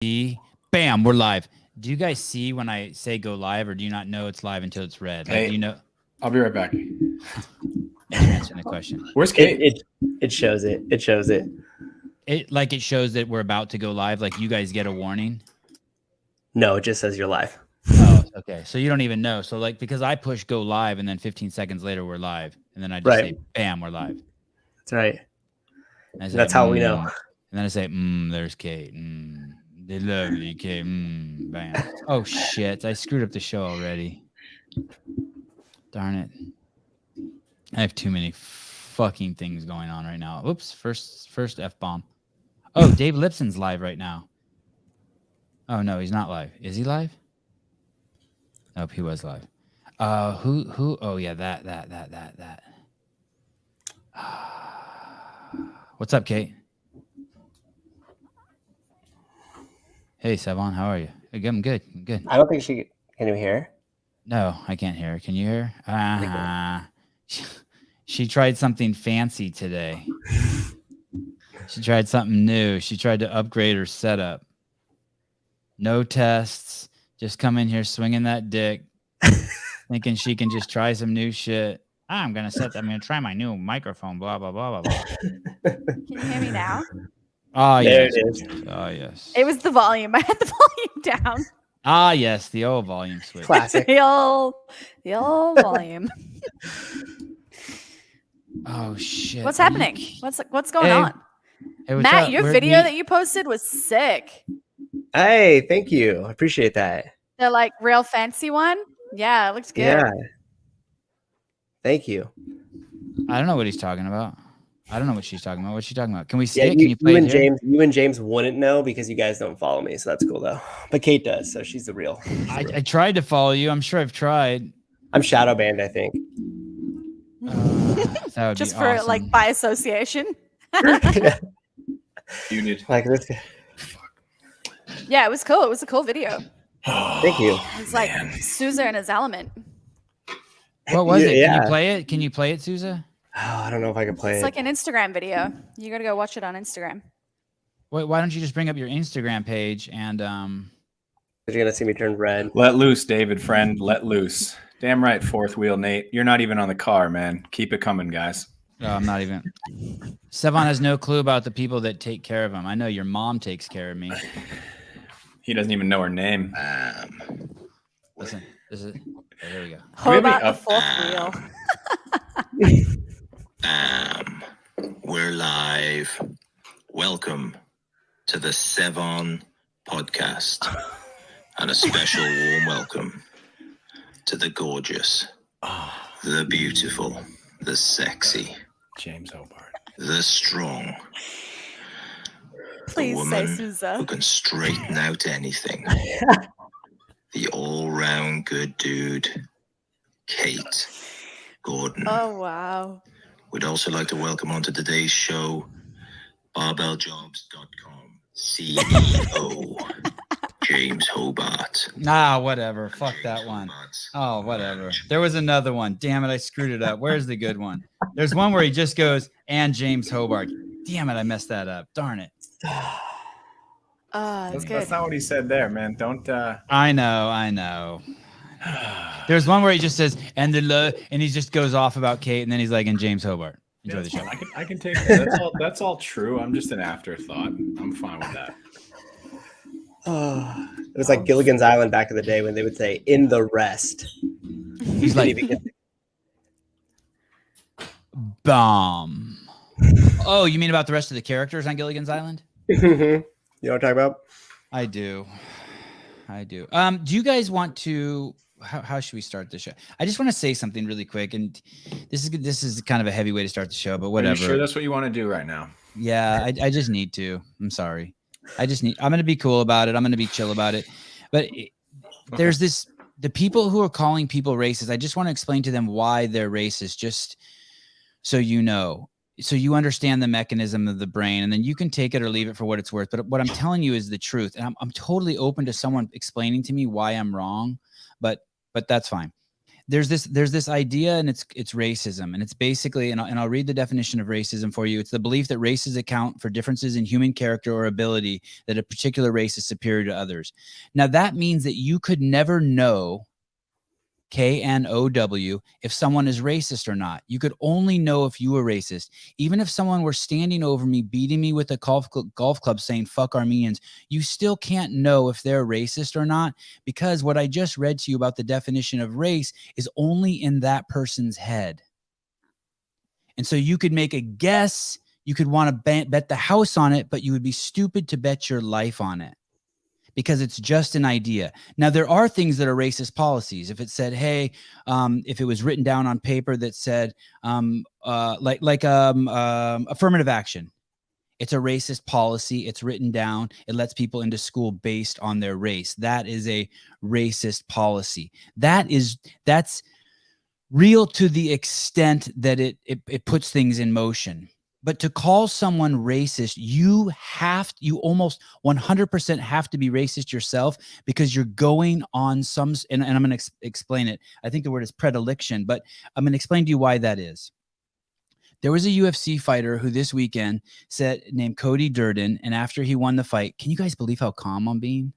Bam, we're live. Do you guys see when I say go live, or do you not know it's live until it's red? Like, Hey, do you know? I'll be right back. Answering the question. Where's Kate? It shows it. It shows it. It shows that we're about to go live. Like, you guys get a warning. No, it just says you're live. Oh, okay. So you don't even know. So like, because I push go live, and then 15 seconds later we're live, and then I just say bam, we're live. That's right. Say, that's how we know. And then I say, there's Kate. The lovely Kate. Bam. Oh shit! I screwed up the show already. Darn it! I have too many fucking things going on right now. Oops! First F-bomb. Oh, Dave Lipson's live right now. Oh no, he's not live. Is he live? Nope, he was live. Who? Oh yeah, that. What's up, Kate? Hey, Sevan, how are you? I'm good. I'm good. I don't think she can. You hear? No, I can't hear her. Can you hear her? She tried something fancy today. She tried something new. She tried to upgrade her setup. No tests. Just come in here swinging that dick, thinking she can just try some new shit. I'm gonna try my new microphone. Blah blah blah blah blah. Can you hear me now? Oh there yes. it is. Oh yes. It was the volume. I had the volume down. Ah yes, the old volume switch. Classic. The old volume. Oh shit. What's happening? What's going on? Hey, what's Matt, up? your video that you posted was sick. Hey, thank you. I appreciate that. The like real fancy one. Yeah, it looks good. Yeah. Thank you. I don't know what he's talking about. I don't know what she's talking about. What's she talking about? Can we see Yeah, it? Can you play it here? You and James wouldn't know because you guys don't follow me, so that's cool though. But Kate does, so she's the real. I tried to follow you. I'm sure I've tried. I'm shadow banned, I think. That would Just be for awesome. like by association. You need Like this. Yeah, it was cool. It was a cool video. Thank you. It's like Sousa in his element. What was it? Yeah. Can you play it? Can you play it, Sousa? Oh, I don't know if I can play It's it. like an Instagram video. You gotta go watch it on Instagram. Why don't you just bring up your Instagram page and You're gonna see me turn red. let loose, David, friend. Let loose. Damn right, fourth wheel, Nate. You're not even on the car, man. Keep it coming, guys. I'm not even. Sevan has no clue about the people that take care of him. I know your mom takes care of me. He doesn't even know her name. Listen, this is. There we go. Hobart the up- fourth wheel. We're live. Welcome to the Sevan podcast, and a special warm welcome to the gorgeous, the beautiful, the sexy, James Hobart. the strong, Please the say woman Sousa. who can straighten out anything, the all-round good dude, Kate Gordon. Oh wow. We'd also like to welcome onto today's show, barbelljobs.com CEO, James Hobart. Nah, whatever. Fuck that one. Oh, whatever. There was another one. Damn it, I screwed it up. Where's the good one? There's one where he just goes, and James Hobart. Damn it, I messed that up. Darn it. That's good. That's not what he said there, man. Don't. I know. There's one where he just says, and he just goes off about Kate, and then he's like, and James Hobart. Enjoy the show. I can take that. That's all true. I'm just an afterthought. I'm fine with that. It was like Gilligan's Island back in the day when they would say "in the rest." He's like, bomb. Oh, you mean about the rest of the characters on Gilligan's Island? You know what I'm talking about? I do. Do you guys want to? How should we start the show? I just want to say something really quick, and this is kind of a heavy way to start the show, but whatever. Are you sure that's what you want to do right now? Yeah, I just need to. I'm sorry. I'm going to be cool about it. I'm going to be chill about it. But there's the people who are calling people racist. I just want to explain to them why they're racist, just so you know. So you understand the mechanism of the brain, and then you can take it or leave it for what it's worth. But what I'm telling you is the truth. And I'm totally open to someone explaining to me why I'm wrong, but that's fine. there's this idea, and it's racism, and it's basically, and I'll read the definition of racism for you. It's the belief that races account for differences in human character or ability, that a particular race is superior to others. Now that means that you could never know, KNOW, if someone is racist or not. You could only know if you were racist. Even if someone were standing over me, beating me with a golf club saying, fuck Armenians, you still can't know if they're racist or not, because what I just read to you about the definition of race is only in that person's head. And so you could make a guess, you could want to bet the house on it, but you would be stupid to bet your life on it, because it's just an idea. Now, there are things that are racist policies. If it said, hey, if it was written down on paper that said, affirmative action, it's a racist policy. It's written down. It lets people into school based on their race. That is a racist policy. That's real to the extent that it puts things in motion. But to call someone racist, you almost 100% have to be racist yourself, because you're going on some, and I'm going to explain it. I think the word is predilection, but I'm going to explain to you why that is. There was a UFC fighter who this weekend named Cody Durden, and after he won the fight, can you guys believe how calm I'm being?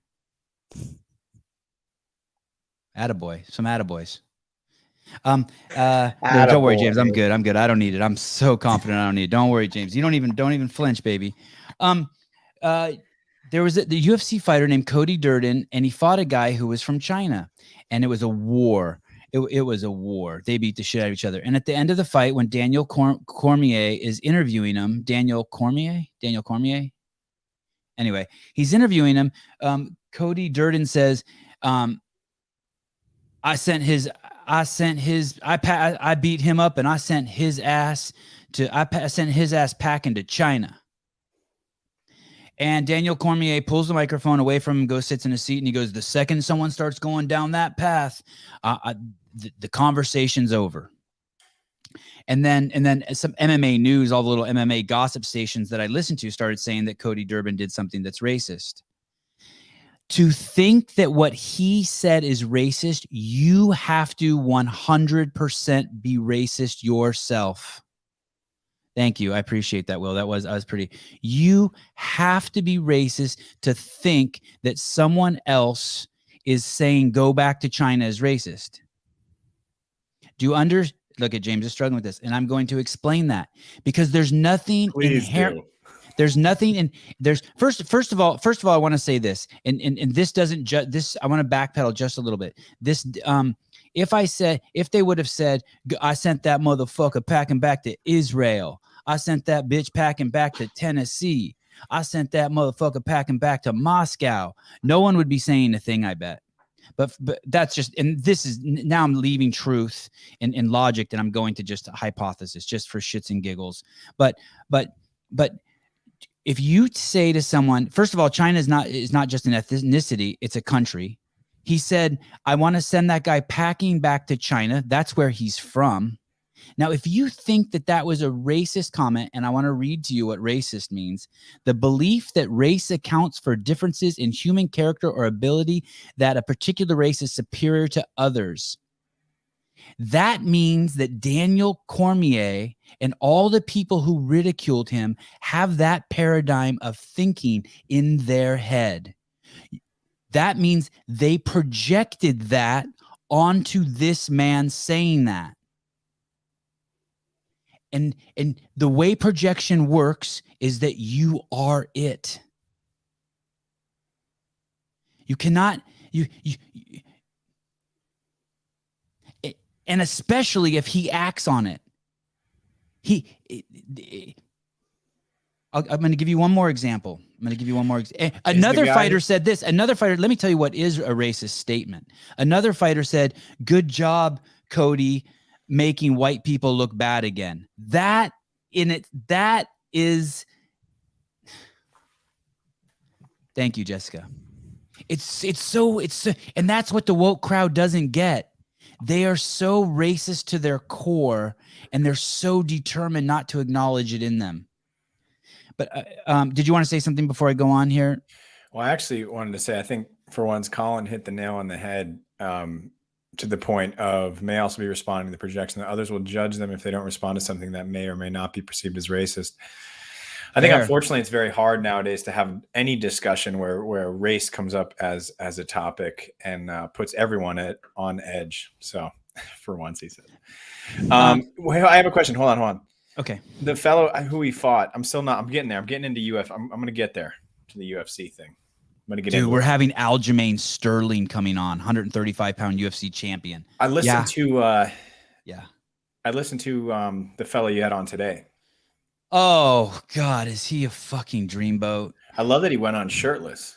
Attaboy, some attaboys. Don't worry, James. I'm good. I don't need it. I'm so confident I don't need it. Don't worry, James. You don't even flinch, baby. There was the UFC fighter named Cody Durden, and he fought a guy who was from China, and it was a war. It was a war. They beat the shit out of each other. And at the end of the fight, when Daniel Cormier is interviewing him, Daniel Cormier. Anyway, he's interviewing him. Cody Durden says, I beat him up, and I sent his ass packing to China. And Daniel Cormier pulls the microphone away from him, goes, sits in a seat, and he goes, the second someone starts going down that path, the conversation's over. And then some MMA news, all the little MMA gossip stations that I listened to started saying that Cody Durden did something that's racist. To think that what he said is racist, you have to 100% be racist yourself. Thank you. I appreciate that, Will. I was pretty. You have to be racist to think that someone else is saying go back to China is racist. Do you look at James is struggling with this, and I'm going to explain that, because there's nothing inherent. There's nothing in there's first of all, I want to say this, and this doesn't this. I want to backpedal just a little bit. This, if they would have said, I sent that motherfucker packing back to Israel, I sent that bitch packing back to Tennessee, I sent that motherfucker packing back to Moscow, no one would be saying a thing, I bet. But that's just, and this is, now I'm leaving truth and logic, and I'm going to just a hypothesis just for shits and giggles. But if you say to someone, first of all, China is not just an ethnicity, it's a country. He said, I want to send that guy packing back to China. That's where he's from. Now, if you think that was a racist comment, and I want to read to you what racist means, the belief that race accounts for differences in human character or ability, that a particular race is superior to others. That means that Daniel Cormier and all the people who ridiculed him have that paradigm of thinking in their head. That means they projected that onto this man saying that. And the way projection works is that you are it. You cannot, and especially if he acts on it. I'm going to give you one more example. Another fighter said this. Another fighter, let me tell you what is a racist statement. Another fighter said, good job, Cody, making white people look bad again. That is, thank you, Jessica. It's so, and that's what the woke crowd doesn't get. They are so racist to their core, and they're so determined not to acknowledge it in them. But did you want to say something before I go on here? Well, I actually wanted to say, I think for once, Colin hit the nail on the head. to the point of may also be responding to the projection that others will judge them if they don't respond to something that may or may not be perceived as racist. I think, Fair. unfortunately, it's very hard nowadays to have any discussion where race comes up as a topic and puts everyone on edge. So, for once, he said. Well, I have a question. Hold on. Okay. The fellow who he fought, I'm getting there. I'm getting into I'm going to get there to the UFC thing. I'm going to get into Dude, we're it. having Aljamain Sterling coming on, 135-pound UFC champion. I listened to I listened to the fellow you had on today. Oh God, is he a fucking dreamboat? I love that he went on shirtless.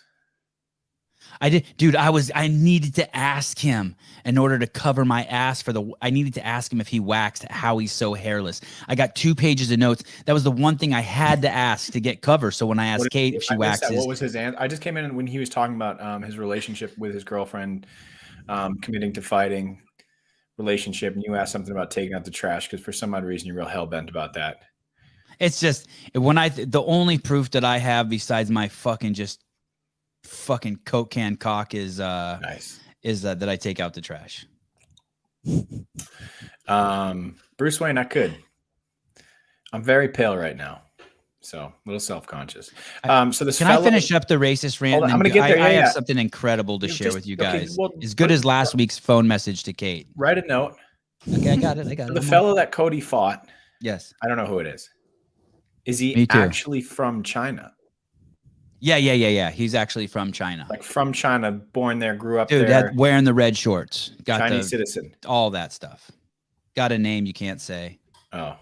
I did, dude. I needed to ask him in order to cover my ass I needed to ask him if he waxed, how he's so hairless. I got 2 pages of notes. That was the one thing I had to ask to get cover. So when I asked Kate if she waxes, what was his answer? I just came in when he was talking about his relationship with his girlfriend, committing to fighting relationship, and you asked something about taking out the trash because for some odd reason you're real hell bent about that. it's just when the only proof that I have besides my fucking Coke can cock is Nice. Is that I take out the trash. Bruce Wayne, I could. I'm very pale right now, so a little self-conscious. So this Can I finish up the racist rant? I'm gonna get there. I have something incredible to share with you guys. As good as last week's phone message to Kate. Write a note. Okay, I got it. The fellow that Cody fought. Yes. I don't know who it is. Is he actually from China? Yeah. He's actually from China. Like from China, born there, grew up Dude, there. wearing the red shorts. Got Chinese citizen. All that stuff. Got a name you can't say. Oh.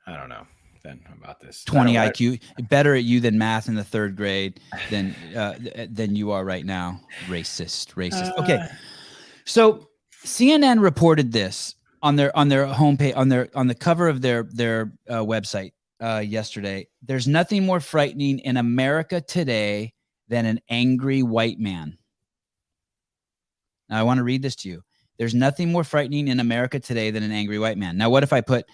I don't know then about this. 20 IQ. Better at you than math in the 3rd grade than you are right now. Racist. Okay. So CNN reported this on their homepage, on the cover of their website yesterday. There's nothing more frightening in America today than an angry white man. Now I want to read this to you. There's nothing more frightening in America today than an angry white man. Now, what if I put,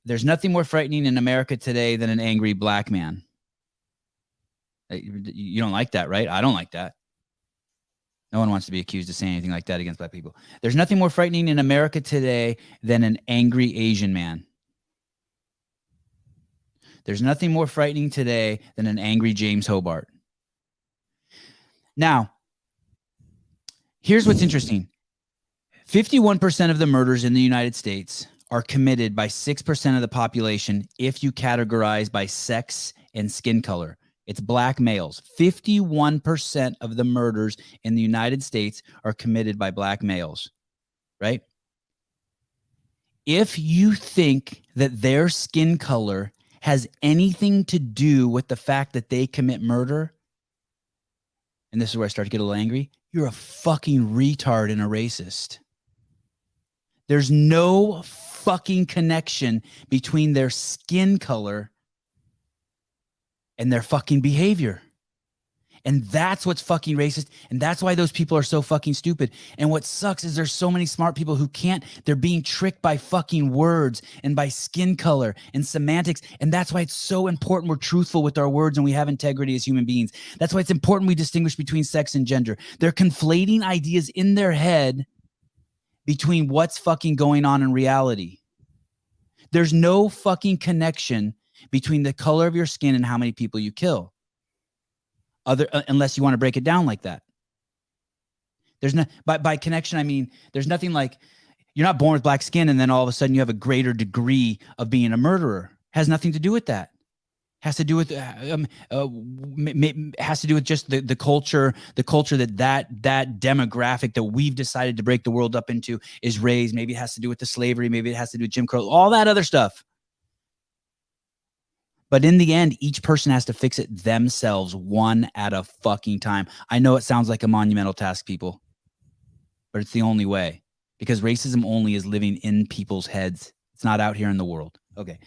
there's nothing more frightening in America today than an angry black man? You don't like that, right? I don't like that. No one wants to be accused of saying anything like that against black people. There's nothing more frightening in America today than an angry Asian man. There's nothing more frightening today than an angry James Hobart. Now, here's what's interesting. 51% of the murders in the United States are committed by 6% of the population if you categorize by sex and skin color. It's black males. 51% of the murders in the United States are committed by black males, right? If you think that their skin color has anything to do with the fact that they commit murder, and this is where I start to get a little angry, you're a fucking retard and a racist. There's no fucking connection between their skin color and their fucking behavior. And that's what's fucking racist. And that's why those people are so fucking stupid. And what sucks is there's so many smart people who can't, they're being tricked by fucking words and by skin color and semantics. And that's why it's so important we're truthful with our words and we have integrity as human beings. That's why it's important we distinguish between sex and gender. They're conflating ideas in their head between what's fucking going on in reality. There's no fucking connection between the color of your skin and how many people you kill. Unless you want to break it down like that. There's no, by connection, I mean, there's nothing like you're not born with black skin and then all of a sudden you have a greater degree of being a murderer. Has nothing to do with that. Has to do with has to do with just the culture that demographic that we've decided to break the world up into is raised. Maybe it has to do with the slavery. Maybe it has to do with Jim Crow. All that other stuff. But in the end, each person has to fix it themselves one at a fucking time. I know it sounds like a monumental task, people, but it's the only way because racism only is living in people's heads. It's not out here in the world. Okay.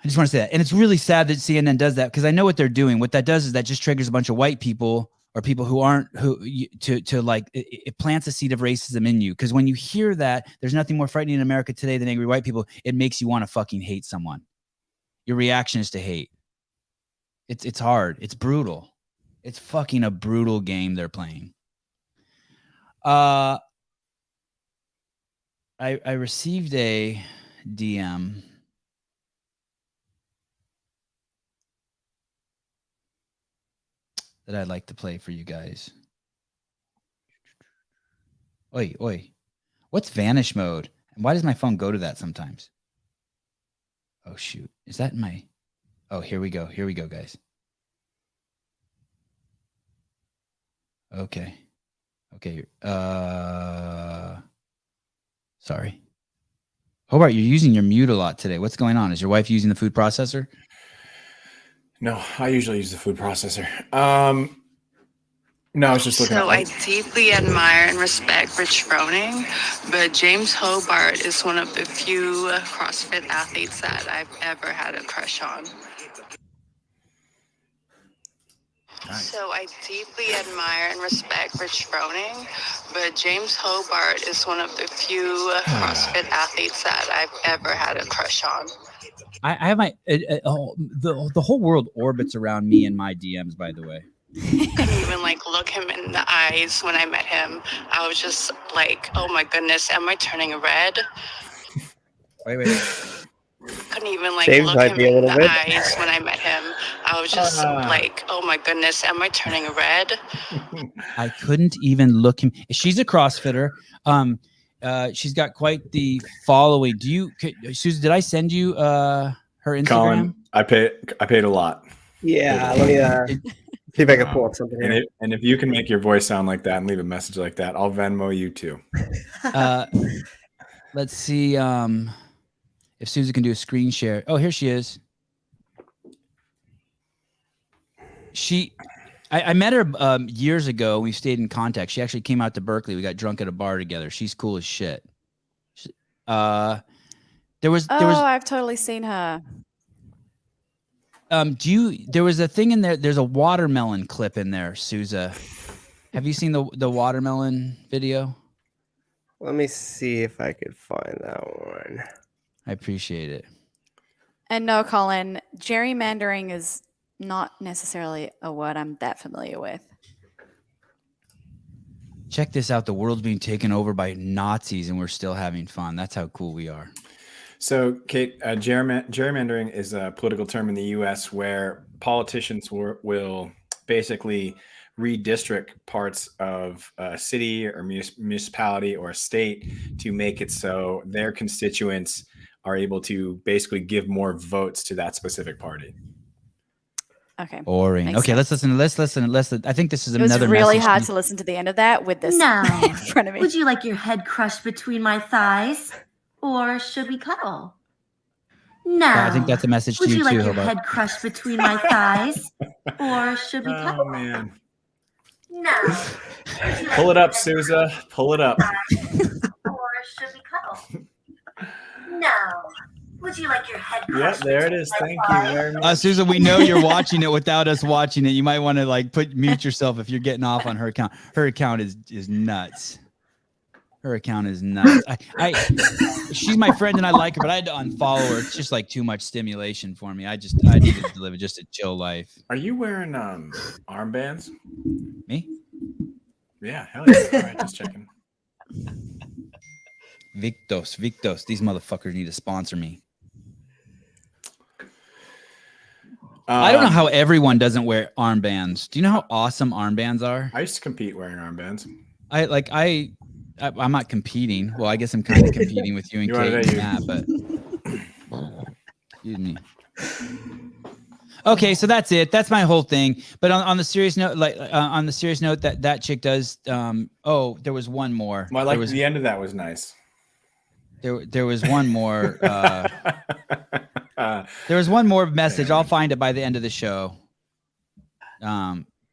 I just want to say that. And it's really sad that CNN does that because I know what they're doing. What that does is that just triggers a bunch of white people or people who aren't it plants a seed of racism in you. Because when you hear that, there's nothing more frightening in America today than angry white people. It makes you want to fucking hate someone. Your reaction is to hate. It's hard. It's brutal. It's fucking a brutal game they're playing. I received a DM that I'd like to play for you guys. Oi, oi. What's vanish mode? And why does my phone go to that sometimes? Oh, shoot. Is that in my... Oh, here we go. Here we go, guys. Okay. Okay. Sorry. Hobart, you're using your mute a lot today. What's going on? Is your wife using the food processor? No, I usually use the food processor. No, I was just looking. So I deeply admire and respect Rich Froning, but James Hobart is one of the few CrossFit athletes that I've ever had a crush on. Nice. So I deeply admire and respect Rich Froning, but James Hobart is one of the few CrossFit athletes that I've ever had a crush on. I have my... the whole world orbits around me and my DMs, by the way. Couldn't even like look him in the eyes when I met him. I was just like, oh my goodness, am I turning red? Wait. Couldn't even like James look might him be a in little the bit. eyes when I met him. I was just like, oh my goodness, am I turning red? I couldn't even look him. She's a CrossFitter. She's got quite the following. Susan, did I send you her Instagram? Colin, I paid a lot. Yeah, let me see if I can pull up something here. And if you can make your voice sound like that and leave a message like that, I'll Venmo you too. Let's see if Susan can do a screen share. Oh, here she is. I met her years ago. We stayed in contact. She actually came out to Berkeley. We got drunk at a bar together. She's cool as shit. There was I've totally seen her. There was a thing in there. There's a watermelon clip in there, Souza. Have you seen the watermelon video? Let me see if I could find that one. I appreciate it. And no, Colin, gerrymandering is not necessarily a word I'm that familiar with. Check this out. The world's being taken over by Nazis and we're still having fun. That's how cool we are. So, Kate, gerrymandering is a political term in the U.S. where politicians will basically redistrict parts of a city or municipality or a state to make it so their constituents are able to basically give more votes to that specific party. Okay. Boring. Makes Okay, sense. let's listen. I think this is It was another really message hard to listen to the end of that with this Now, in front of me. would you like your head crushed between my thighs? Or should we cuddle? Now, I think that's a message to would you you like too, your Hobart. head crushed between my thighs? Or should we cuddle? Oh, man. Now, Pull it up, Souza. Pull it up. or should we cuddle? Now, would you like your head Yep, crushed there it between is. my Thank you thighs? very much. Susan, we know you're watching it without us watching it. You might want to like mute yourself if you're getting off on her account. Her account is nuts. Her account is nuts. She's my friend and I like her, but I had to unfollow her. It's just like too much stimulation for me. I needed to live just a chill life. Are you wearing armbands? Me? Yeah, hell yeah. All right, just checking. Victos. These motherfuckers need to sponsor me. I don't know how everyone doesn't wear armbands. Do you know how awesome armbands are? I used to compete wearing armbands. I'm not competing. Well, I guess I'm kind of competing with you and Kate and Matt, but excuse me. Okay, so that's it. That's my whole thing. But on the serious note, that chick does. There was one more. Well, the end of that was nice. There was one more. There was one more message. I'll find it by the end of the show.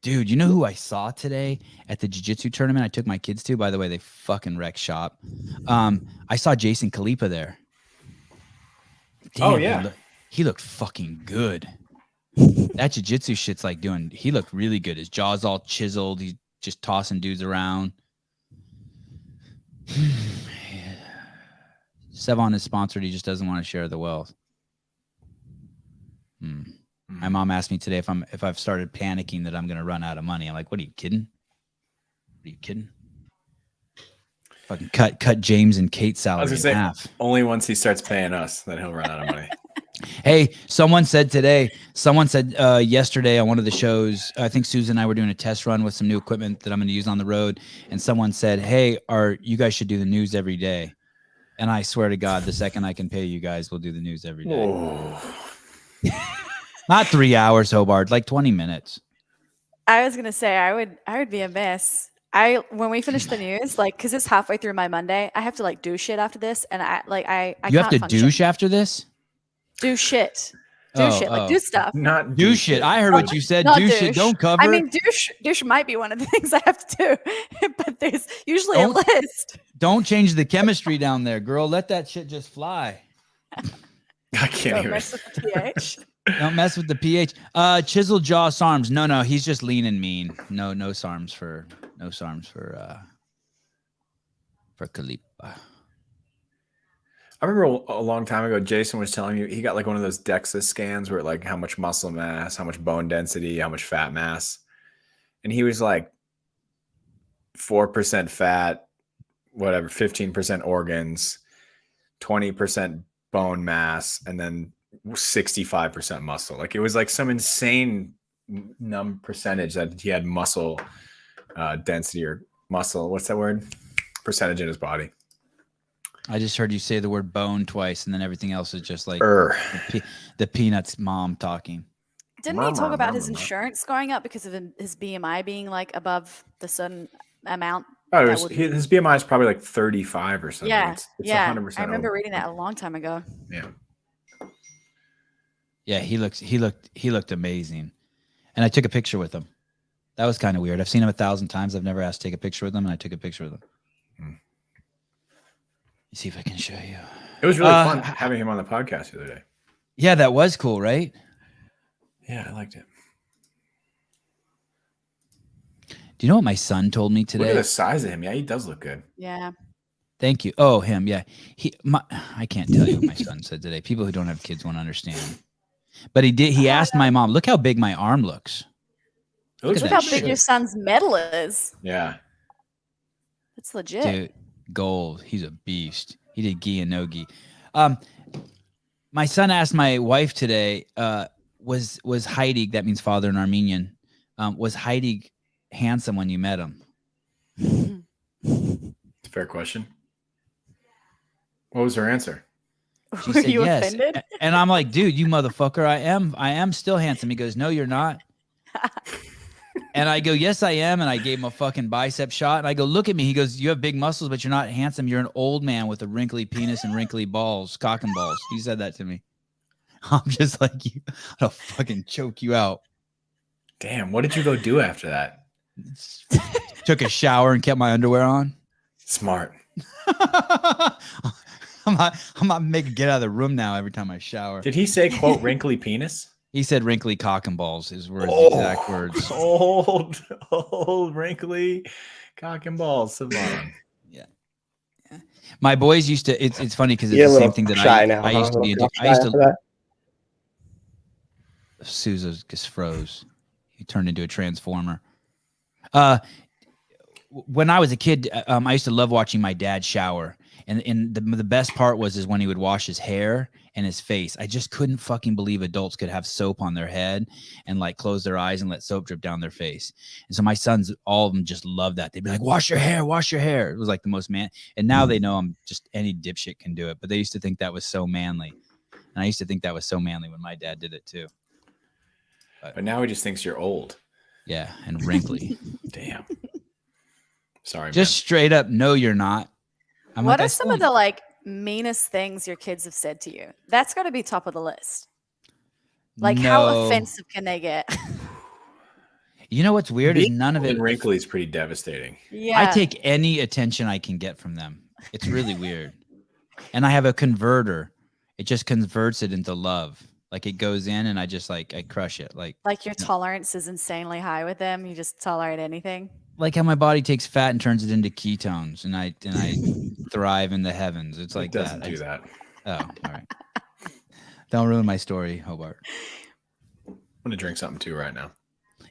Dude, you know who I saw today at the jiu-jitsu tournament I took my kids to? By the way, they fucking wrecked shop. I saw Jason Khalipa there. Damn, oh, yeah. He looked fucking good. That jiu-jitsu shit's like he looked really good. His jaw's all chiseled. He's just tossing dudes around. Sevan is sponsored. He just doesn't want to share the wealth. My mom asked me today if I've started panicking that I'm going to run out of money. I'm like, what are you kidding? Are you kidding? Fucking cut James and Kate's I was salary gonna in say half. only once he starts paying us, then he'll run out of money. Hey, someone said yesterday on one of the shows, I think Susan and I were doing a test run with some new equipment that I'm going to use on the road. And someone said, hey, you guys should do the news every day. And I swear to God, the second I can pay you guys, we'll do the news every day. Whoa. Not 3 hours, Hobart, like 20 minutes. I was gonna say I would be a mess. When we finish the news, like, because it's halfway through my Monday, I have to like do shit after this, and I You have can't to function. douche after this? Do shit. Like do stuff. Not Do shit. I heard what you said. Not Douche it. Don't cover. I mean, douche might be one of the things I have to do, but there's usually a list. Don't change the chemistry down there, girl. Let that shit just fly. I can't Don't even. mess with the pH. Don't mess with the pH. Chisel jaw SARMs. No, he's just lean and mean. No SARMs for Khalifa. I remember a long time ago, Jason was telling me he got like one of those DEXA scans where like how much muscle mass, how much bone density, how much fat mass. And he was like 4% fat, whatever, 15% organs, 20% bone mass, and then 65% muscle. Like it was like some insane percentage that he had muscle density or muscle. What's that word? Percentage in his body. I just heard you say the word bone twice, and then everything else is just like the Peanuts mom talking. Didn't he talk about his insurance going up because of his BMI being like above the certain amount? Oh, his BMI is probably like 35 or something. Yeah, it's yeah. 100% I remember over. reading that a long time ago. Yeah. Yeah, he looked amazing, and I took a picture with him. That was kind of weird. I've seen him 1,000 times. I've never asked to take a picture with him, and I took a picture with him. Let's see if I can show you. It was really fun having him on the podcast the other day. Yeah, that was cool, right? Yeah, I liked it. Do you know what my son told me today? Look at the size of him. Yeah, he does look good. Yeah. Thank you. Oh, him. Yeah. I can't tell you what my son said today. People who don't have kids won't understand. But he did. He asked my mom, look how big my arm looks. Look Look how big your son's medal is. Yeah. It's legit. Dude, gold. He's a beast. He did gi and no gi. My son asked my wife today, was Heidig, that means father in Armenian, was Heidig handsome when you met him? It's a fair question. What was her answer? She Were said you yes. offended? And I'm like, dude, you motherfucker, I am still handsome. He goes, no, you're not. And I go, yes, I am. And I gave him a fucking bicep shot. And I go, look at me. He goes, you have big muscles, but you're not handsome. You're an old man with a wrinkly penis and wrinkly balls, cock and balls. He said that to me. I'm just like, I'll fucking choke you out. Damn, what did you go do after that? Took a shower and kept my underwear on. Smart. I'm not making get out of the room now every time I shower. Did he say, quote, wrinkly penis? He said wrinkly cock and balls is were his exact words. Old wrinkly cock and balls. Sevan. Yeah. My boys used to, it's funny because it's the same thing that I used to be into. I used to, Sousa just froze. He turned into a transformer. When I was a kid, I used to love watching my dad shower. And the best part was when he would wash his hair and his face. I just couldn't fucking believe adults could have soap on their head and like close their eyes and let soap drip down their face. And so my sons, all of them just loved that. They'd be like, wash your hair, wash your hair. It was like the most man. And now they know I'm just any dipshit can do it. But they used to think that was so manly. And I used to think that was so manly when my dad did it too. But now he just thinks you're old. Yeah, and wrinkly. Damn. Sorry, just man. Straight up, no, you're not. What are some of the like meanest things your kids have said to you? That's got to be top of the list. Like, how offensive can they get? You know what's weird is none of it. Wrinkly is pretty devastating. Yeah, I take any attention I can get from them. It's really weird. And I have a converter. It just converts it into love. Like it goes in, and I just I crush it. Like your tolerance is insanely high with them. You just tolerate anything. Like how my body takes fat and turns it into ketones, and I thrive in the heavens. It's like it doesn't do that. Oh, all right. Don't ruin my story, Hobart. I'm gonna drink something too right now.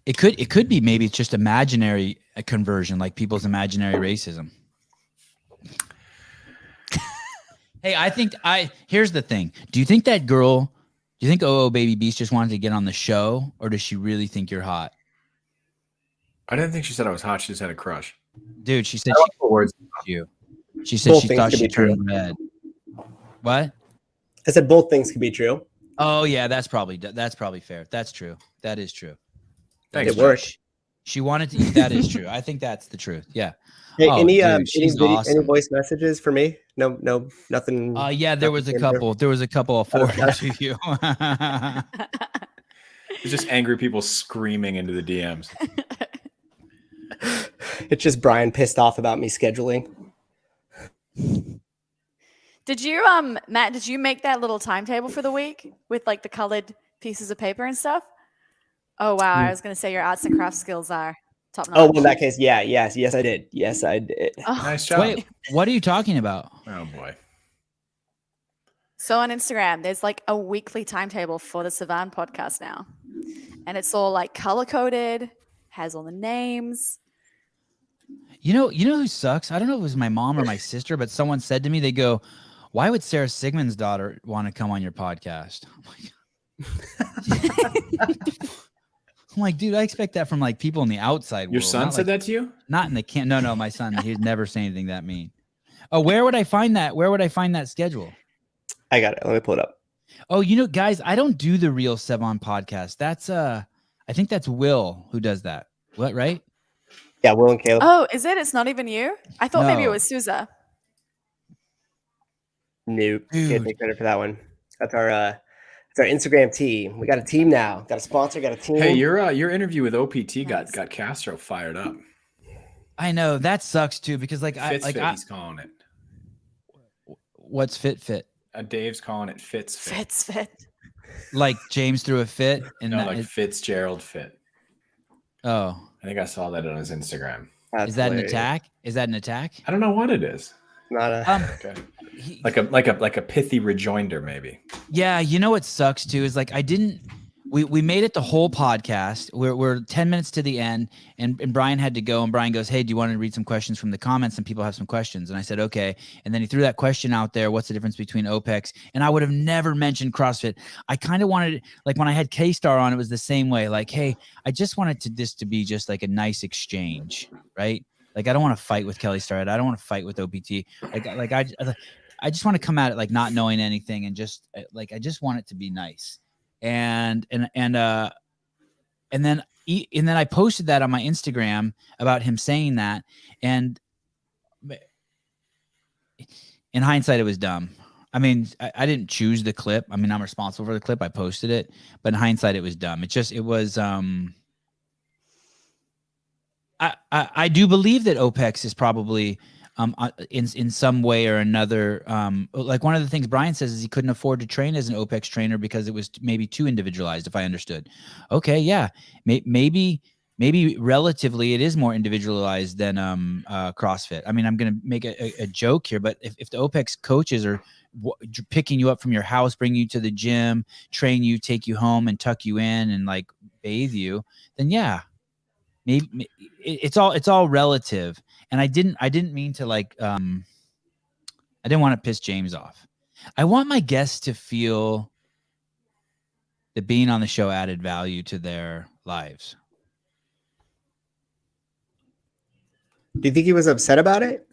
It could be maybe it's just imaginary conversion, like people's imaginary racism. Hey, here's the thing. Do you think that girl, do you think OO Baby Beast just wanted to get on the show, or does she really think you're hot? I didn't think she said I was hot. She just had a crush. Dude, she said I don't she put words. you. She said Both she things thought could she be true. turned red. What? I said both things could be true. Oh yeah, that's probably fair. That's true. That is true. Thanks, It worked. She wanted to. That is true. I think that's the truth. Yeah. Hey, Oh, dude, she's any awesome. voice messages for me? No, nothing. Yeah, there was a couple. There was a couple of forwarded to you. It's just angry people screaming into the DMs. It's just Brian pissed off about me scheduling. Did you, Matt, did you make that little timetable for the week with like the colored pieces of paper and stuff? Oh, wow. I was going to say your arts and crafts skills are top notch. Oh, well, in that case, yes, I did. Yes, I did. Oh. Nice job. Wait, what are you talking about? Oh boy. So on Instagram, there's like a weekly timetable for the Sevan podcast now. And it's all like color coded, has all the names. You know who sucks? I don't know if it was my mom or my sister, but someone said to me, they go, "Why would Sarah Sigmund's daughter want to come on your podcast?" I'm like, dude, I expect that from like people in the outside world. Your son said that to you? Not in the camp. No, my son. He'd never say anything that mean. Oh, where would I find that? Where would I find that schedule? I got it. Let me pull it up. Oh, guys, I don't do the Real Sevan podcast. That's I think that's Will who does that. What, right? Yeah, Will and Caleb. Oh, is it? It's not even you? I thought maybe it No. was Souza. Nope. Dude. Can't take credit for that one. That's our Instagram team. We got a team now. Got a sponsor. Got a team. Hey, your interview with OPT got Castro fired up. I know that sucks too because Fits fit, he's calling it. What's fit? Dave's calling it Fits fit. Fits fit. Like James threw a fit and No, like Fitzgerald fit. Oh, I think I saw that on his Instagram. That's is that hilarious. an attack? Is that an attack? I don't know what it is. Not a. Okay. Like a pithy rejoinder, maybe. Yeah, you know what sucks too is like we made it the whole podcast. We're 10 minutes to the end and Brian had to go and Brian goes, "Hey, do you want to read some questions from the comments? And people have some questions." And I said, "Okay." And then he threw that question out there, what's the difference between OPEX? And I would have never mentioned CrossFit. I kind of wanted, like when I had K-Star on, it was the same way. Like, hey, I just wanted this to be just like a nice exchange, right? Like I don't want to fight with Kelly Starrett. I don't want to fight with OPT. Like I just want to come at it like not knowing anything and just like I just want it to be nice. And then I posted that on my Instagram about him saying that, and in hindsight, it was dumb. I mean, I didn't choose the clip. I mean, I'm responsible for the clip. I posted it, but in hindsight, it was dumb. It was. I do believe that OPEX is probably in some way or another. Like one of the things Brian says is he couldn't afford to train as an OPEX trainer because it was maybe too individualized, if I understood. Okay, yeah, maybe relatively it is more individualized than CrossFit. I mean, I'm going to make a joke here, but if the OPEX coaches are picking you up from your house, bring you to the gym, train you, take you home and tuck you in and like bathe you, then yeah. Maybe it's all relative, and I didn't mean to like I didn't want to piss James off. I want my guests to feel that being on the show added value to their lives. Do you think he was upset about it?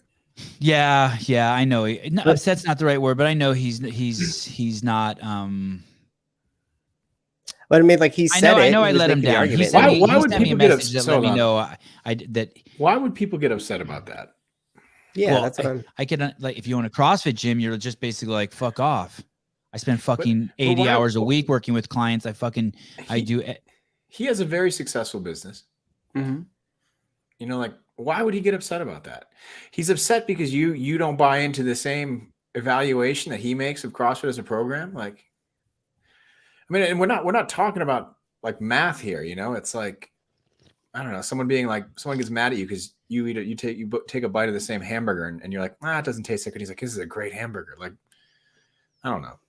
Yeah, I know. Upset's not the right word, but I know he's not. But I mean, like he said, I know. He I was let him making the down. argument. Why would sent me a people get message that upset let me about know Why would people get upset about that? Yeah, well, that's what I'm. I could like if you own a CrossFit gym, you're just basically like fuck off. I spend fucking 80 why- hours a week working with clients. I do. He has a very successful business. Mm-hmm. You know, like why would he get upset about that? He's upset because you don't buy into the same evaluation that he makes of CrossFit as a program. Like, I mean, and we're not talking about like math here. You know, it's like I don't know, someone gets mad at you because you take a bite of the same hamburger and you're like, it doesn't taste like good. He's like, this is a great hamburger. Like, I don't know.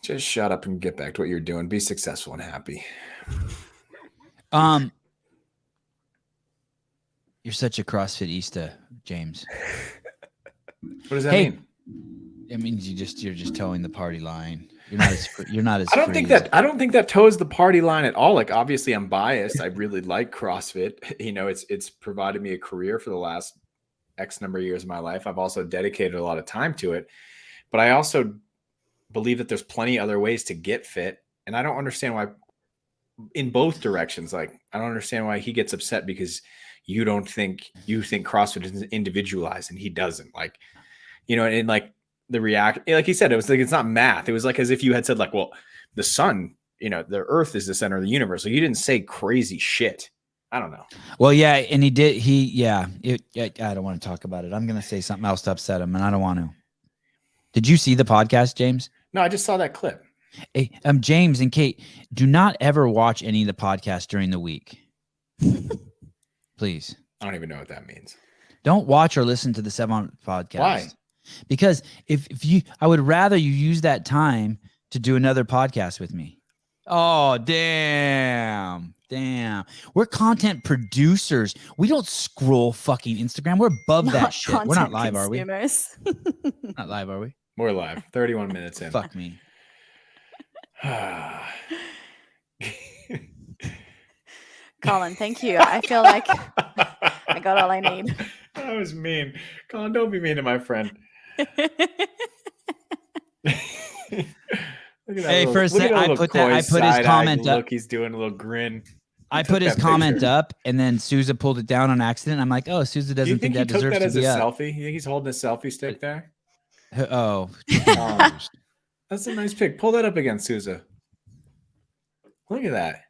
Just shut up and get back to what you're doing. Be successful and happy. You're such a CrossFitista, James. What does that mean? It means you're just towing the party line. You're not as you're not as. I don't think that toes the party line at all. Like, obviously I'm biased. I really like CrossFit. You know, it's provided me a career for the last X number of years of my life. I've also dedicated a lot of time to it, but I also believe that there's plenty other ways to get fit. And I don't understand why in both directions. Like, I don't understand why he gets upset because you think CrossFit is individualized and he doesn't. Like, you know, and like the like he said, it was like, it's not math. It was like as if you had said like, well, the sun, you know, the earth is the center of the universe. So you didn't say crazy shit. I don't know. Well, yeah, and he did. I don't want to talk about it. I'm going to say something else to upset him, and I don't want to. Did you see the podcast, James? No, I just saw that clip. Hey, James and Kate, do not ever watch any of the podcasts during the week. Please. I don't even know what that means. Don't watch or listen to the Sevan podcast. Why? Because I would rather you use that time to do another podcast with me. Oh, damn. We're content producers. We don't scroll fucking Instagram. We're above that shit. We're not live, are we? Not live, are we? We're live. 31 minutes in. Fuck me. Colin, thank you. I feel like I got all I need. That was mean. Colin, don't be mean to my friend. Hey, for a second, I put his comment up. Look, he's doing a little grin. I put his comment up, and then Sousa pulled it down on accident. I'm like, oh, Sousa doesn't think that deserves to be up. Do you think he took that as a selfie? You think he's holding a selfie stick there? Oh. That's a nice pic. Pull that up again, Sousa. Look at that.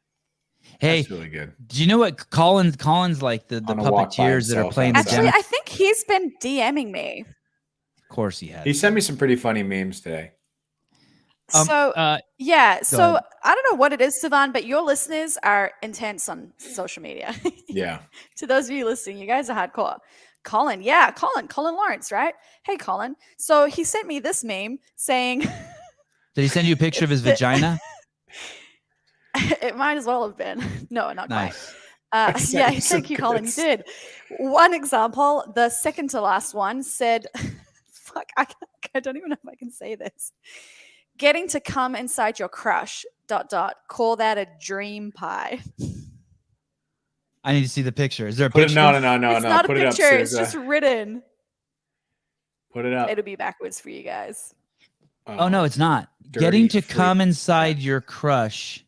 Hey, that's really good. Do you know what Colin's like the puppeteers that are playing the Actually, I think he's been DMing me. Of course he has. He sent me some pretty funny memes today. So I don't know what it is, Sevan, but your listeners are intense on social media. Yeah. To those of you listening, you guys are hardcore. Colin Lawrence, right? Hey, Colin. So he sent me this meme saying... Did he send you a picture of his vagina? It might as well have been. No, not nice. Quite. Yeah, thank you, Colin. You did. One example, the second to last one said, fuck, I don't even know if I can say this. Getting to come inside your crush, ... Call that a dream pie. I need to see the picture. Is there a picture? No. It's not Put a picture. It up, it's just written. Put it up. It'll be backwards for you guys. Oh, no, it's not. Getting to come inside your crush.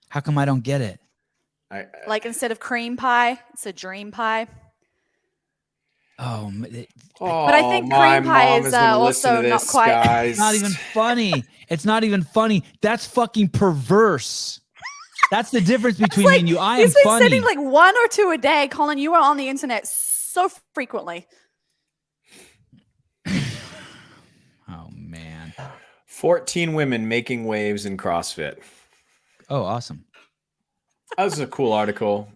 How come I don't get it? Like instead of cream pie, it's a dream pie. Oh, but I think cream pie is also not quite. Guys. It's not even funny. It's not even funny. That's fucking perverse. That's the difference between me and you. I am funny. He's been sending like one or two a day. Colin, you are on the internet so frequently. Oh, man. 14 women making waves in CrossFit. Oh, awesome. That was a cool article.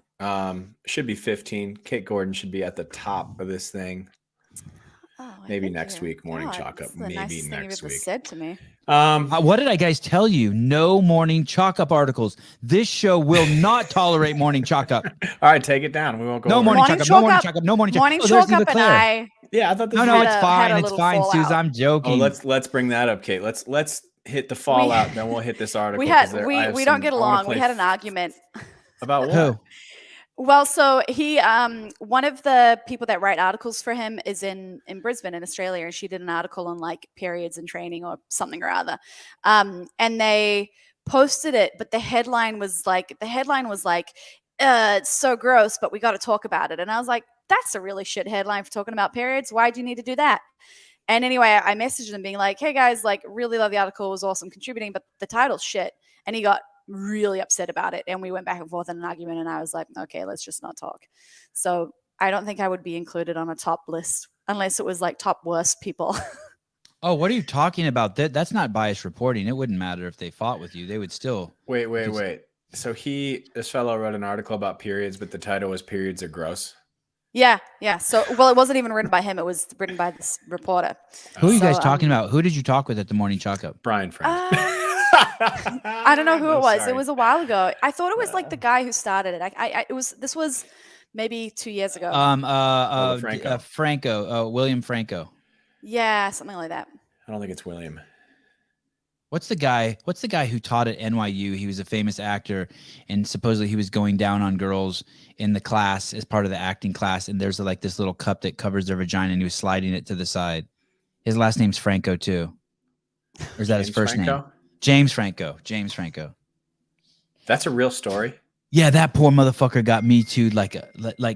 Should be 15. Kate Gordon should be at the top of this thing. Oh, maybe next week, morning chalk up. Maybe next week. Said to me. What did I guys tell you? No morning chalk up articles. This show will not tolerate morning chalk up. All right, take it down. We won't go. No morning chalk up. No morning chalk up. No morning chalk up. Morning chalk up, and I. Yeah, I thought this. No, it's fine. It's fine, Suze. I'm joking. Oh, let's bring that up, Kate. Let's hit the fallout, then we'll hit this article. We don't get along. We had an argument. About what? Who? Well, so he, one of the people that write articles for him is in Brisbane in Australia, and she did an article on like periods and training or something or other. And they posted it, but the headline was like, it's so gross, but we got to talk about it. And I was like, that's a really shit headline for talking about periods. Why do you need to do that? And anyway, I messaged him being like, hey guys, like really love the article. It was awesome contributing, but the title's shit. And he got really upset about it. And we went back and forth in an argument, and I was like, okay, let's just not talk. So I don't think I would be included on a top list unless it was like top worst people. Oh, what are you talking about? That's not biased reporting. It wouldn't matter if they fought with you. They would still. Wait. So this fellow wrote an article about periods, but the title was "Periods Are Gross." Yeah. So, well, it wasn't even written by him. It was written by this reporter. Who are you guys talking about? Who did you talk with at the morning chalk up? Brian Friend. I don't know who it was. Sorry. It was a while ago. I thought it was like the guy who started it. This was maybe 2 years ago. Franco. William Franco. Yeah, something like that. I don't think it's William. What's the guy who taught at NYU? He was a famous actor, and supposedly he was going down on girls in the class as part of the acting class. And there's like this little cup that covers their vagina, and he was sliding it to the side. His last name's Franco too. Or is that his first name? James Franco. James Franco. That's a real story. Yeah, that poor motherfucker got Me Too'd like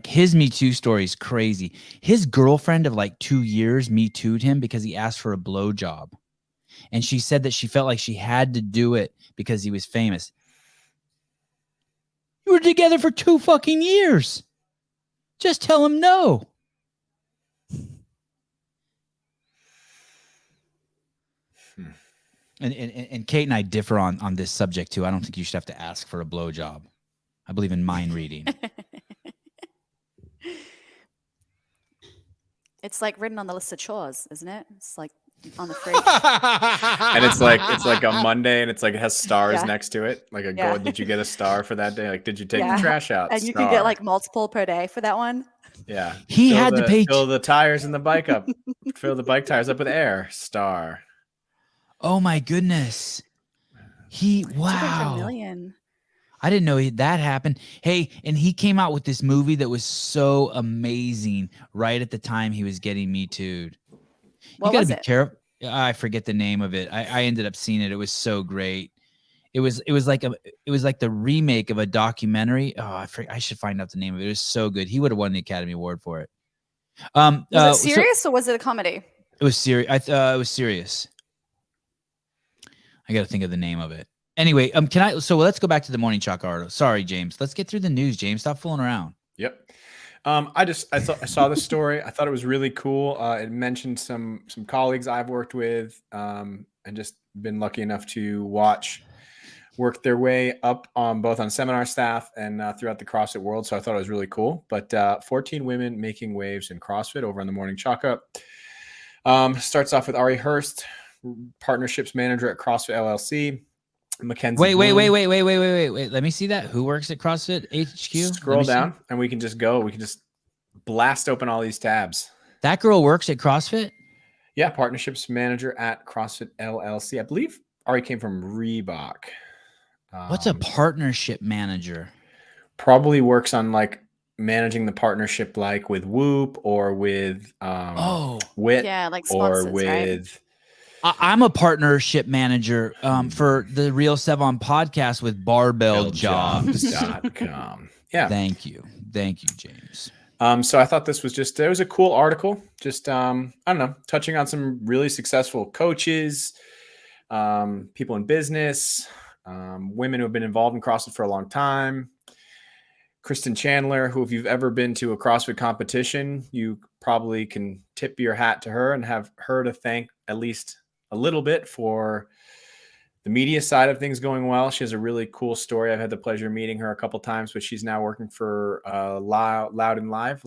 his Me Too story is crazy. His girlfriend of like 2 years Me Too'd him because he asked for a blowjob. And she said that she felt like she had to do it because he was famous. You were together for 2 fucking years. Just tell him no. And Kate and I differ on this subject too. I don't think you should have to ask for a blowjob. I believe in mind reading. It's like written on the list of chores, isn't it? It's like on the fridge. And it's like a Monday, and it's like it has stars Yeah. next to it. Like Yeah. did you get a star for that day? Like, did you take Yeah. the trash out? And you can get like multiple per day for that one. Yeah. He had to pay. Fill the tires in the bike up. Fill the bike tires up with air. Star. Oh my goodness. Wow. $2 million. I didn't know that happened. Hey, and he came out with this movie that was so amazing right at the time he was getting Me Too'd. What You got was to be it? careful. I forget the name of it. I ended up seeing it. It was so great. It was like the remake of a documentary. Oh, I should find out the name of it. It was so good. He would have won the Academy Award for it. Was it serious or was it a comedy? It was serious. It was serious. I got to think of the name of it. Anyway, so let's go back to the Morning Chalk article. Sorry, James. Let's get through the news, James. Stop fooling around. Yep. I saw the story. I thought it was really cool. It mentioned some colleagues I've worked with, and just been lucky enough to work their way up both on seminar staff and throughout the CrossFit world. So I thought it was really cool. But 14 women making waves in CrossFit over on the Morning Chalk Up. Starts off with Ari Hurst, partnerships manager at CrossFit LLC. Mackenzie. Wait. Let me see that. Who works at CrossFit HQ? Scroll down and we can just go. We can just blast open all these tabs. That girl works at CrossFit? Yeah, partnerships manager at CrossFit LLC. I believe Ari came from Reebok. What's a partnership manager? Probably works on like managing the partnership, like with Whoop or with WIT, Yeah, like or sponsors, with. right? I'm a partnership manager for the Real Sevan podcast with Barbell Jobs. Jobs.com. Yeah. Thank you, James. So I thought this was it was a cool article. Just I don't know, touching on some really successful coaches, people in business, women who have been involved in CrossFit for a long time. Kristin Chandler, who if you've ever been to a CrossFit competition, you probably can tip your hat to her and have her to thank at least a little bit for the media side of things going well. She has a really cool story. I've had the pleasure of meeting her a couple times, but she's now working for Loud and Live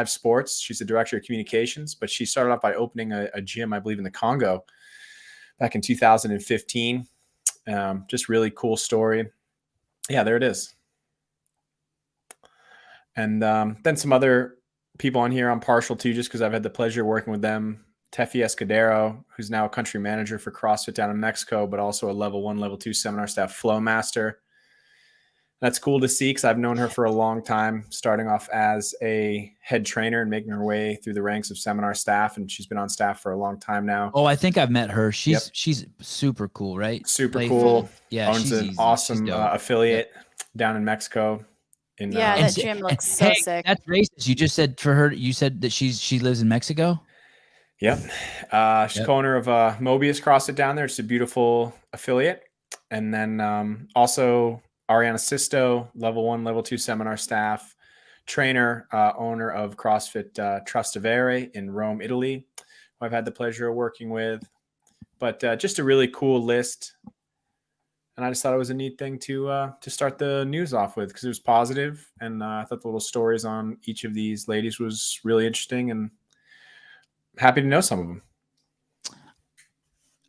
Sports. She's the director of communications, but she started off by opening a gym, I believe, in the Congo back in 2015. Just really cool story. Yeah, there it is. And then some other people on here I'm partial to just because I've had the pleasure of working with them. Tefi Escudero, who's now a country manager for CrossFit down in Mexico, but also a level 1, level 2 seminar staff flow master. That's cool to see because I've known her for a long time, starting off as a head trainer and making her way through the ranks of seminar staff. And she's been on staff for a long time now. Oh, I think I've met her. She's super cool, right? Super Playful. cool. Yeah, Owns she's an easy. awesome She's dope. affiliate down in Mexico. That gym looks so sick. That's racist. You just said for her, you said that she lives in Mexico? Yep. She's co-owner of Mobius CrossFit down there. It's a beautiful affiliate. And then also Ariana Sisto, level 1, level 2 seminar staff, trainer, owner of CrossFit Trastevere in Rome, Italy, who I've had the pleasure of working with. But just a really cool list. And I just thought it was a neat thing to start the news off with because it was positive. And I thought the little stories on each of these ladies was really interesting and happy to know some of them.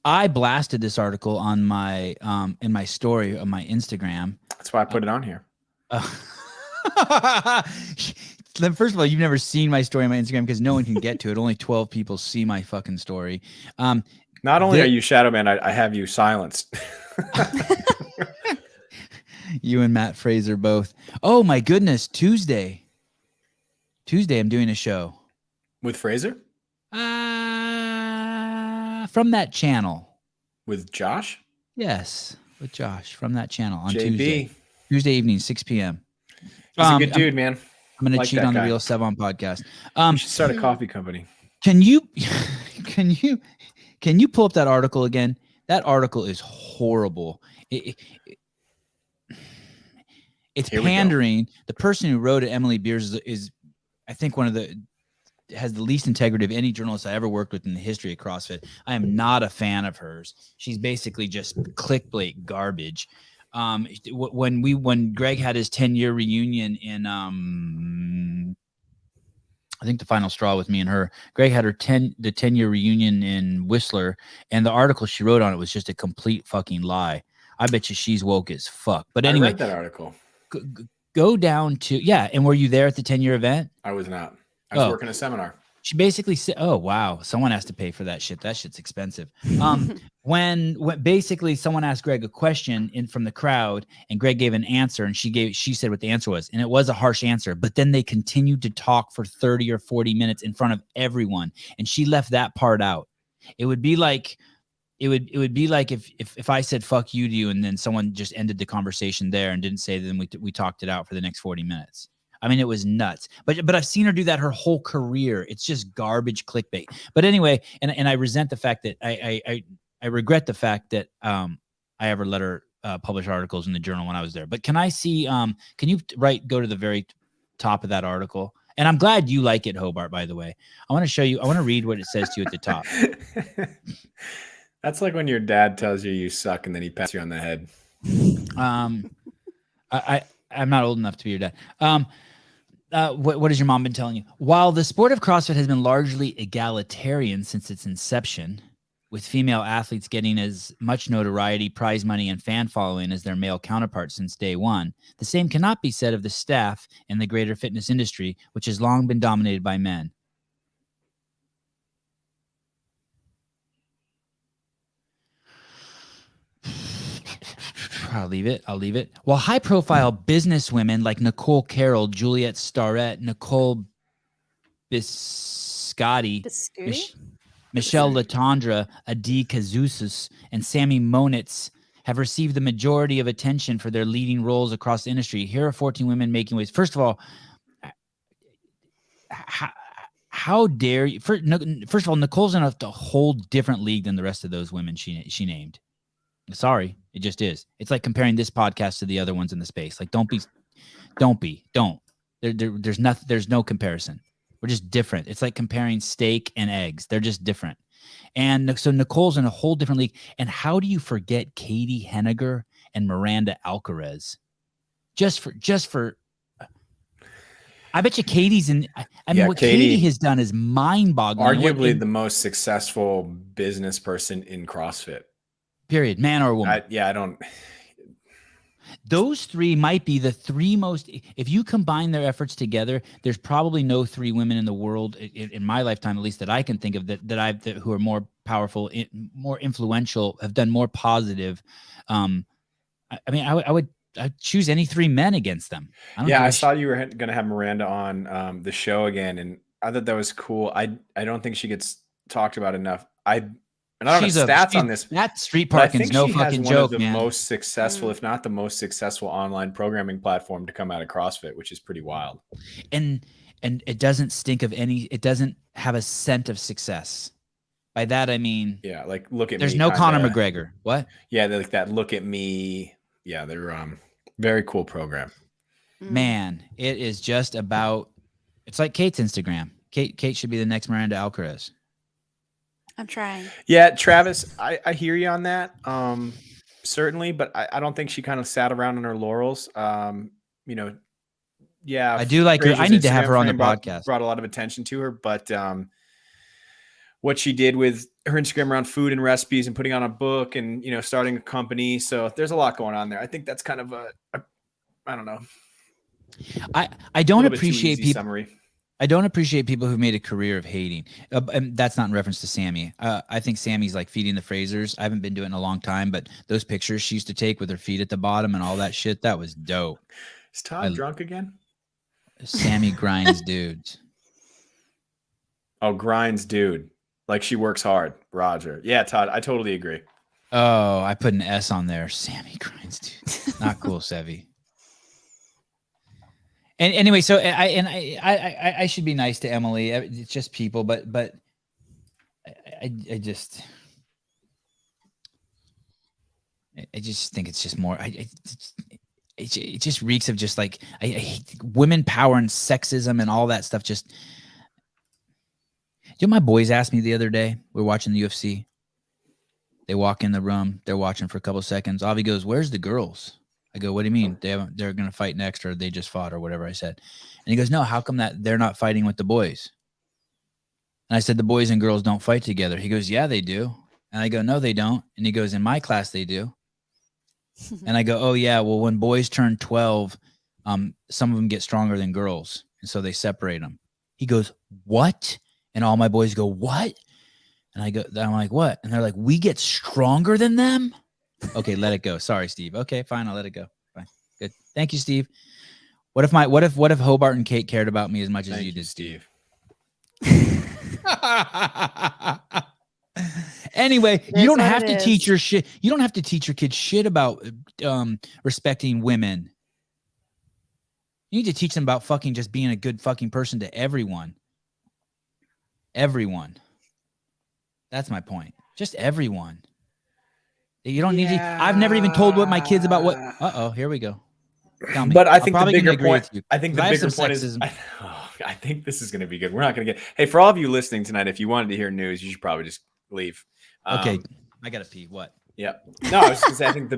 I blasted this article on my in my story on my Instagram. That's why I put it on here. First of all, you've never seen my story on my Instagram because no one can get to it. Only 12 people see my fucking story. Not only are you shadow man, I have you silenced. You and Matt Fraser both. Oh my goodness, Tuesday, I'm doing a show With Fraser? from that channel. With Josh? Yes, with Josh from that channel on JB. Tuesday evening, 6 p.m. He's a good dude, man. I'm going to Like cheat that on the guy. Real Sevan podcast. You should start a coffee company. Can you pull up that article again? That article is horrible. It's Here we go. pandering. The person who wrote it, Emily Beers, is I think has the least integrity of any journalist I ever worked with in the history of CrossFit. I am not a fan of hers. She's basically just clickbait garbage. When Greg had his 10-year reunion in I think the final straw with me and her, Greg had the 10-year reunion in Whistler, and the article she wrote on it was just a complete fucking lie. I bet you she's woke as fuck. But anyway, I read that article. Go down to and were you there at the 10-year event? I was not. I was working a seminar. She basically said, "Oh wow, someone has to pay for that shit. That shit's expensive." When basically someone asked Greg a question from the crowd, and Greg gave an answer, and she said what the answer was, and it was a harsh answer. But then they continued to talk for 30 or 40 minutes in front of everyone, and she left that part out. It would be like if I said "fuck you" to you, and then someone just ended the conversation there and didn't say. Then we talked it out for the next 40 minutes. I mean, it was nuts. But I've seen her do that her whole career. It's just garbage clickbait. But anyway, and I resent the fact that I regret the fact that I ever let her publish articles in the journal when I was there. But can I see? Can you go to the very top of that article? And I'm glad you like it, Hobart. By the way, I want to show you. I want to read what it says to you at the top. That's like when your dad tells you suck and then he pats you on the head. I'm not old enough to be your dad. What has your mom been telling you? While the sport of CrossFit has been largely egalitarian since its inception, with female athletes getting as much notoriety, prize money, and fan following as their male counterparts since day one, the same cannot be said of the staff in the greater fitness industry, which has long been dominated by men. I'll leave it. While high-profile businesswomen like Nicole Carroll, Juliette Starrett, Nicole Biscotti, Michelle Latondra, Adi Kazousas, and Sammy Monitz have received the majority of attention for their leading roles across the industry, here are 14 women making waves. First of all, how dare you? First of all, Nicole's in a whole different league than the rest of those women she named. Sorry, it just is. It's like comparing this podcast to the other ones in the space. Like, don't. There's no comparison. We're just different. It's like comparing steak and eggs. They're just different. And so Nicole's in a whole different league. And how do you forget Katie Henniger and Miranda Alcaraz? Just for. I bet you Katie's in. I mean, what Katie has done is mind-boggling. Arguably the most successful business person in CrossFit. Period. Man or woman. I don't. Those three might be the three most. If you combine their efforts together, there's probably no three women in the world in my lifetime, at least that I can think of, who are more powerful, more influential, have done more positive. I would choose any three men against them. I saw you were going to have Miranda on the show again, and I thought that was cool. I don't think she gets talked about enough. And I don't have stats on this. That street parking's no fucking joke, man. One of the man. most successful, if not the most successful online programming platform to come out of CrossFit, which is pretty wild. And it doesn't stink of any, it doesn't have a scent of success. By that, I mean, yeah, like look at there's me. There's no Conor McGregor. What? Yeah, like that look at me. Yeah, they're very cool program. Man, it is just about, it's like Kate's Instagram. Kate should be the next Miranda Alcaraz. I'm trying. Yeah, Travis, I hear you on that. Certainly, but I don't think she kind of sat around on her laurels. Yeah, I do like her. I need to have her on the podcast. Brought a lot of attention to her, but what she did with her Instagram around food and recipes and putting on a book and starting a company. So there's a lot going on there. I think that's kind of I don't know. I A don't little bit too appreciate easy people. summary. I don't appreciate people who made a career of hating. And that's not in reference to Sammy. I think Sammy's like feeding the Frasers. I haven't been doing it in a long time, but those pictures she used to take with her feet at the bottom and all that shit, that was dope. Is Todd drunk again? Sammy grinds dudes. Oh, grinds dude. Like she works hard. Roger. Yeah, Todd, I totally agree. Oh, I put an S on there. Sammy grinds dudes. Not cool, Sevy. And anyway, so I should be nice to Emily. It's just people, but I just think it's just more. It just reeks of just like I hate women power and sexism and all that stuff. Just, you know, my boys asked me the other day. We were watching the UFC. They walk in the room. They're watching for a couple of seconds. Avi goes, "Where's the girls?" I go, "What do you mean? They're going to fight next, or they just fought, or whatever I said." And he goes, "No, how come that they're not fighting with the boys?" And I said, "The boys and girls don't fight together." He goes, "Yeah, they do." And I go, "No, they don't." And he goes, "In my class, they do." And I go, "Oh yeah, well, when boys turn 12, some of them get stronger than girls, and so they separate them." He goes, "What?" And all my boys go, "What?" And I'm like, "What?" And they're like, "We get stronger than them?" Okay, let it go. Sorry, Steve. Okay, fine, I'll let it go. Fine, good. Thank you, Steve. What if Hobart and Kate cared about me as much as you did, Steve? Anyway, you don't have to teach your shit. You don't have to teach your kids shit about respecting women. You need to teach them about fucking just being a good fucking person to everyone. Everyone. That's my point. Just everyone. You don't need to. I've never even told what my kids about what. Here we go. Tell me. But I think the bigger agree point. with you, I think the bigger point is. I think this is going to be good. We're not going to get. Hey, for all of you listening tonight, if you wanted to hear news, you should probably just leave. Okay, I gotta pee. What? Yeah. No, I was just gonna say. I think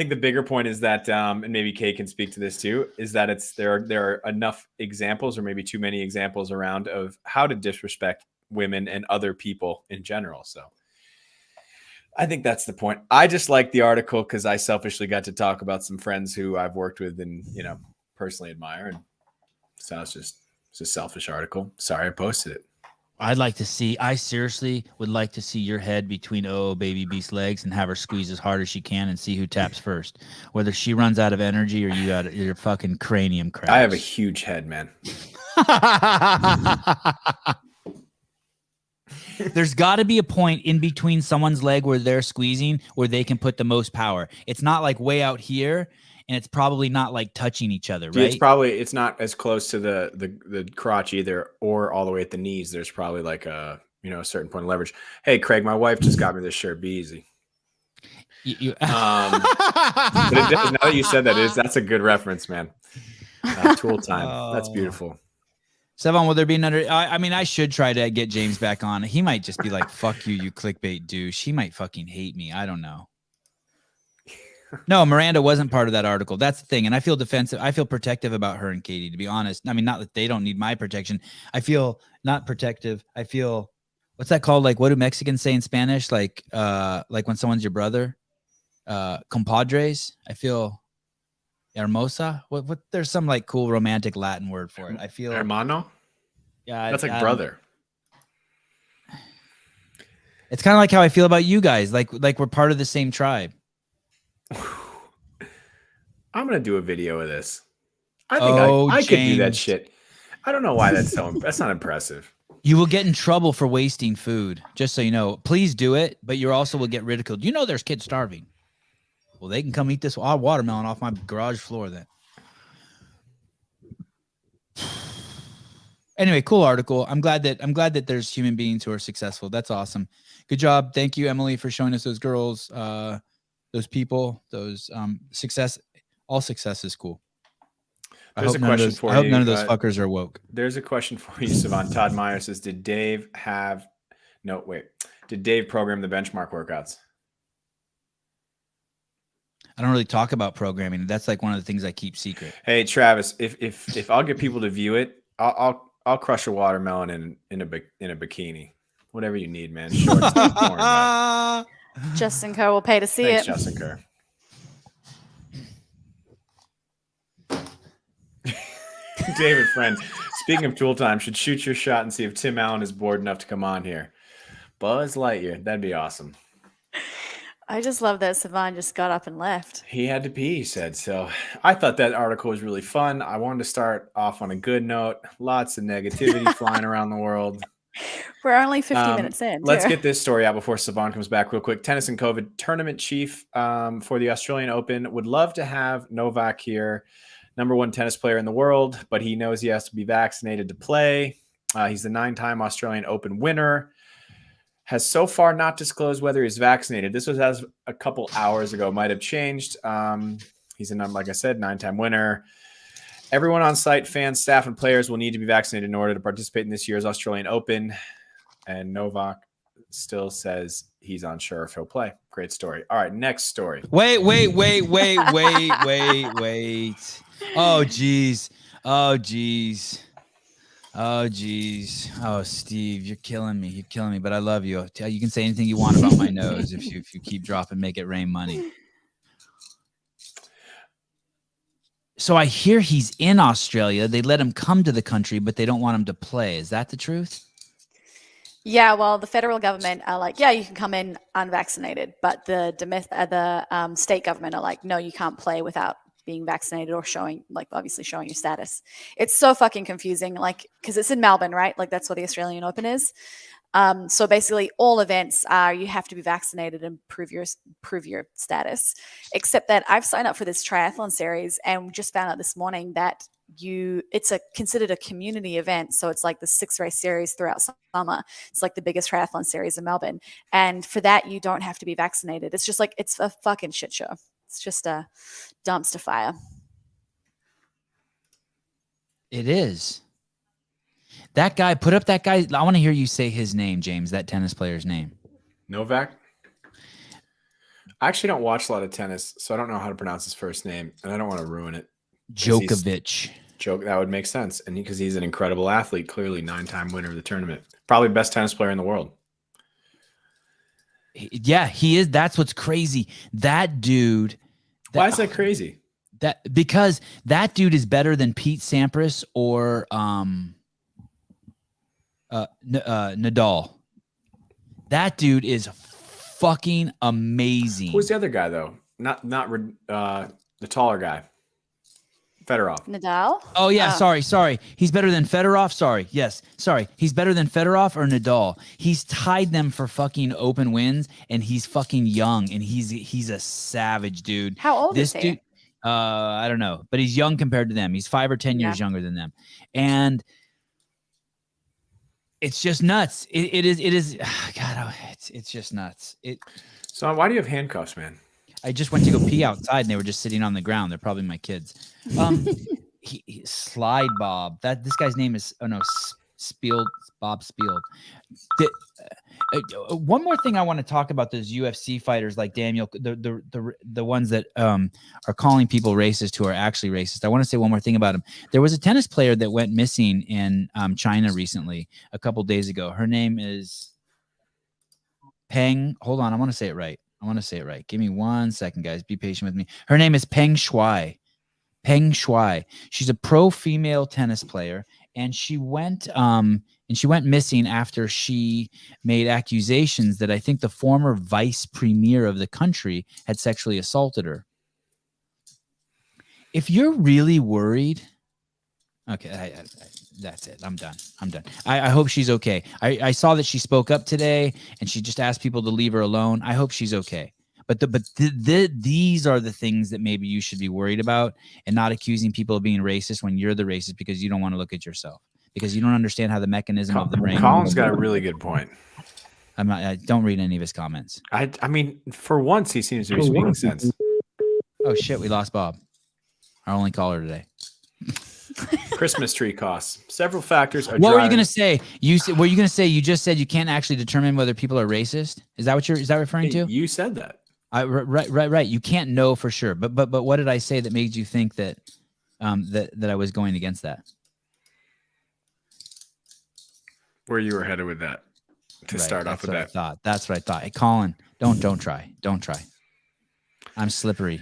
the bigger point is that, and maybe Kay can speak to this too, is that there are enough examples, or maybe too many examples around, of how to disrespect women and other people in general. So I think that's the point. I just like the article because I selfishly got to talk about some friends who I've worked with and, personally admire. And so it's a selfish article. Sorry I posted it. I seriously would like to see your head between Baby Beast's legs and have her squeeze as hard as she can and see who taps first. Whether she runs out of energy or you got your fucking cranium cracks. I have a huge head, man. There's got to be a point in between someone's leg where they're squeezing where they can put the most power. It's not like way out here, and it's probably not like touching each other, right? It's not as close to the crotch either, or all the way at the knees. There's probably like a certain point of leverage. Hey, Craig, my wife just got me this shirt. Be easy. But now that you said that's a good reference, man. Tool time. That's beautiful. Sevan, will there be another? I mean, I should try to get James back on. He might just be like, "Fuck you, you clickbait douche." He might fucking hate me. I don't know. No, Miranda wasn't part of that article. That's the thing. And I feel defensive. I feel protective about her and Katie, to be honest. I mean, not that they don't need my protection. I feel not protective. I feel, what's that called? Like, what do Mexicans say in Spanish? Like when someone's your brother, compadres. I feel hermosa. What? There's some like cool romantic Latin word for it. I feel hermano. Yeah, that's like brother. It's kind of like how I feel about you guys. Like we're part of the same tribe. I'm gonna do a video of this. I think I could do that shit. I don't know why that's not impressive. You will get in trouble for wasting food, just so you know. Please do it, but you also will get ridiculed. You know there's kids starving. Well, they can come eat this watermelon off my garage floor then. Anyway, cool article. I'm glad that there's human beings who are successful. That's awesome. Good job. Thank you, Emily, for showing us those girls, those people, those success. All success is cool. There's a question for you. I hope none of those fuckers are woke. There's a question for you, Sevan. Todd Meyer says, Did Dave program the benchmark workouts? I don't really talk about programming. That's like one of the things I keep secret. Hey, Travis, if I'll get people to view it, I'll crush a watermelon in a bikini. Whatever you need, man. Shorts, Justin Kerr will pay to see Thanks, it. Justin Kerr. David Friend. Speaking of tool time, should shoot your shot and see if Tim Allen is bored enough to come on here. Buzz Lightyear. That'd be awesome. I just love that Sevan just got up and left. He had to pee, he said. So I thought that article was really fun. I wanted to start off on a good note. Lots of negativity flying around the world. We're only 50 minutes in. Let's get this story out before Sevan comes back real quick. Tennis and COVID tournament chief for the Australian Open would love to have Novak here, #1 tennis player in the world, but he knows he has to be vaccinated to play. He's the 9-time Australian Open winner. Has so far not disclosed whether he's vaccinated. This was as a couple hours ago, might have changed. He's like I said, 9-time winner. Everyone on site, fans, staff, and players will need to be vaccinated in order to participate in this year's Australian Open. And Novak still says he's unsure if he'll play. Great story. All right, next story. Wait. Oh, geez. Oh, Steve, you're killing me. But I love you. You can say anything you want about my nose if you keep dropping Make It Rain money. So I hear he's in Australia. They let him come to the country, but they don't want him to play. Is that the truth? Yeah, well, the federal government are like, yeah, you can come in unvaccinated, but the state government are like, no, you can't play without being vaccinated or obviously showing your status. It's so fucking confusing, because it's in Melbourne, right? That's where the Australian Open is. So basically all events are, you have to be vaccinated and prove your status, except that I've signed up for this triathlon series and just found out this morning that it's considered a community event. So it's like the 6-race series throughout summer. It's like the biggest triathlon series in Melbourne. And for that, you don't have to be vaccinated. It's just it's a fucking shit show. It's just a dumpster fire. It is. That guy, put up that guy. I want to hear you say his name, James, that tennis player's name. Novak? I actually don't watch a lot of tennis, so I don't know how to pronounce his first name, and I don't want to ruin it. Djokovic. That would make sense. And because he's an incredible athlete, clearly 9-time winner of the tournament. Probably best tennis player in the world. Yeah, he is. That's what's crazy. That dude. Why is that crazy? Because that dude is better than Pete Sampras or Nadal. That dude is fucking amazing. Who's the other guy though? Not the taller guy. Fedorov. Nadal? Oh yeah, sorry. He's better than Fedorov. Sorry. He's better than Fedorov or Nadal. He's tied them for fucking Open wins, and he's fucking young, and he's a savage dude. How old is he? Dude, I don't know, but he's young compared to them. He's 5 or 10 years younger than them, and it's just nuts. It is. God, it's just nuts. So why do you have handcuffs, man? I just went to go pee outside, and they were just sitting on the ground. They're probably my kids. Slide Bob. This guy's name is Bob Spield. One more thing I want to talk about those UFC fighters like Daniel, the ones that are calling people racist who are actually racist. I want to say one more thing about him. There was a tennis player that went missing in China recently, a couple days ago. Her name is Peng. Hold on, I want to say it right. Give me 1 second, guys. Be patient with me. Her name is Peng Shuai. She's a pro female tennis player, and she went missing after she made accusations that I think the former vice premier of the country had sexually assaulted her. If you're really worried, okay, that's it. I'm done. I hope she's okay. I saw that she spoke up today, and she just asked people to leave her alone. I hope she's okay. But these are the things that maybe you should be worried about, and not accusing people of being racist when you're the racist because you don't want to look at yourself, because you don't understand how the mechanism of the brain. Colin's got a really good point. I don't read any of his comments. I mean, for once, he seems to be speaking sense. Oh shit, we lost Bob, our only caller today. Christmas tree costs. Several factors are What were you going to say? You just said you can't actually determine whether people are racist. Is that referring to? You said that. Right. You can't know for sure. But what did I say that made you think that that I was going against that? Where you were headed with that start off with that. That's what I thought. Hey, Colin, don't try. I'm slippery.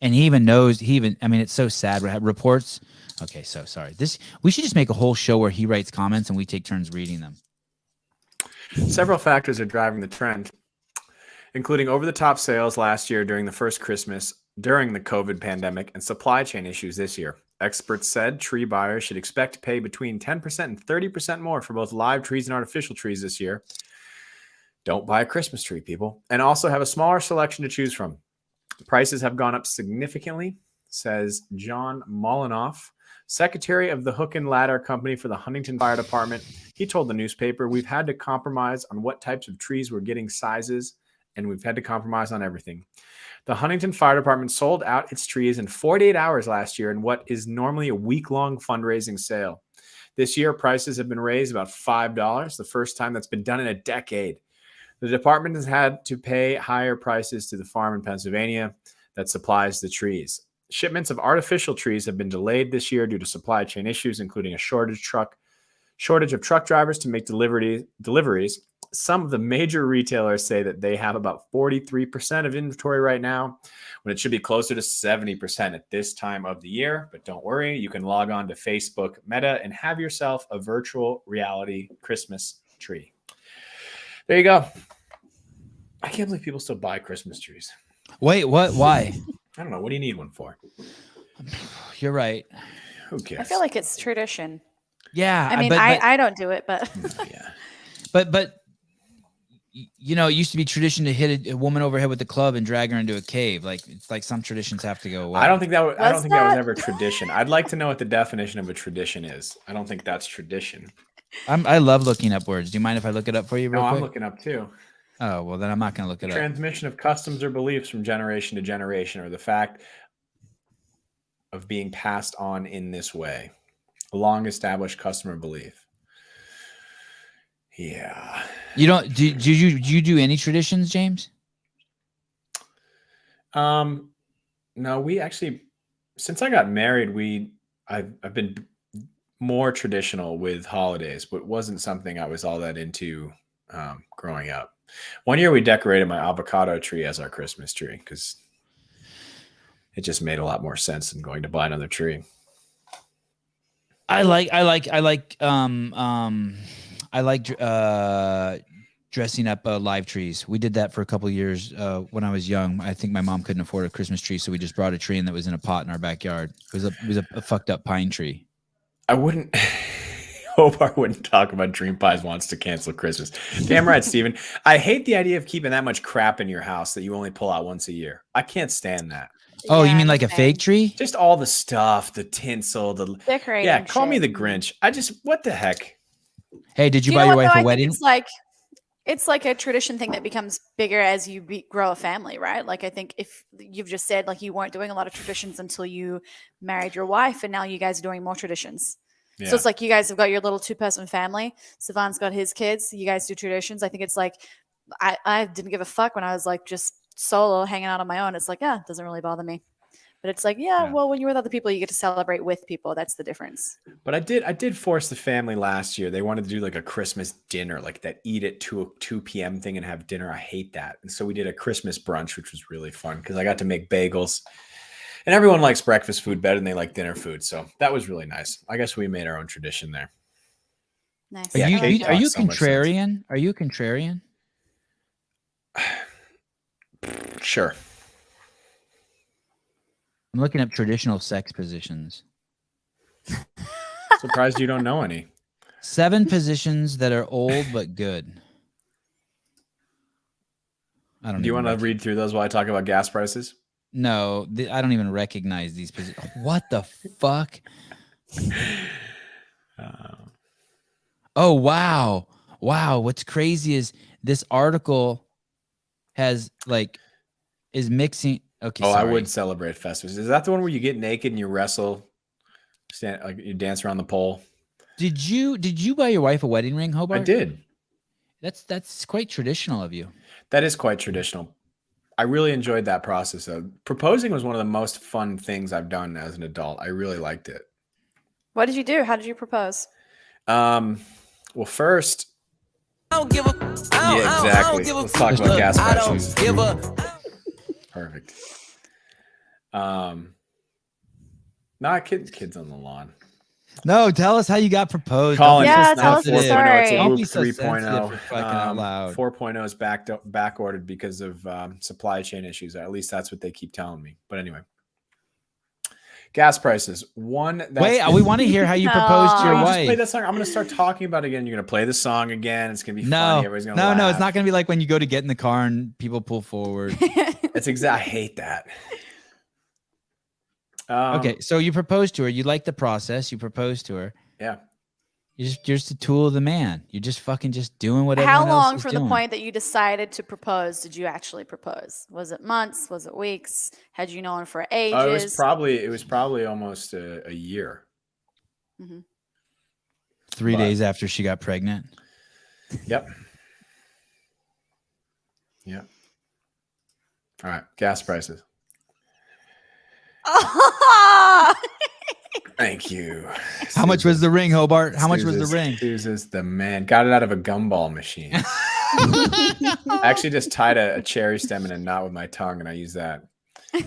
And he even knows. I mean, it's so sad. Reports. Okay, so sorry. We should just make a whole show where he writes comments and we take turns reading them. Several factors are driving the trend, including over-the-top sales last year during the first Christmas, during the COVID pandemic, and supply chain issues this year. Experts said tree buyers should expect to pay between 10% and 30% more for both live trees and artificial trees this year. Don't buy a Christmas tree, people. And also have a smaller selection to choose from. Prices have gone up significantly, says John Molinoff, secretary of the Hook and Ladder Company for the Huntington Fire Department. He told the newspaper, "We've had to compromise on what types of trees we're getting, sizes, and we've had to compromise on everything." The Huntington Fire Department sold out its trees in 48 hours last year in what is normally a week-long fundraising sale. This year, prices have been raised about $5, the first time that's been done in a decade. The department has had to pay higher prices to the farm in Pennsylvania that supplies the trees. Shipments of artificial trees have been delayed this year due to supply chain issues, including a shortage of truck drivers to make deliveries. Some of the major retailers say that they have about 43% of inventory right now, when it should be closer to 70% at this time of the year. But don't worry, you can log on to Facebook Meta and have yourself a virtual reality Christmas tree. There you go. I can't believe people still buy Christmas trees. Wait, what? Why? I don't know. What do you need one for? You're right. Who cares? I feel like it's tradition. Yeah. I mean, I don't do it, but Yeah. But you know, it used to be tradition to hit a woman over the head with a club and drag her into a cave. Like it's like some traditions have to go away. I don't think that was that? ever tradition. I'd like to know what the definition of a tradition is. I don't think that's tradition. I love looking up words. Do you mind if I look it up for you real No, quick? I'm looking up too. Oh, well, then I'm not going to look it up. Transmission of customs or beliefs from generation to generation, or the fact of being passed on in this way. A long established customer belief. Yeah. You don't do you do any traditions, James? No, we actually, since I got married, I've been more traditional with holidays, but it wasn't something I was all that into growing up. One year we decorated my avocado tree as our Christmas tree because it just made a lot more sense than going to buy another tree. I like dressing up live trees. We did that for a couple of years when I was young. I think my mom couldn't afford a Christmas tree, so we just brought a tree in that was in a pot in our backyard. It was a fucked up pine tree. I wouldn't. Hobart wouldn't talk about Dream Pies wants to cancel Christmas. Damn right, Steven. I hate the idea of keeping that much crap in your house that you only pull out once a year. I can't stand that. Oh, Yeah, you mean like a same. fake tree? Just all the stuff, the tinsel, the Decorating. yeah. Call me shit. the Grinch. What the heck? Hey, did you Do buy know your what, wife though? a I think wedding? It's like a tradition thing that becomes bigger as you grow a family, right? Like I think if you've just said like you weren't doing a lot of traditions until you married your wife, and now you guys are doing more traditions. Yeah. So it's like you guys have got your little 2-person family. Sevan's got his kids. You guys do traditions. I think it's like I didn't give a fuck when I was like just solo hanging out on my own. It's like, yeah, it doesn't really bother me. But it's like, yeah, well, when you're with other people, you get to celebrate with people. That's the difference. But I did force the family last year. They wanted to do like a Christmas dinner, like that eat at 2 p.m. thing and have dinner. I hate that. And so we did a Christmas brunch, which was really fun because I got to make bagels. And everyone likes breakfast food better than they like dinner food. So that was really nice. I guess we made our own tradition there. Nice. Are Yeah, you cake are you makes so much sense. contrarian? Are you contrarian? Sure. I'm looking up traditional sex positions. Surprised you don't know any. 7 positions that are old but good. I don't. Do you even want to read through those while I talk about gas prices? No, I don't even recognize these positions. What the fuck? Oh, wow. Wow. What's crazy is this article is mixing. Okay. Oh, sorry. I would celebrate Festivus. Is that the one where you get naked and you wrestle, like you dance around the pole? Did you buy your wife a wedding ring, Hobart? I did. That's quite traditional of you. That is quite traditional. I really enjoyed that process. Proposing was one of the most fun things I've done as an adult. I really liked it. What did you do? How did you propose? Well, first, yeah, exactly. Let's talk about gas prices. Perfect. Not kids on the lawn. No, tell us how you got proposed. Colin, Don't be Yeah, so tell us the sensitive. story. It's a Don't Whoop be so 3.0. sensitive for fucking out loud. 4.0 is back ordered because of supply chain issues. At least that's what they keep telling me. But anyway, gas prices. Wait, we want to hear how you proposed to your You just play wife. that song. I'm going to start talking about it again. You're going to play the song again. It's going to be funny. Everybody's going to laugh. No, it's not going to be like when you go to get in the car and people pull forward. I hate that. Okay, so you proposed to her. You like the process. You proposed to her. Yeah. You're just a tool of the man. You're just fucking just doing whatever. How long from the point that you decided to propose did you actually propose? Was it months? Was it weeks? Had you known for ages? It was probably almost a year. 3 days after she got pregnant. Yep. Yep. All right. Gas prices. Thank you. How much was the ring, Hobart? How much was the ring? Susan's the man. Got it out of a gumball machine. I actually just tied a cherry stem in a knot with my tongue, and I use that. You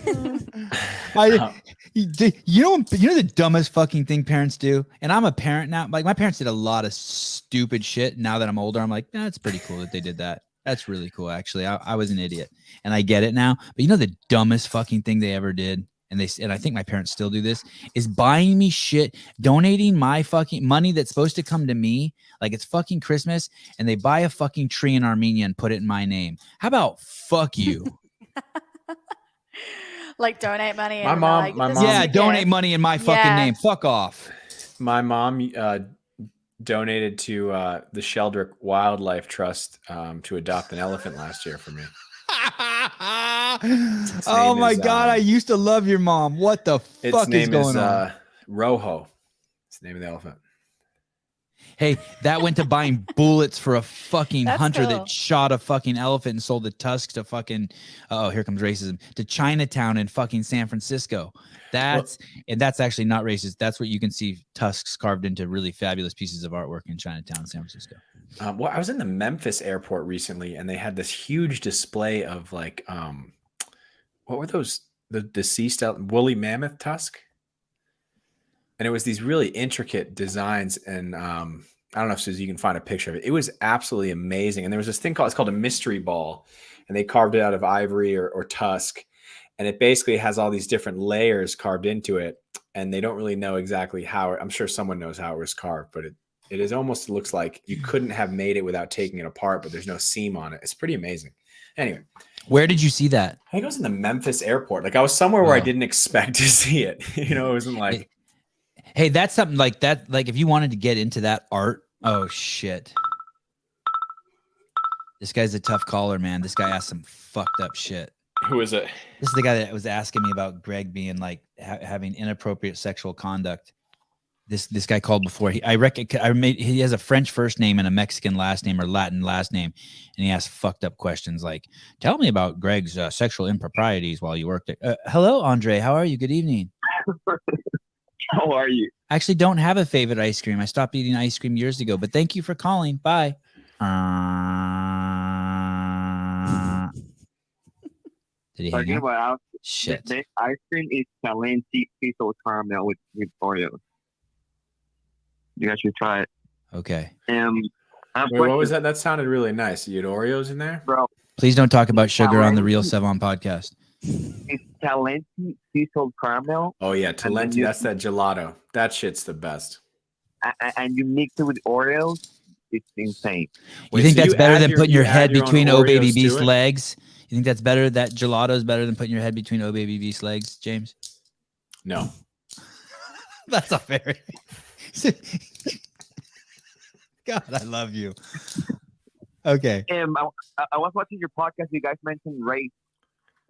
know the dumbest fucking thing parents do? And I'm a parent now. Like, my parents did a lot of stupid shit. Now that I'm older, I'm like, that's pretty cool that they did that. That's really cool, actually. I was an idiot, and I get it now. But you know the dumbest fucking thing they ever did? And I think my parents still do this, is buying me shit, donating my fucking money that's supposed to come to me, like it's fucking Christmas, and they buy a fucking tree in Armenia and put it in my name. How about fuck you? Like donate money. My mom, yeah, donate money in my fucking name. Fuck off. My mom donated to the Sheldrick Wildlife Trust to adopt an elephant last year for me. Oh my God, I used to love your mom. What the fuck is going on? Rojo. It's the name of the elephant. Hey, that went to buying bullets for a fucking hunter cool. that shot a fucking elephant and sold the tusks to fucking, oh, here comes racism, to Chinatown in fucking San Francisco. That's actually not racist. That's what you can see tusks carved into really fabulous pieces of artwork in Chinatown, San Francisco. Well, I was in the Memphis airport recently, and they had this huge display of like, what were those? The deceased woolly mammoth tusk, and it was these really intricate designs. And I don't know if Susie, you can find a picture of it. It was absolutely amazing. And there was this thing called a mystery ball, and they carved it out of ivory or tusk, and it basically has all these different layers carved into it, and they don't really know exactly how. I'm sure someone knows how it was carved, but it is almost looks like you couldn't have made it without taking it apart, but there's no seam on it. It's pretty amazing. Anyway. Where did you see that? I think it was in the Memphis airport. Like, I was somewhere where I didn't expect to see it. You know, it wasn't like. Hey, that's something like that. Like, if you wanted to get into that art, oh shit. This guy's a tough caller, man. This guy asked some fucked up shit. Who is it? This is the guy that was asking me about Greg being like having inappropriate sexual conduct. This guy called before. He has a French first name and a Mexican last name or Latin last name, and he asked fucked up questions like, "Tell me about Greg's sexual improprieties while you worked at." Hello, Andre. How are you? Good evening. How are you? I actually don't have a favorite ice cream. I stopped eating ice cream years ago, but thank you for calling. Bye. Did he hang Talking up? about Shit. The ice cream is Talenti Piso Caramel with Oreos. You guys should try it. Okay. Wait, what was that? That sounded really nice. You had Oreos in there? Bro, Please don't talk about sugar on the Real Sevan podcast. it's Talenti Piso Caramel. Oh, yeah. Talenti. That's that gelato. That shit's the best. And you mix it with Oreos. It's insane. You think that's better than putting your head add your between own Oh Baby Oreos to Beast's it? legs? You think that's better? That gelato is better than putting your head between Oh Baby Beast's legs, James? No. That's a very. God, I love you. Okay. I was watching your podcast. You guys mentioned race.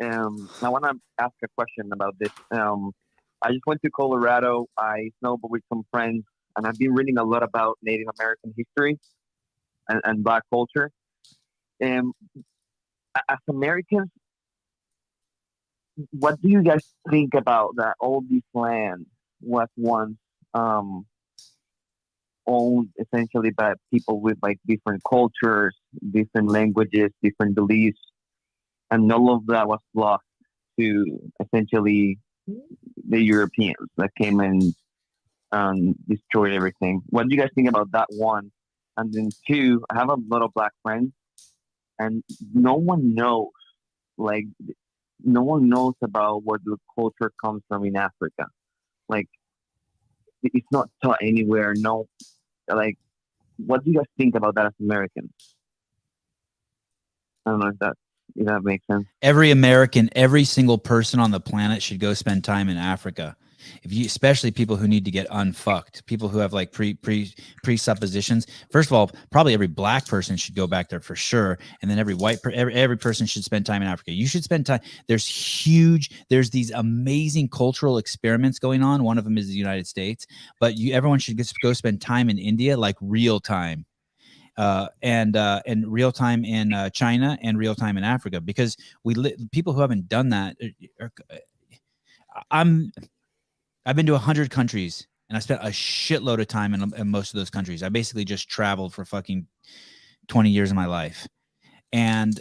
I want to ask a question about this. I just went to Colorado. I snowboard with some friends, and I've been reading a lot about Native American history and Black culture. As Americans, what do you guys think about that all this land was once owned essentially by people with like different cultures, different languages, different beliefs, and all of that was lost to essentially the Europeans that came and destroyed everything. What do you guys think about that one? And then two, I have a lot of black friends, and no one knows about where the culture comes from in Africa. Like, it's not taught anywhere. No, like, what do you guys think about that as Americans? I don't know if that makes sense. Every American, every single person on the planet should go spend time in Africa. Especially people who need to get unfucked, people who have like presuppositions. First of all, probably every black person should go back there for sure, and then every every person should spend time in Africa. You should spend time. There's these amazing cultural experiments going on. One of them is the United States, but everyone should go spend time in India, like real time. And real time in China and real time in Africa, because people who haven't done that. I've been to 100 countries, and I spent a shitload of time in most of those countries. I basically just traveled for fucking 20 years of my life, and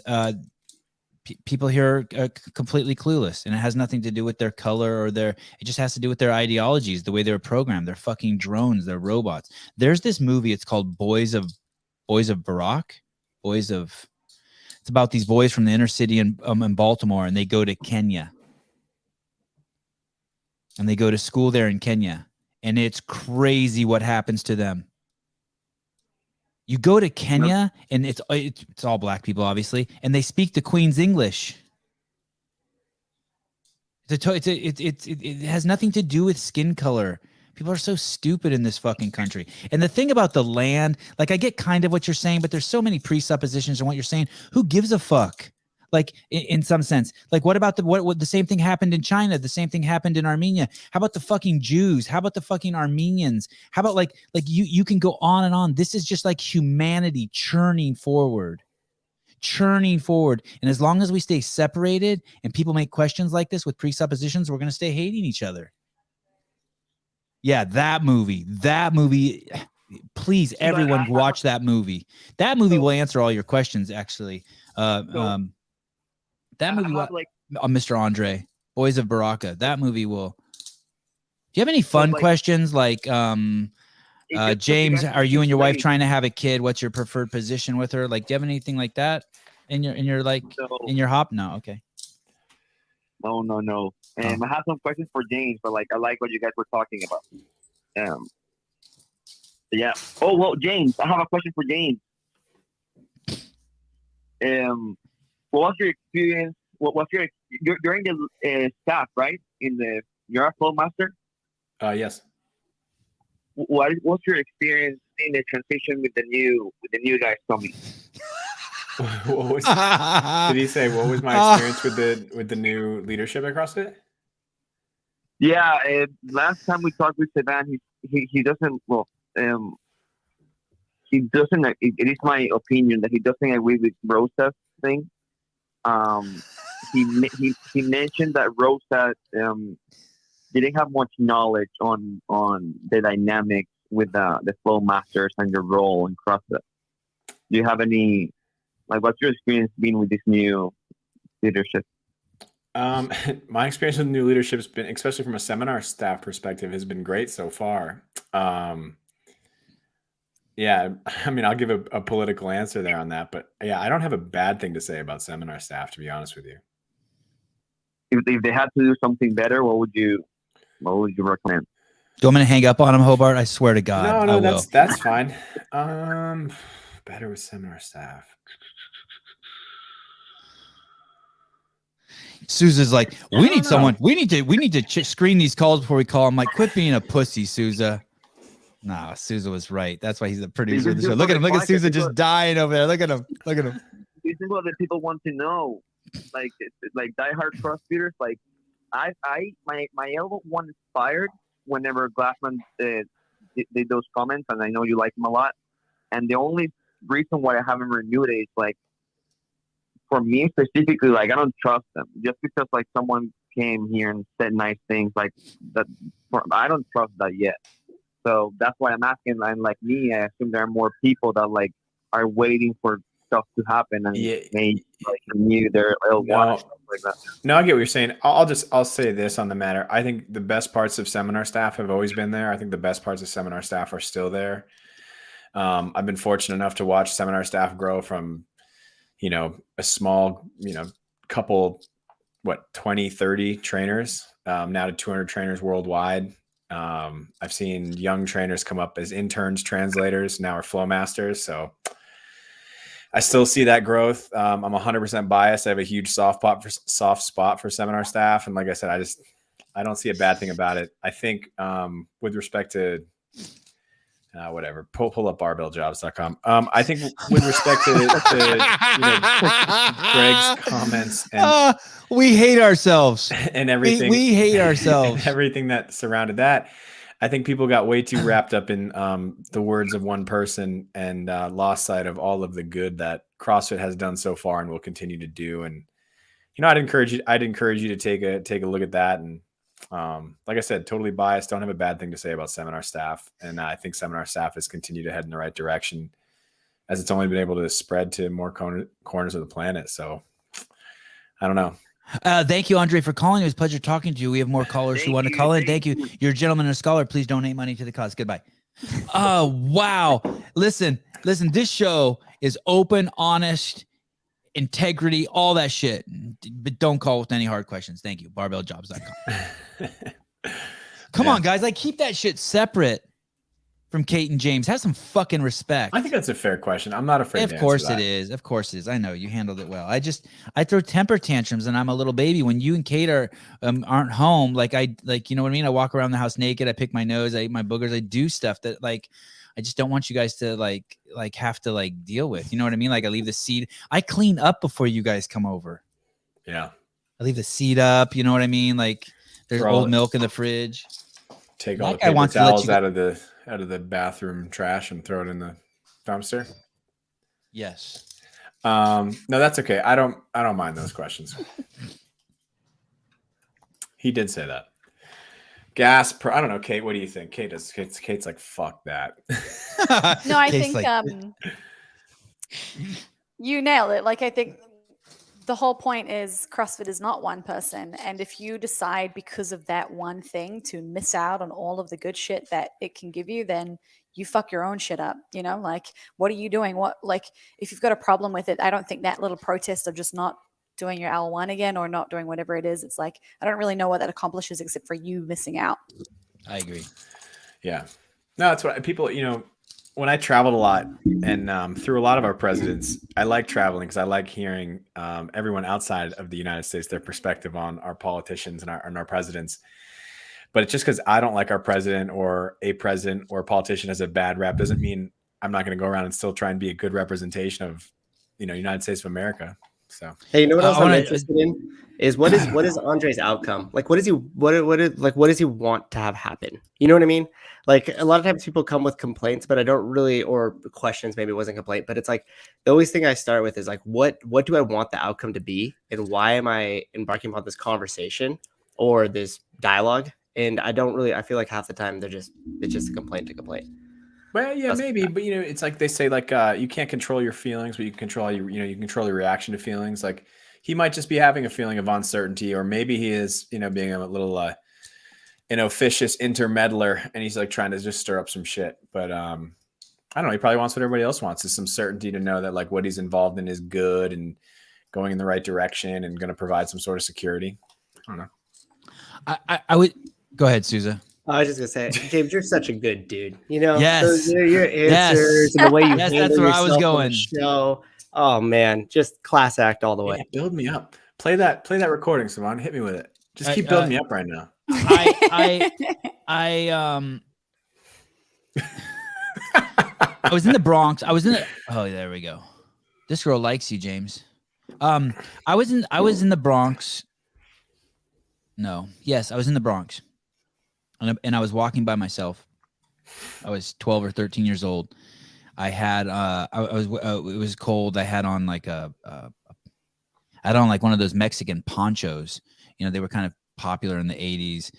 people here are completely clueless, and it has nothing to do with their color it just has to do with their ideologies, the way they're programmed. They're fucking drones. They're robots. There's this movie. It's called Boys of Barack. It's about these boys from the inner city in Baltimore, and they go to Kenya. And they go to school there in Kenya, and it's crazy what happens to them. You go to Kenya, and it's all black people, obviously, and they speak the Queen's English. It has nothing to do with skin color. People are so stupid in this fucking country. And the thing about the land, like, I get kind of what you're saying, but there's so many presuppositions in what you're saying. Who gives a fuck? Like, in some sense, like, what about what the same thing happened in China? The same thing happened in Armenia. How about the fucking Jews? How about the fucking Armenians? How about like you can go on and on. This is just like humanity churning forward. And as long as we stay separated and people make questions like this with presuppositions, we're going to stay hating each other. Yeah, that movie. Please, everyone, watch that movie. That movie will answer all your questions, actually. That movie, Mr. Andre, Boys of Baraka. That movie will. Do you have any fun questions? Like, James, are you and your wife trying to have a kid? What's your preferred position with her? Like, do you have anything like that in your hop? No, okay. No. And I have some questions for James, but like, I like what you guys were talking about. Yeah. Oh well, James, I have a question for James. What was your experience? You're in the staff, right? You're a flow master. Yes. What's your experience in the transition with the new guys coming? Did he say what was my experience with the new leadership at CrossFit? Yeah, last time we talked with Sevan, he doesn't. Well, he doesn't. It is my opinion that he doesn't agree with Rosa's thing. He mentioned that Rosa didn't have much knowledge on the dynamics with the flow masters and your role in CrossFit. Do you have any, like, what's your experience been with this new leadership? My experience with new leadership has been, especially from a seminar staff perspective, has been great so far. Yeah, I mean, I'll give a political answer there on that, but yeah, I don't have a bad thing to say about seminar staff, to be honest with you. If they had to do something better, what would you recommend? Do you want me to hang up on him, Hobart? I swear to God. No, that's fine. Better with seminar staff. Sousa's like, we need someone. We need to screen these calls before we call him. Like, quit being a pussy, Sousa. No, Sousa was right. That's why he's the producer of the show. Look at him. Look at Sousa just dying over there. Look at him. This is what the people want to know. Like diehard CrossFitters. Like, my elbow one is fired whenever Glassman did those comments, and I know you like him a lot. And the only reason why I haven't renewed it is, like, for me specifically, like, I don't trust them just because, like, someone came here and said nice things like that. I don't trust that yet. So that's why I'm asking. And like me, I assume there are more people that, like, are waiting for stuff to happen and Yeah. they like renew their L1 No. and stuff like that. No, I get what you're saying. I'll say this on the matter. I think the best parts of seminar staff have always been there. I think the best parts of seminar staff are still there. I've been fortunate enough to watch seminar staff grow from, a small, couple, 20, 30 trainers, now to 200 trainers worldwide. I've seen young trainers come up as interns, translators, now are flow masters. So I still see that growth. I'm 100% biased. I have a huge soft spot for seminar staff. And like I said, I don't see a bad thing about it. I think with respect to whatever, pull up barbelljobs.com. I think with respect to Greg's comments and we hate ourselves and everything, we hate ourselves, and everything that surrounded that. I think people got way too wrapped up in the words of one person and lost sight of all of the good that CrossFit has done so far and will continue to do. And I'd encourage you to take a look at that. And like I said, totally biased. Don't have a bad thing to say about seminar staff. And I think seminar staff has continued to head in the right direction as it's only been able to spread to more corners of the planet. So I don't know. Thank you, Andre, for calling. It was a pleasure talking to you. We have more callers who want to call in. Thank you. You're a gentleman and a scholar. Please donate money to the cause. Goodbye. Oh, wow. Listen, this show is open, honest, integrity, all that shit. But don't call with any hard questions. Thank you. Barbelljobs.com. Come on, guys. Like, keep that shit separate from Kate and James. Have some fucking respect. I think that's a fair question. I'm not afraid. Of course it is. Of course it is. I know you handled it well. I throw temper tantrums and I'm a little baby. When you and Kate aren't home, you know what I mean? I walk around the house naked. I pick my nose. I eat my boogers. I do stuff that I just don't want you guys to have to deal with. You know what I mean? Like I leave the seat. I clean up before you guys come over. Yeah. I leave the seat up. You know what I mean? Like there's old milk in the fridge. Take all the paper towels out of the bathroom trash and throw it in the dumpster. Yes. No, that's okay. I don't mind those questions. He did say that. I don't know, Kate. What do you think? Kate's like, fuck that. No, I think you nailed it. I think the whole point is CrossFit is not one person. And if you decide because of that one thing to miss out on all of the good shit that it can give you, then you fuck your own shit up. What are you doing? If you've got a problem with it, I don't think that little protest of just not doing your L1 again or not doing whatever it is, it's I don't really know what that accomplishes except for you missing out. I agree. Yeah. No, that's what people, when I traveled a lot and through a lot of our presidents, I like traveling because I like hearing everyone outside of the United States, their perspective on our politicians and our presidents. But it's just because I don't like our president or a politician has a bad rap doesn't mean I'm not going to go around and still try and be a good representation of, United States of America. So, hey, you know what else I'm interested in is what is Andre's outcome? What does he want to have happen? You know what I mean? A lot of times people come with complaints, but I don't really, or questions, maybe it wasn't a complaint, but it's the always thing I start with is what do I want the outcome to be? And why am I embarking upon this conversation or this dialogue? And I feel like half the time it's just a complaint to complaint. Well, yeah, maybe, but it's like they say, you can't control your feelings, but you can control you can control your reaction to feelings. He might just be having a feeling of uncertainty, or maybe he is, being a little, officious intermeddler, and he's trying to just stir up some shit. But I don't know. He probably wants what everybody else wants, is some certainty to know that what he's involved in is good and going in the right direction and going to provide some sort of security. I don't know. I would go ahead, Souza. I was just gonna say, James, you're such a good dude. Yes. Your answers and the way you handle that's where I was yourself going. on the show. Oh man, just class act all the way. Yeah, build me up. Play that recording, Sevan. Hit me with it. Just keep building me up right now. I was in the Bronx. Oh, there we go. This girl likes you, James. I was in the Bronx. No. Yes, I was in the Bronx. And I was walking by myself. I was 12 or 13 years old. I had it was cold. I had on one of those Mexican ponchos. They were kind of popular in the 80s.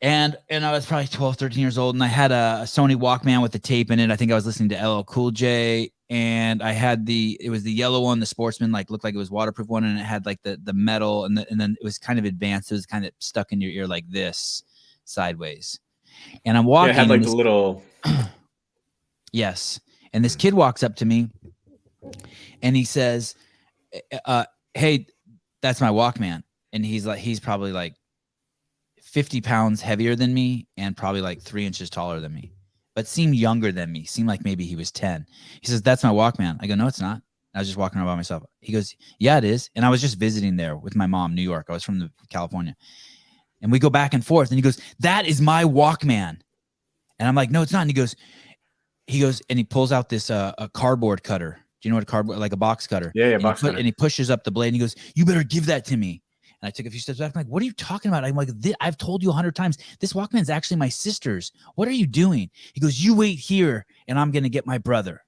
And I was probably 12, 13 years old, and I had a Sony Walkman with the tape in it. I think I was listening to LL Cool J, and I had it was the yellow one, the Sportsman, like looked like it was waterproof one, and it had like the metal, and then it was kind of advanced. It was kind of stuck in your ear like this, sideways. And I'm walking. Yeah, it had like the little. Yes, and this kid walks up to me, and he says, "Hey, that's my Walkman." And he's probably like 50 pounds heavier than me, and probably like 3 inches taller than me, but seemed younger than me. Seemed like maybe he was 10. He says, "That's my Walkman." I go, "No, it's not. I was just walking around by myself." He goes, "Yeah, it is." And I was just visiting there with my mom, New York. I was from California. And we go back and forth. And he goes, "That is my Walkman." And I'm like, "No, it's not." And he goes, and he pulls out this a cardboard cutter. Do you know what a cardboard, like a box cutter? Yeah, box cutter. And he pushes up the blade and he goes, "You better give that to me." And I took a few steps back. I'm like, "What are you talking about?" I'm like, "I've told you 100 times. This Walkman's actually my sister's. What are you doing?" He goes, "You wait here and I'm going to get my brother."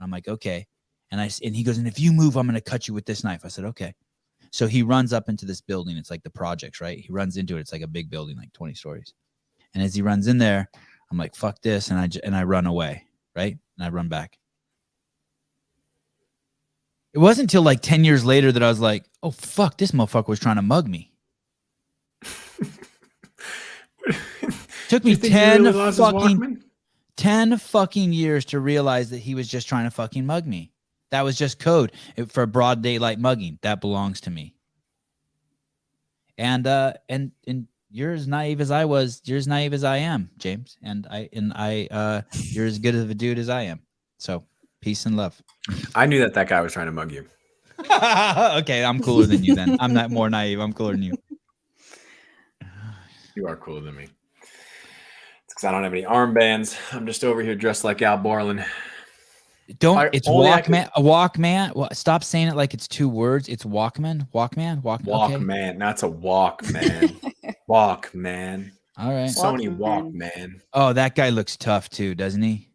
I'm like, "Okay." And he goes, "And if you move, I'm going to cut you with this knife." I said, "Okay." So he runs up into this building. It's like the projects, right? He runs into it. It's like a big building, like 20 stories. And as he runs in there, I'm like, "Fuck this." And I run away, right? And I run back. It wasn't until like 10 years later that I was like, "Oh, fuck, this motherfucker was trying to mug me." Took me 10 fucking years to realize that he was just trying to fucking mug me. That was just code for broad daylight mugging. That belongs to me. And you're as naive as I was. You're as naive as I am, James. And you're as good of a dude as I am. So peace and love. I knew that guy was trying to mug you. Okay, I'm cooler than you then. I'm not more naive. I'm cooler than you. You are cooler than me. It's because I don't have any armbands. I'm just over here dressed like Al Borland. It's Walkman. A Walkman. Well, stop saying it like it's 2 words. It's Walkman. Walkman. Walkman. Okay. That's a Walkman. Walkman. All right. Sony Walkman. Oh, that guy looks tough too, doesn't he?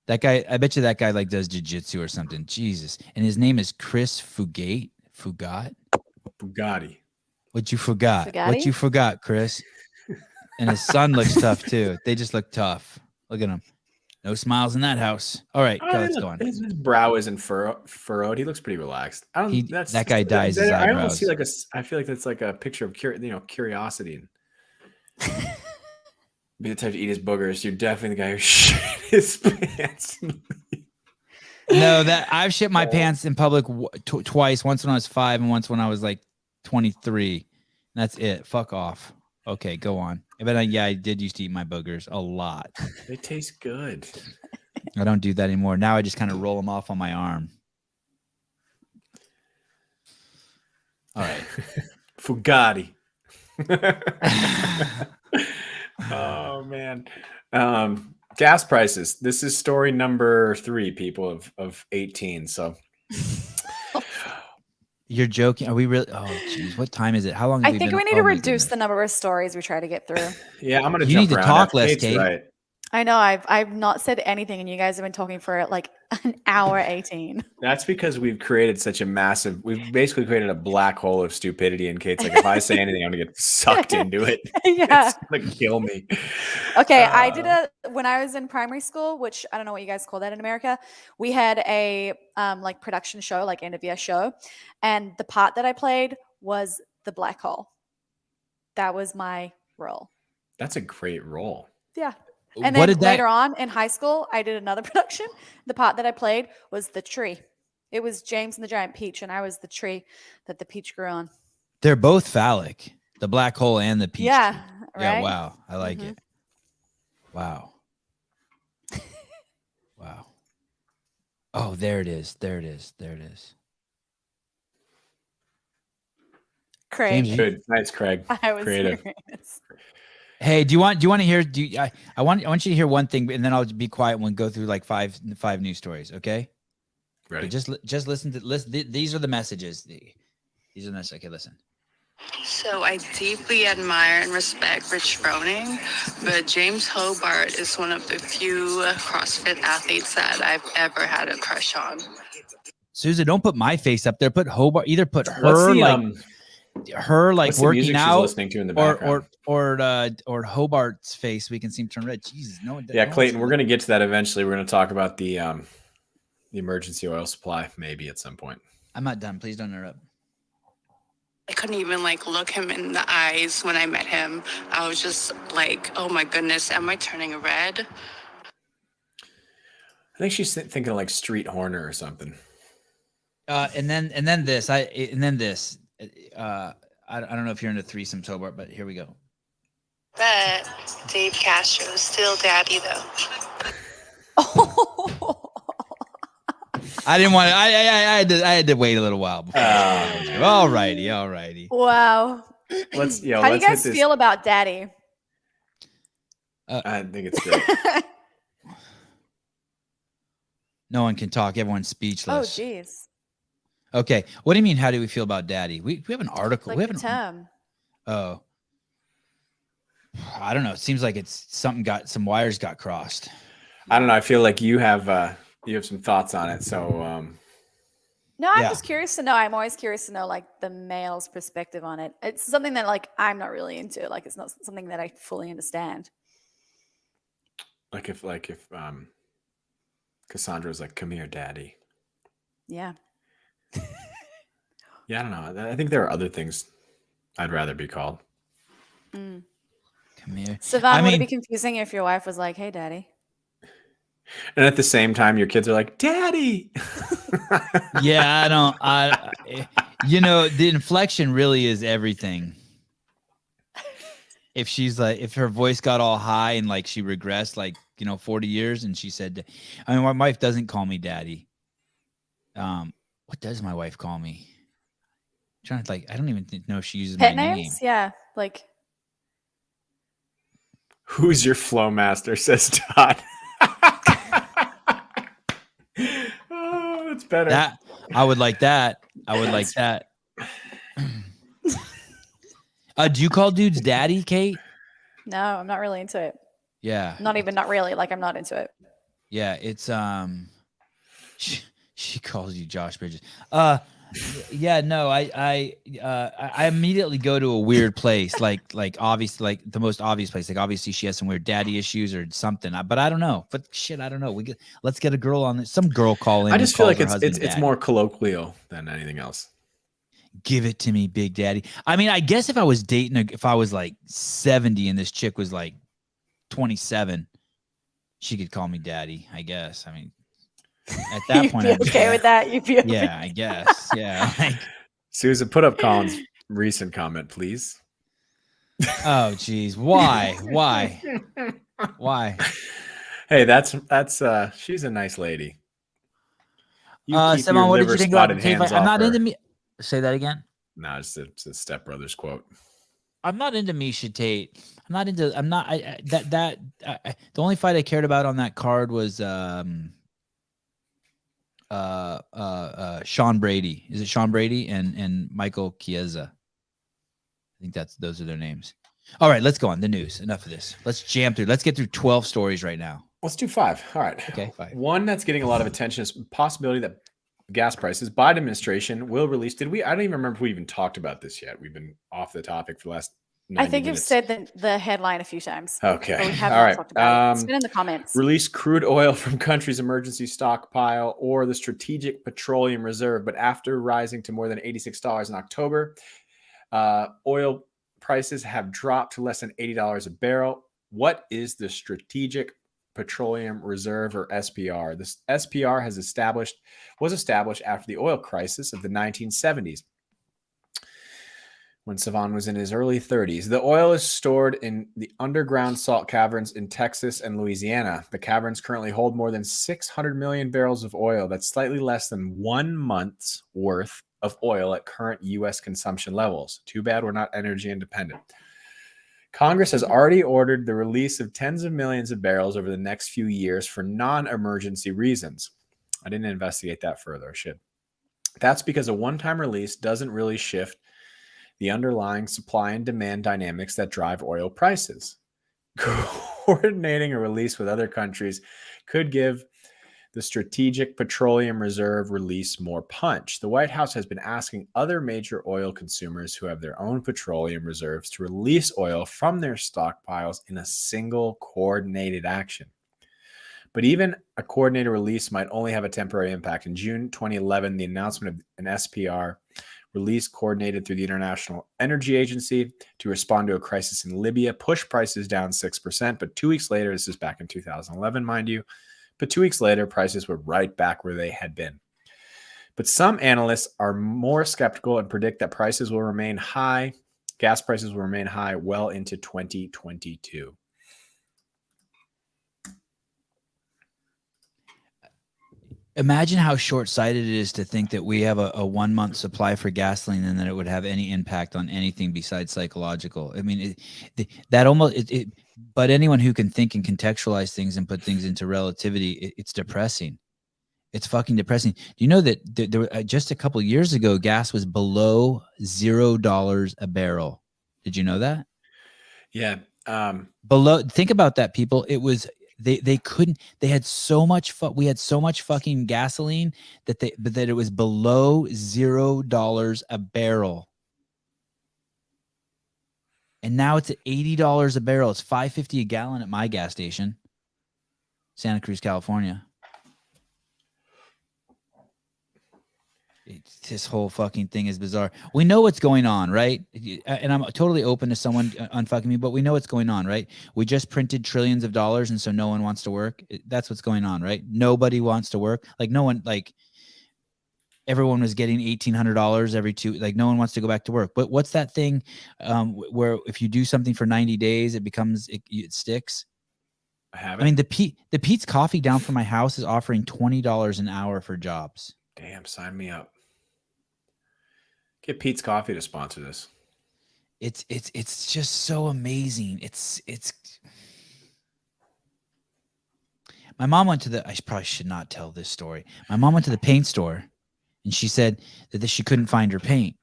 That guy. I bet you that guy like does jiu-jitsu or something. Jesus. And his name is Chris Fugate. Bugatti. What you forgot? Fugatti? What you forgot, Chris? And his son looks tough too. They just look tough. Look at him. No smiles in that house. All right, let's go on. His brow isn't furrowed. He looks pretty relaxed. That guy dyes his eyebrows. I almost see I feel like that's like a picture of curiosity. Be the type to eat his boogers. You're definitely the guy who shit his pants. No, that I've shit my pants in public twice. Once when I was 5, and once when I was like 23. That's it. Fuck off. Okay, go on. But I did used to eat my boogers a lot. They taste good. I don't do that anymore. Now I just kind of roll them off on my arm. All right. Fugatti. Oh, man. Gas prices. This is story number 3, people, of 18. So... You're joking? Are we really? Oh, jeez. What time is it? How long? I think we need to reduce the number of stories we try to get through. Yeah, I'm gonna. You need to talk less, Kate. Right. I know. I've not said anything, and you guys have been talking for like an hour 18. That's because we've created such a massive. We've basically created a black hole of stupidity. And Kate's like, if I say anything, I'm gonna get sucked into it. Yeah, it's gonna kill me. Okay, I did when I was in primary school, which I don't know what you guys call that in America. We had a like production show, like end of year show, and the part that I played was the black hole. That was my role. That's a great role. Yeah. And then later on in high school, I did another production. The part that I played was the tree. It was James and the Giant Peach, and I was the tree that the peach grew on. They're both phallic, the black hole and the peach. Yeah, tree. right? Yeah, wow. I like it. Wow. Wow. Oh, there it is. There it is. There it is. Craig. James, good. Nice, Craig. I was creative. Serious. Hey, do you want to hear? I want you to hear one thing, and then I'll be quiet and we'll go through like five news stories. Okay. Ready. Okay, just listen. These are the messages. These are the messages. Okay, listen. So I deeply admire and respect Rich Froning, but James Hobart is one of the few CrossFit athletes that I've ever had a crush on. Susan, don't put my face up there. Put Hobart. Either put her her like What's the music working she's out, listening to in the background? or Hobart's face, we can see him turn red. Jesus, no one. Yeah, no Clayton, one's- we're going to get to that eventually. We're going to talk about the emergency oil supply maybe at some point. I'm not done. Please don't interrupt. I couldn't even like look him in the eyes when I met him. I was just like, oh my goodness, am I turning red? I think she's thinking of like Street Horner or something. And then this. I don't know if you're into threesomes, Hobart, but here we go. But Dave Castro's still daddy though. I didn't want to. I had to wait a little while before. All righty. Wow. Let's How do you let's guys hit this. feel about Daddy? I think it's great. No one can talk. Everyone's Oh, speechless. geez. Okay. What do you mean? How do we feel about Daddy? We have an article. Like we the have term. Oh, I don't know. It seems like it's some wires got crossed. I don't know. I feel like you have some thoughts on it. So No, I'm Yeah. just curious to know. I'm always curious to know like the male's perspective on it. It's something that like I'm not really into. Like it's not something that I fully understand. like if Cassandra's like, come here, daddy. Yeah. Yeah, I don't know. I think there are other things I'd rather be called. Mm. Come here. Sevan, would it be confusing if your wife was like, "Hey, Daddy"? And at the same time, your kids are like, daddy. Yeah, the inflection really is everything. If she's like, if her voice got all high and like she regressed like, 40 years and she said, I mean, my wife doesn't call me daddy. What does my wife call me? I'm trying to I don't even know if she uses Pet my names? name. Yeah. Like, Who's your flow master? Says Todd. Oh, that's better. That I would like that. I would like that. Do you call dudes daddy, Kate? no, I'm not really into it. Yeah. Not really. Like, I'm not into it. Yeah, it's she calls you Josh Bridges. Yeah, no, I immediately go to a weird place, like obviously, like the most obvious place. Like obviously she has some weird daddy issues or something, but I don't know. But shit, I don't know. Let's get a girl on this. Some girl call in. I just feel like calls her husband it's daddy. more colloquial than anything else. Give it to me, Big Daddy. I mean, I guess if I was dating, if I was like 70 and this chick was like 27, she could call me daddy, I guess. I mean, at that point, You'd be okay with that. You'd be okay. Yeah, I guess. Yeah. Susan, put up Colin's recent comment, please. Oh, geez. Why? Hey, that's she's a nice lady. You keep Simon, your what did you think about liver-spotted the tape? hands I'm off not her. into me. Say that again. No, it's a Step Brothers quote. I'm not into Misha Tate. The only fight I cared about on that card was Sean Brady. Is it Sean Brady and Michael Chiesa? I think those are their names. All right, let's go on the news. Enough of this. Let's jam through. Let's get through 12 stories right now. Let's do 5. All right. Okay, 5. One that's getting a lot of attention is the possibility that gas prices. Biden administration will release. I don't even remember if we even talked about this yet. We've been off the topic for the last 90 I think minutes. you've said the headline a few times. Okay. But we have All not right. talked about it. It's been in the comments. Release crude oil from country's emergency stockpile or the Strategic Petroleum Reserve. But after rising to more than $86 in October, oil prices have dropped to less than $80 a barrel. What is the Strategic Petroleum Reserve, or SPR? This SPR was established after the oil crisis of the 1970s, when Sevan was in his early 30s. The oil is stored in the underground salt caverns in Texas and Louisiana. The caverns currently hold more than 600 million barrels of oil. That's slightly less than 1 month's worth of oil at current U.S. consumption levels. Too bad we're not energy independent. Congress has already ordered the release of tens of millions of barrels over the next few years for non-emergency reasons. I didn't investigate that further. I should. That's because a one-time release doesn't really shift the underlying supply and demand dynamics that drive oil prices. Coordinating a release with other countries could give The Strategic Petroleum Reserve release more punch. The White House has been asking other major oil consumers who have their own petroleum reserves to release oil from their stockpiles in a single coordinated action. But even a coordinated release might only have a temporary impact. In June 2011, the announcement of an SPR release coordinated through the International Energy Agency to respond to a crisis in Libya pushed prices down 6%. But 2 weeks later, this is back in 2011, mind you, but 2 weeks later, prices were right back where they had been. But some analysts are more skeptical and predict that prices will remain high. Gas prices will remain high well into 2022. Imagine how short-sighted it is to think that we have a 1 month supply for gasoline and that it would have any impact on anything besides psychological. I mean, but anyone who can think and contextualize things and put things into relativity, it's depressing. It's fucking depressing. Do you know that there just a couple of years ago, gas was below $0 a barrel? Did you know that? Yeah. Below. Think about that, people. It was. They couldn't. They had so much. We had so much fucking gasoline that it was below $0 a barrel, and now it's at $80 a barrel. It's $5.50 a gallon at my gas station, Santa Cruz, California. This whole fucking thing is bizarre. We know what's going on, right? And I'm totally open to someone unfucking me, but we know what's going on, right? We just printed trillions of dollars, and so no one wants to work. That's what's going on, right? Nobody wants to work. Like no one, like everyone was getting $1,800 every two. Like no one wants to go back to work. But what's that thing where if you do something for 90 days, it sticks? I mean, the Pete's Coffee down from my house is offering $20 an hour for jobs. Damn, sign me up. Get Pete's Coffee to sponsor this. It's just so amazing. It's my mom went to the, I probably should not tell this story. My mom went to the paint store and she said that she couldn't find her paint.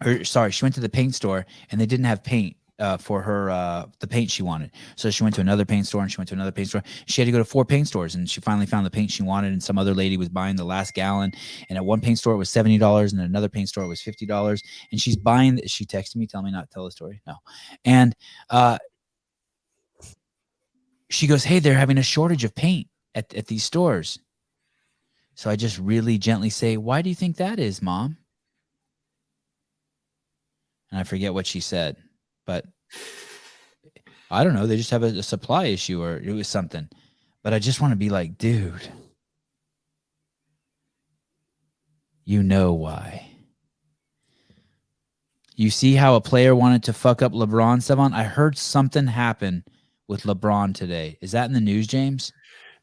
Or sorry, she went to the paint store and they didn't have paint for her the paint she wanted. So she went to another paint store and she went to another paint store. She had to go to 4 paint stores and she finally found the paint she wanted, and some other lady was buying the last gallon, and at one paint store it was $70 and at another paint store it was $50, and she's buying. She texted me, tell me not to tell the story. No. And she goes, "Hey, they're having a shortage of paint at these stores." So I just really gently say, "Why do you think that is, Mom?" And I forget what she said. But I don't know. They just have a supply issue, or it was something. But I just want to be like, dude, you know why. You see how a player wanted to fuck up LeBron, Sevan? I heard something happen with LeBron today. Is that in the news, James?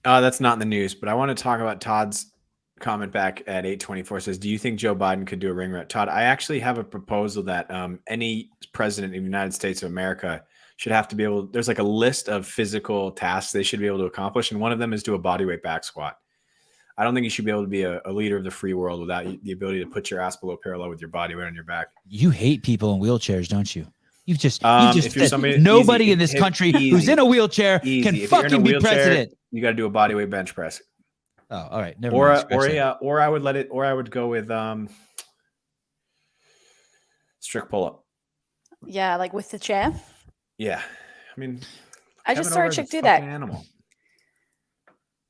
That's not in the news, but I want to talk about Todd's comment back at 824. Says, do you think Joe Biden could do a ring rat? Todd, I actually have a proposal that any president of the United States of America should have to be able, there's like a list of physical tasks they should be able to accomplish, and one of them is do a bodyweight back squat. I don't think you should be able to be a leader of the free world without the ability to put your ass below parallel with your body weight on your back. You hate people in wheelchairs, don't you? You've just if you're somebody, nobody in this country who's in a wheelchair can fucking be president. You got to do a bodyweight bench press. Oh, all right. Never mind. Or I would go with strict pull up. Yeah, like with the chair. Yeah, I mean, I just saw a chick do that. Animal.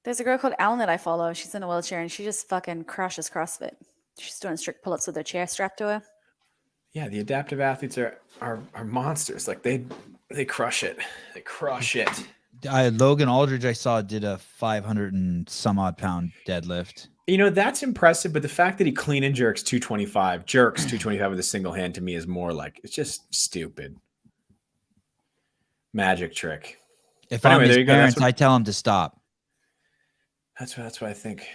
There's a girl called Ellen that I follow. She's in a wheelchair and she just fucking crushes CrossFit. She's doing strict pull-ups with her chair strapped to her. Yeah, the adaptive athletes are monsters. Like they crush it. They crush it. Logan Aldridge, I saw, did a 500 and some odd pound deadlift. You know, that's impressive, but the fact that he clean and jerks 225 with a single hand, to me is more like, it's just stupid. Magic trick. If I'm his parents, I tell him to stop. That's what I think.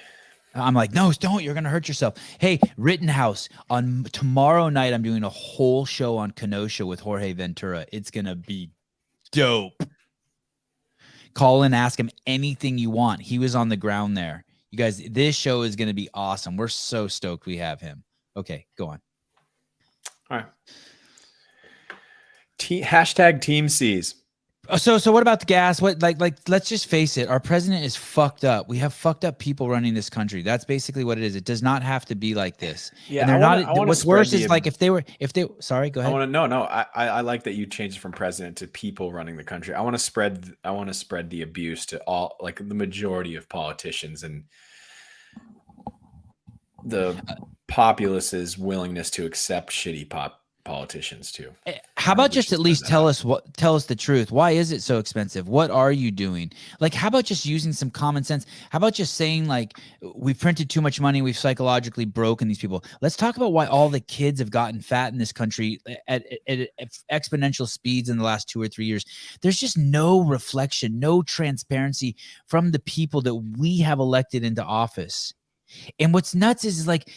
I'm like, no, don't. You're going to hurt yourself. Hey, Rittenhouse, on tomorrow night, I'm doing a whole show on Kenosha with Jorge Ventura. It's going to be dope. Call and ask him anything you want. He was on the ground there. You guys, this show is going to be awesome. We're so stoked we have him. Okay, go on. All right. Hashtag Team C's. So what about the gas? What like let's just face it. Our president is fucked up. We have fucked up people running this country. That's basically what it is. It does not have to be like this. Yeah, and they're I wanna what's spread worse is the- like if they sorry, go I ahead. want to no. I like that you changed it from president to people running the country. I want to spread the abuse to all, like the majority of politicians and the populace's willingness to accept shitty politicians too. How about just at least tell us the truth? Why is it so expensive? What are you doing? Like, how about just using some common sense? How about just saying like, we've printed too much money, we've psychologically broken these people. Let's talk about why all the kids have gotten fat in this country at exponential speeds in the last 2 or 3 years. There's just no reflection, no transparency from the people that we have elected into office. And what's nuts is like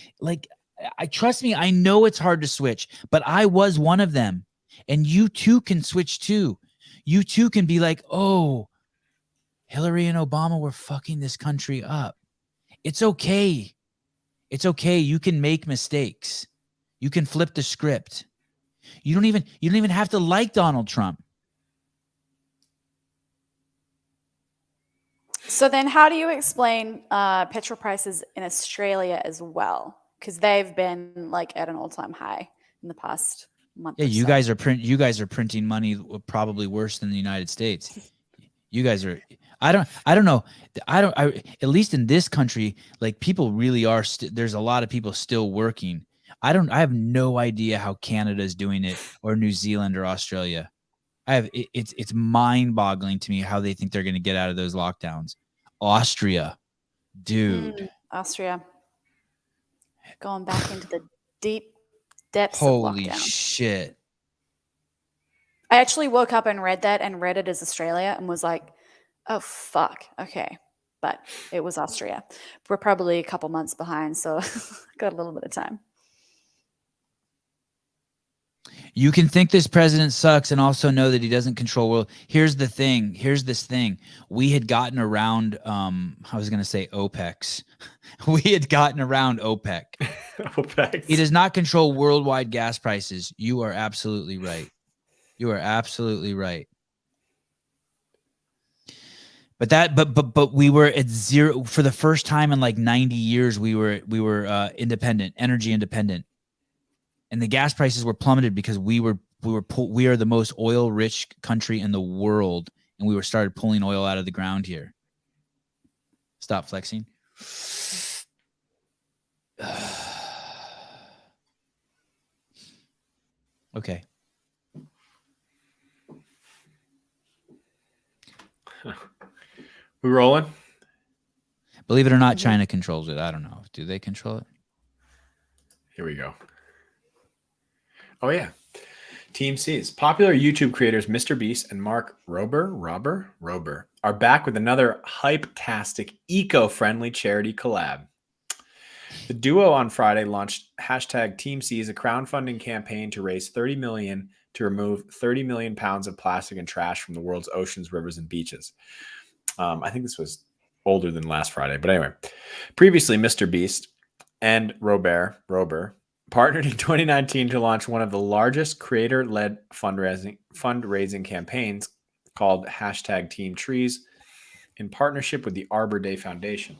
trust me, I know it's hard to switch, but I was one of them. And you too can switch too. You too can be like, oh, Hillary and Obama were fucking this country up. It's okay. It's okay. You can make mistakes. You can flip the script. You don't even have to like Donald Trump. So then how do you explain petrol prices in Australia as well? Because they've been like at an all-time high in the past month. Yeah, or you so. guys are printing money probably worse than the United States. You guys are. I don't know. At least in this country, like people really are. There's a lot of people still working. I have no idea how Canada is doing it, or New Zealand or Australia. It's mind-boggling to me how they think they're going to get out of those lockdowns. Austria, dude. Austria. Going back into the deep depths Holy of lockdown. shit. I actually woke up and read that and read it as Australia and was like, oh, fuck. Okay. But it was Austria. We're probably a couple months behind, so got a little bit of time. You can think this president sucks and also know that he doesn't control world. Here's the thing. Here's this thing. We had gotten around, I was going to say OPECs. We had gotten around OPEC. OPEC. He does not control worldwide gas prices. You are absolutely right. You are absolutely right. But we were at zero for the first time in like 90 years. We were independent, energy independent. And the gas prices were plummeted because we are the most oil rich country in the world, and we started pulling oil out of the ground here. Stop flexing. Okay. We rolling? Believe it or not, China controls it. I don't know. Do they control it? Here we go. Oh, yeah. Team C's. Popular YouTube creators Mr. Beast and Mark Rober are back with another hype-tastic, eco-friendly charity collab. The duo on Friday launched hashtag Team C's, a crowdfunding campaign to raise $30 million to remove 30 million pounds of plastic and trash from the world's oceans, rivers, and beaches. I think this was older than last Friday, but anyway. Previously, Mr. Beast and Rober partnered in 2019 to launch one of the largest creator-led fundraising campaigns called hashtag Team Trees in partnership with the Arbor Day Foundation.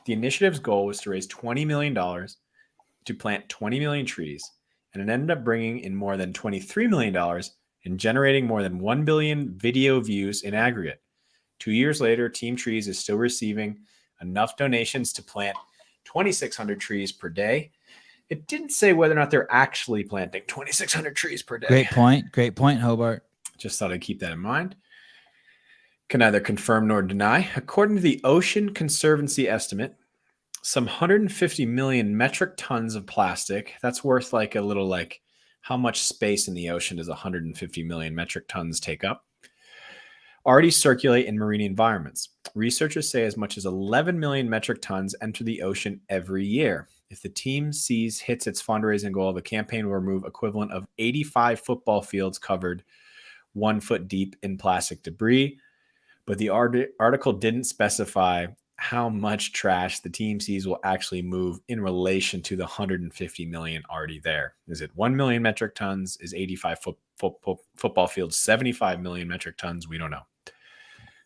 The initiative's goal was to raise $20 million to plant 20 million trees, and it ended up bringing in more than $23 million and generating more than 1 billion video views in aggregate. 2 years later, Team Trees is still receiving enough donations to plant 2,600 trees per day. It didn't say whether or not they're actually planting 2,600 trees per day. Great point, Hobart. Just thought I'd keep that in mind. Can neither confirm nor deny. According to the Ocean Conservancy estimate, some 150 million metric tons of plastic, that's worth like a little like how much space in the ocean does 150 million metric tons take up, already circulate in marine environments. Researchers say as much as 11 million metric tons enter the ocean every year. If the Team C's hits its fundraising goal, the campaign will remove equivalent of 85 football fields covered 1 foot deep in plastic debris. But the article didn't specify how much trash the team sees will actually move in relation to the 150 million already there. Is it 1 million metric tons? Is 85 football fields 75 million metric tons? We don't know.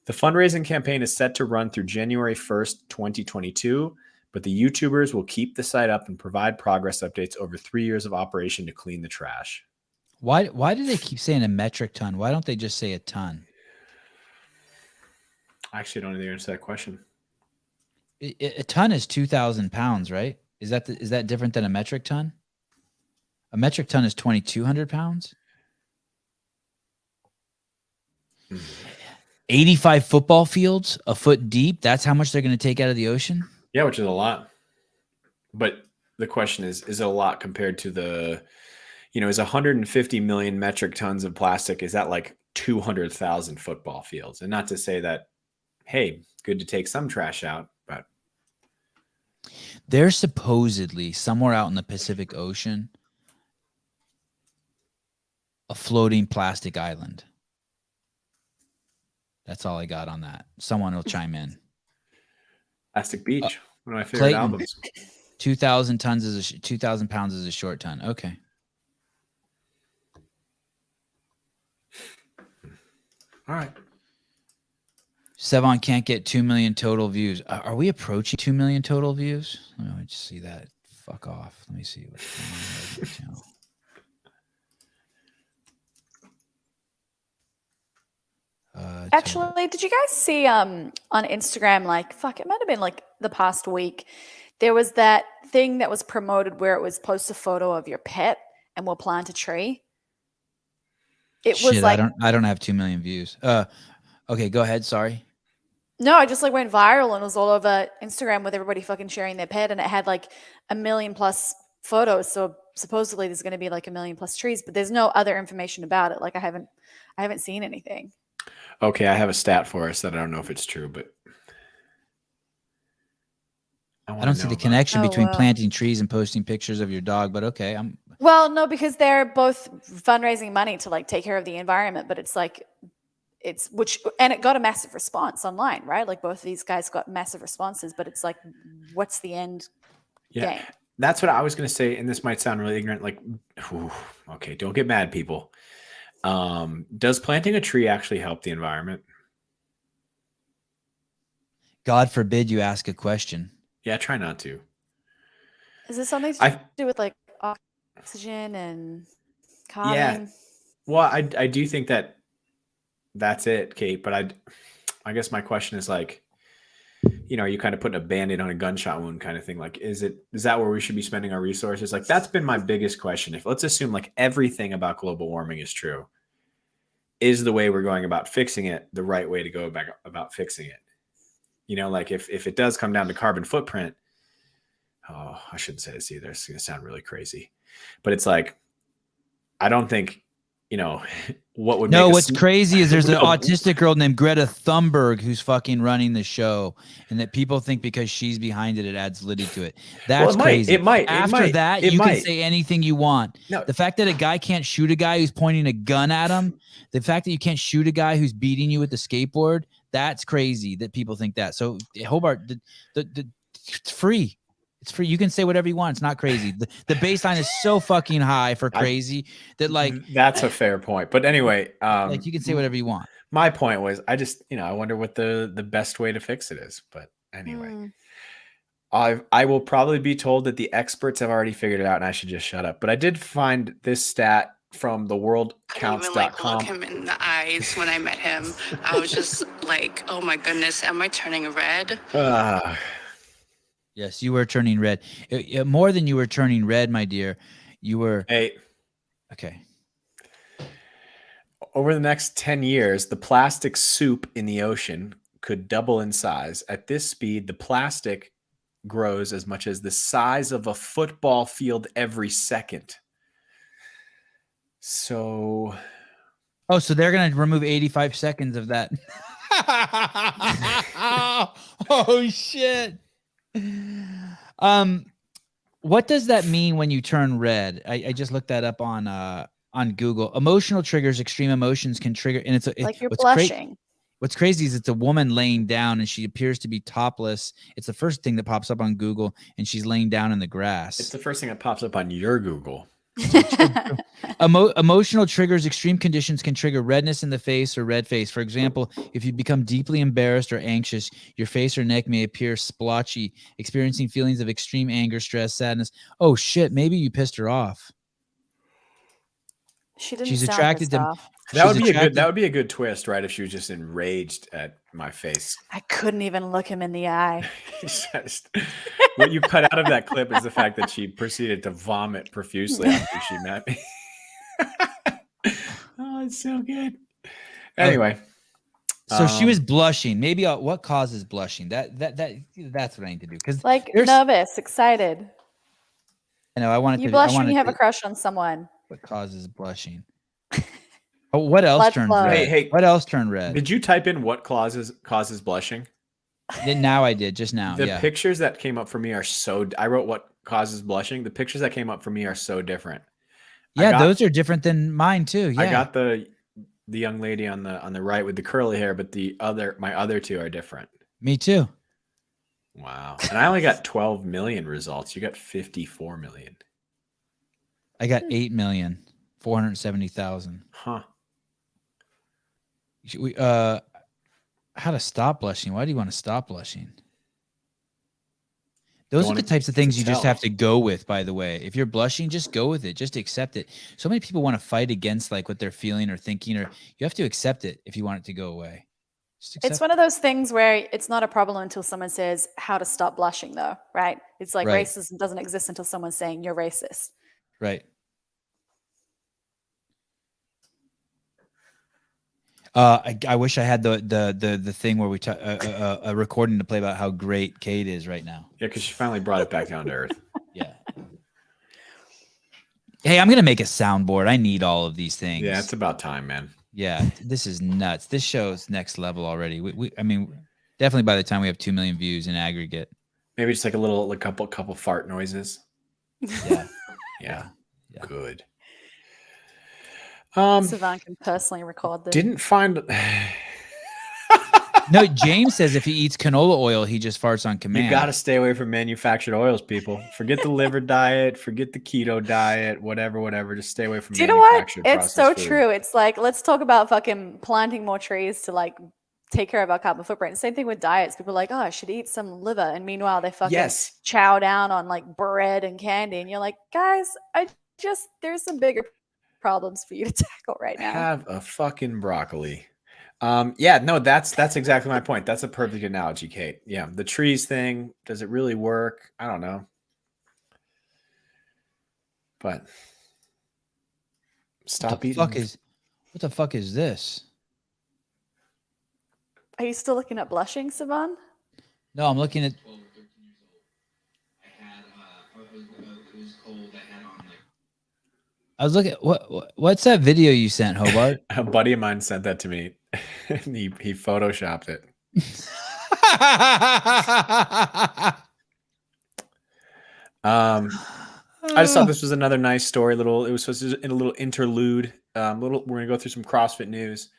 The fundraising campaign is set to run through January 1st, 2022, but the YouTubers will keep the site up and provide progress updates over 3 years of operation to clean the trash. Why do they keep saying a metric ton? Why don't they just say a ton? I actually don't know the answer to that question. A ton is 2,000 pounds, right? Is that different than a metric ton? A metric ton is 2,200 pounds. 85 football fields, a foot deep. That's how much they're going to take out of the ocean. Yeah, which is a lot. But the question is it a lot compared to the, is 150 million metric tons of plastic, is that like 200,000 football fields? And not to say that, hey, good to take some trash out, but. There's supposedly somewhere out in the Pacific Ocean a floating plastic island. That's all I got on that. Someone will chime in. Plastic Beach, one of my favorite albums. 2,000 tons is 2,000 pounds is a short ton. Okay. All right. Sevan can't get 2 million total views. Are we approaching 2 million total views? Let me just see that. Fuck off. Let me see what's going on with the channel. Actually, did you guys see on Instagram, like, it might have been like the past week, there was that thing that was promoted where it was post a photo of your pet and we'll plant a tree. It was like, I don't have 2 million views. Okay, go ahead. Sorry. No, I just like went viral and was all over Instagram with everybody fucking sharing their pet, and it had like 1 million plus photos. So supposedly there's going to be like 1 million plus trees, but there's no other information about it. Like I haven't seen anything. Okay, I have a stat for us that I don't know if it's true, but I don't see the connection between planting trees and posting pictures of your dog, but okay. Well, no, because they're both fundraising money to like take care of the environment, but it's like and it got a massive response online, right? Like both of these guys got massive responses, but it's like, what's the end game? That's what I was going to say. And this might sound really ignorant. Like, okay, don't get mad, people. Does planting a tree actually help the environment? God forbid you ask a question. Yeah, try not to. Is this something to do with like oxygen and carbon? Yeah. Well, I do think that's it, Kate. But I guess my question is like, are you kind of putting a Band-Aid on a gunshot wound kind of thing? Like, is that where we should be spending our resources? Like, that's been my biggest question. If let's assume like everything about global warming is true, is the way we're going about fixing it the right way to go about fixing it? Like if it does come down to carbon footprint, I shouldn't say this either. It's going to sound really crazy, but it's like, I don't think, what would make what's crazy is there's an autistic girl named Greta Thunberg who's fucking running the show, and that people think because she's behind it, it adds validity to it. That's crazy. It might. After that, you can say anything you want. No. The fact that a guy can't shoot a guy who's pointing a gun at him, the fact that you can't shoot a guy who's beating you with the skateboard, that's crazy that people think that. So Hobart, it's free. It's free. You can say whatever you want. It's not crazy. The baseline is so fucking high for crazy that like that's a fair point. But anyway, like you can say whatever you want. My point was, I just I wonder what the best way to fix it is. But anyway, I will probably be told that the experts have already figured it out, and I should just shut up. But I did find this stat from theworldcounts.com. I didn't even look him in the eyes when I met him. I was just like, oh my goodness, am I turning red? Yes, you were turning red. More than you were turning red, my dear. You were. Hey. Okay. Over the next 10 years, the plastic soup in the ocean could double in size. At this speed, the plastic grows as much as the size of a football field every second. So. Oh, so they're going to remove 85 seconds of that. Oh, shit. What does that mean when you turn red? I just looked that up on Google. Emotional triggers, extreme emotions can trigger, and it's like you're blushing. What's crazy is it's a woman laying down and she appears to be topless. It's the first thing that pops up on Google, and she's laying down in the grass. It's the first thing that pops up on your Google. Emotional triggers, extreme conditions can trigger redness in the face or red face. For example, if you become deeply embarrassed or anxious, your face or neck may appear splotchy, experiencing feelings of extreme anger, stress, sadness. Oh shit, maybe you pissed her off. She didn't She's sound attracted pissed to off. That would be a good twist, right? If she was just enraged at my face. I couldn't even look him in the eye. What you cut out of that clip is the fact that she proceeded to vomit profusely after she met me. Oh, it's so good. Anyway, so she was blushing. Maybe what causes blushing? That's what I need to do, because like nervous, excited. I know I wanted you to. blush when you have a crush on someone. What causes blushing? Oh, what else Blood turns flow. red? Hey, what else turned red? Did you type in what causes blushing? Now I did just now. The pictures that came up for me are so. I wrote what causes blushing. The pictures that came up for me are so different. Yeah, those are different than mine too. Yeah, I got the young lady on the right with the curly hair, but my other two are different. Me too. Wow. And I only got 12 million results. You got 54 million. I got 8,470,000. Huh. How to stop blushing? Why do you want to stop blushing? Those are the types of things you just have to go with, by the way. If you're blushing, just go with it. Just accept it. So many people want to fight against like what they're feeling or thinking, or you have to accept it if you want it to go away. It's one of those things where it's not a problem until someone says how to stop blushing, though, right? It's like racism doesn't exist until someone's saying you're racist. Right. I wish I had the thing where we a recording to play about how great Kate is right now. Yeah, because she finally brought it back down to earth. Yeah. Hey, I'm gonna make a soundboard. I need all of these things. Yeah, it's about time, man. Yeah, this is nuts. This show's next level already. I mean, definitely by the time we have 2 million views in aggregate. Maybe just like a couple fart noises. Yeah. Yeah. Good. Sevan can personally record them. Didn't find. No, James says if he eats canola oil, he just farts on command. You got to stay away from manufactured oils, people. Forget the liver diet. Forget the keto diet. Whatever. Just stay away from. Do you know what? manufactured It's so food. true. It's like, let's talk about fucking planting more trees to like take care of our carbon footprint. Same thing with diets. People are like, oh, I should eat some liver, and meanwhile they fucking chow down on like bread and candy, and you're like, guys, there's some bigger problems for you to tackle right now. Have a fucking broccoli. Yeah, no, that's exactly my point. That's a perfect analogy, Kate. Yeah, the trees thing, does it really work? I don't know. But stop eating. What the fuck is this? Are you still looking at blushing, Sevan? No, I'm looking at. I was looking. What's that video you sent, Hobart? A buddy of mine sent that to me. And he photoshopped it. I just thought this was another nice story. It was supposed to be a little interlude. We're gonna go through some CrossFit news.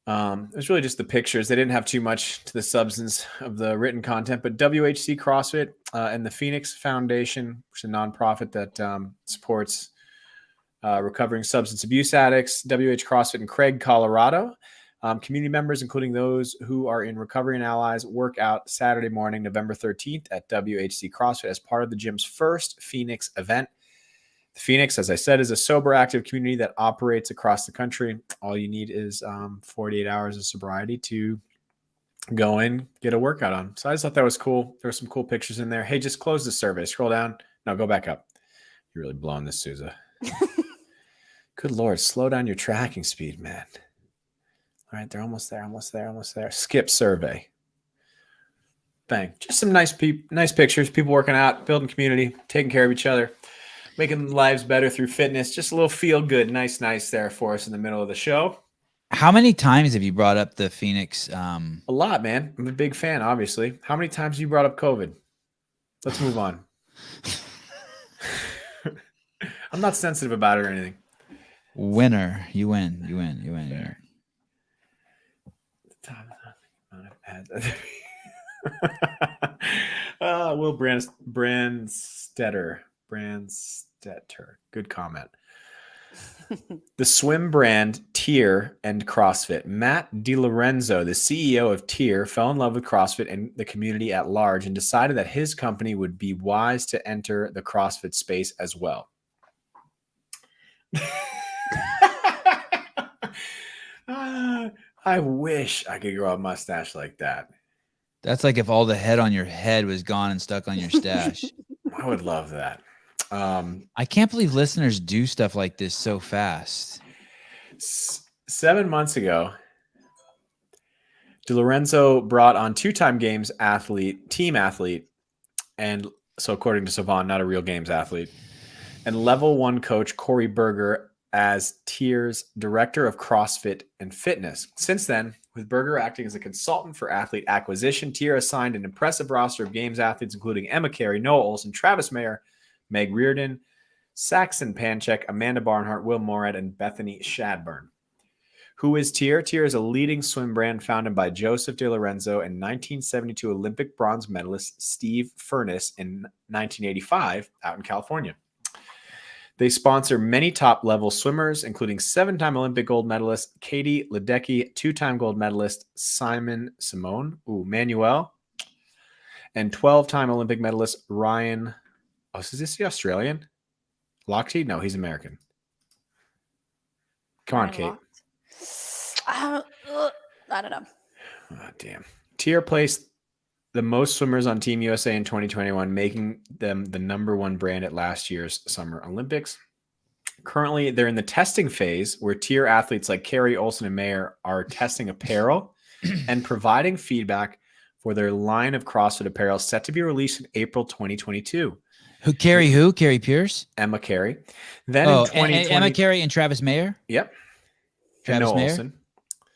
It was really just the pictures. They didn't have too much to the substance of the written content, but WHC CrossFit and the Phoenix Foundation, which is a nonprofit that supports recovering substance abuse addicts, WH CrossFit in Craig, Colorado. Community members, including those who are in recovery and allies, work out Saturday morning, November 13th at WHC CrossFit as part of the gym's first Phoenix event. The Phoenix, as I said, is a sober, active community that operates across the country. All you need is 48 hours of sobriety to go in, get a workout on. So I just thought that was cool. There were some cool pictures in there. Hey, just close the survey. Scroll down. No, go back up. You're really blowing this, Souza. Good Lord, slow down your tracking speed, man. All right, they're almost there. Skip survey. Bang. Just some nice pictures. People working out, building community, taking care of each other, making lives better through fitness. Just a little feel good. Nice there for us in the middle of the show. How many times have you brought up the Phoenix? A lot, man. I'm a big fan, obviously. How many times have you brought up COVID? Let's move on. I'm not sensitive about it or anything. Winner. You win. Will Brandstetter. Good comment. The swim brand Tier and CrossFit. Matt DiLorenzo, the CEO of Tier, fell in love with CrossFit and the community at large and decided that his company would be wise to enter the CrossFit space as well. I wish I could grow a mustache like that. That's like if all the head on your head was gone and stuck on your stash. I would love that. I can't believe listeners do stuff like this so fast. 7 months ago, DiLorenzo brought on two-time games team athlete, and so according to Sevan, not a real games athlete, and level 1 coach Corey Berger as Tier's director of CrossFit and fitness. Since then, with Berger acting as a consultant for athlete acquisition, Tier assigned an impressive roster of games athletes, including Emma Carey, Noah Olson, Travis Mayer, Meg Reardon, Saxon Panchek, Amanda Barnhart, Will Morad, and Bethany Shadburn. Who is Tier? Tier is a leading swim brand founded by Joseph DiLorenzo and 1972 Olympic bronze medalist Steve Furness in 1985 out in California. They sponsor many top-level swimmers, including 7-time Olympic gold medalist Katie Ledecky, 2-time gold medalist Simon Manuel, and 12-time Olympic medalist Ryan. Oh, is this the Australian? Lochte? No, he's American. Come on, Kate. I don't know. Oh, damn. Tier placed the most swimmers on Team USA in 2021, making them the #1 brand at last year's Summer Olympics. Currently, they're in the testing phase where Tier athletes like Carey, Olsen, and Mayer are testing apparel and providing feedback for their line of CrossFit apparel set to be released in April 2022. Who? Carey Pierce? Emma Carey. Then in 2020, Emma Carey and Travis Mayer? Yep. Travis Mayer? Olsen.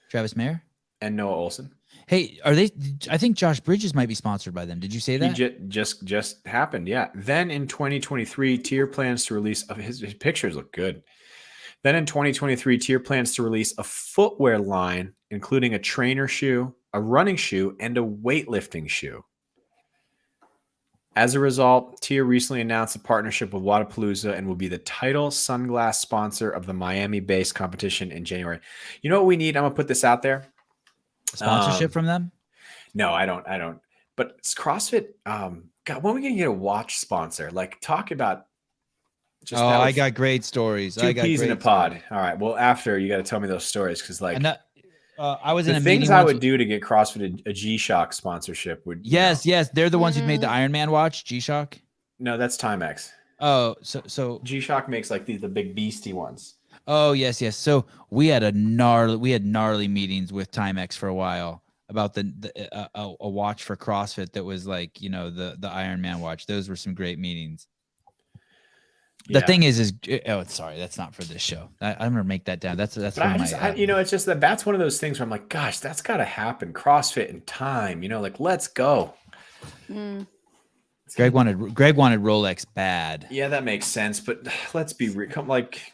Travis Mayer? And Noah Olsen. Hey, are they? I think Josh Bridges might be sponsored by them. Did you say that? Just happened, yeah. Then in 2023, Tier plans to release his pictures look good. Then in 2023, Tier plans to release a footwear line, including a trainer shoe, a running shoe, and a weightlifting shoe. As a result, Tier recently announced a partnership with Wodapalooza and will be the title sunglass sponsor of the Miami-based competition in January. You know what we need? I'm gonna put this out there. Sponsorship from them? No, I don't. But it's CrossFit. God, when are we gonna get a watch sponsor? Like, talk about. I got great stories. Two peas in a pod. All right. Well, after you got to tell me those stories because, like, I was in the a things meeting I would do to get CrossFit a G-Shock sponsorship would. Yes, they're the ones who made the Iron Man watch. G-Shock. No, that's Timex. Oh, so G-Shock makes like the big beastie ones. Oh, yes. So we had gnarly meetings with Timex for a while about a watch for CrossFit that was like, the Iron Man watch. Those were some great meetings. The thing is sorry, that's not for this show. I'm gonna make that down. That's it's just that's one of those things where I'm like, gosh, that's got to happen. CrossFit in time, like, let's go. Greg wanted Rolex bad. Yeah, that makes sense. But let's be real.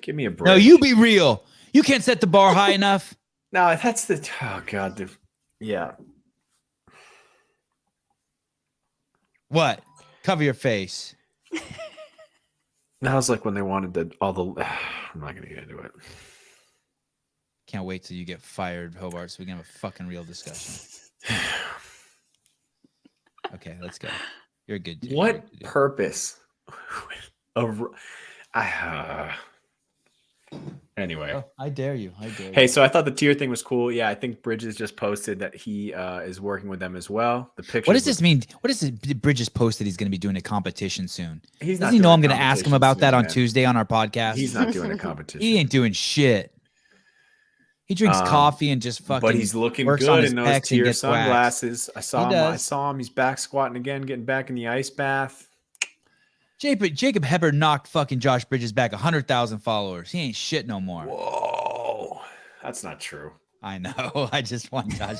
Give me a break. No, you be real. You can't set the bar high enough. No, that's oh god, yeah. What? Cover your face. That was like when they wanted I'm not gonna get into it. Can't wait till you get fired, Hobart, so we can have a fucking real discussion. Okay, let's go. You're a good dude. What purpose? Anyway. Oh, I dare you. Hey, so I thought the Tier thing was cool. Yeah, I think Bridges just posted that he is working with them as well. The picture. What does this mean? What does Bridges posted he's going to be doing a competition soon? Does he know I'm going to ask him about that on Tuesday on our podcast? He's not doing a competition. He ain't doing shit. He drinks coffee and just fucking. But he's looking good in those Tier sunglasses. I saw him. He's back squatting again, getting back in the ice bath. Jacob Hebber knocked fucking Josh Bridges back 100,000 followers. He ain't shit no more. Whoa, that's not true. I know. I just want Josh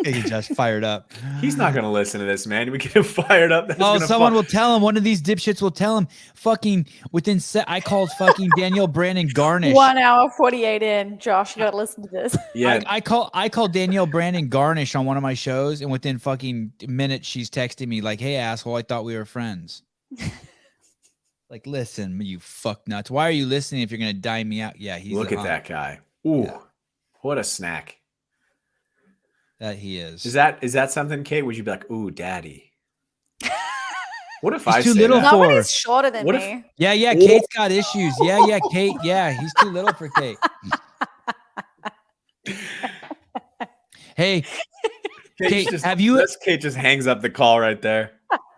to get Josh fired up. He's not going to listen to this, man. We get him fired up. That's Oh, gonna someone will tell him. One of these dipshits will tell him. Fucking within I called fucking Danielle Brandon Garnish. 1 hour 48 in. Josh, you got to listen to this. Yeah. I called Danielle Brandon Garnish on one of my shows, and within fucking minutes, she's texting me like, "Hey, asshole, I thought we were friends." Like, listen, you fuck nuts. Why are you listening if you're gonna dime me out? Yeah, he's Look at that guy. Ooh, Yeah. What a snack. That he is. Is that something, Kate? Would you be like, ooh, daddy? What if He's I too say little that? for- Nobody's shorter than What if- me. Yeah, Kate's got issues. Yeah, Kate. Yeah, he's too little for Kate. Hey, Kate, have you? Kate just hangs up the call right there.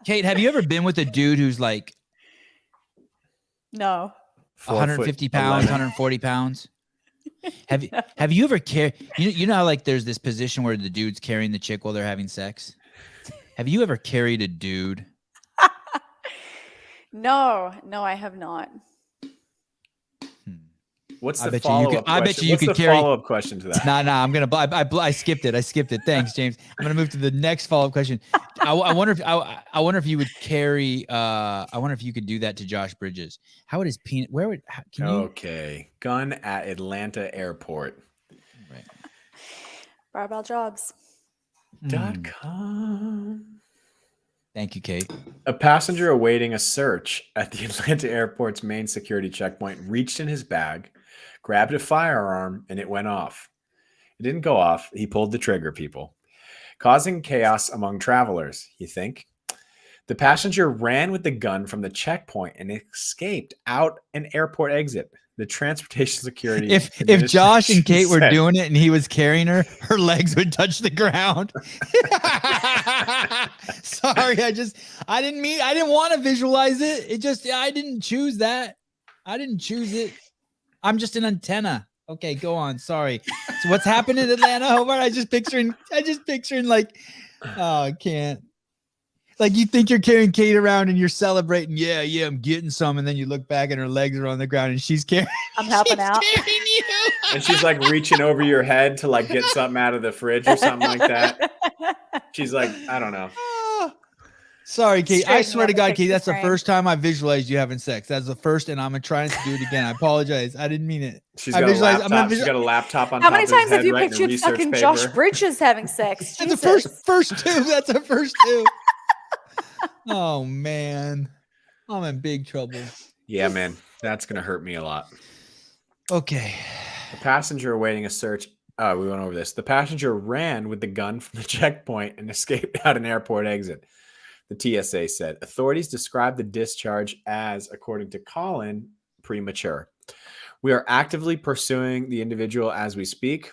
Kate, have you ever been with a dude who's like No. 150 pounds, 140 pounds? Have you ever carried? You know how like there's this position where the dude's carrying the chick while they're having sex. Have you ever carried a dude? No, I have not. What's I the bet you follow-up could- I bet question? you What's could the carry- follow-up question to that? Nah. I'm gonna. I skipped it. I skipped it. Thanks, James. I'm gonna move to the next follow-up question. I wonder if I wonder if you would carry. I wonder if you could do that to Josh Bridges. How would his penis? Where would? Can you? Okay, gun at Atlanta airport. Right. Barbell jobs. .com. Thank you, Kate. A passenger awaiting a search at the Atlanta airport's main security checkpoint reached in his bag, grabbed a firearm, and it went off. It didn't go off. He pulled the trigger, people, causing chaos among travelers, you think? The passenger ran with the gun from the checkpoint and escaped out an airport exit. The transportation security. If Josh and Kate were doing it and he was carrying her, her legs would touch the ground. Sorry, I didn't want to visualize it. I didn't choose that. I didn't choose it. I'm just an antenna. Okay, go on. Sorry. So what's happened in Atlanta, Hobart? I just picturing like, oh, I can't. Like you think you're carrying Kate around and you're celebrating. Yeah, I'm getting some. And then you look back and her legs are on the ground and she's carrying. I'm helping out. Carrying you. And she's like reaching over your head to like get something out of the fridge or something like that. She's like, I don't know. Sorry, Kate. I Straighten swear to up God, and Kate, fix that's the the frame. first time I visualized you having sex. That's the first, and I'm trying to do it again. I apologize. I didn't mean it. She's I got a visualized- I'm laptop. gonna She's got a laptop on How top many of his times have head you writing a pictured research fucking paper. Josh Bridges having sex? That's the Jesus. first two. That's the first two. Oh man, I'm in big trouble. Yeah, man, that's gonna hurt me a lot. Okay. The passenger awaiting a search. Oh, we went over this. The passenger ran with the gun from the checkpoint and escaped out an airport exit. The TSA said authorities described the discharge as, according to Colin, premature. We are actively pursuing the individual as we speak.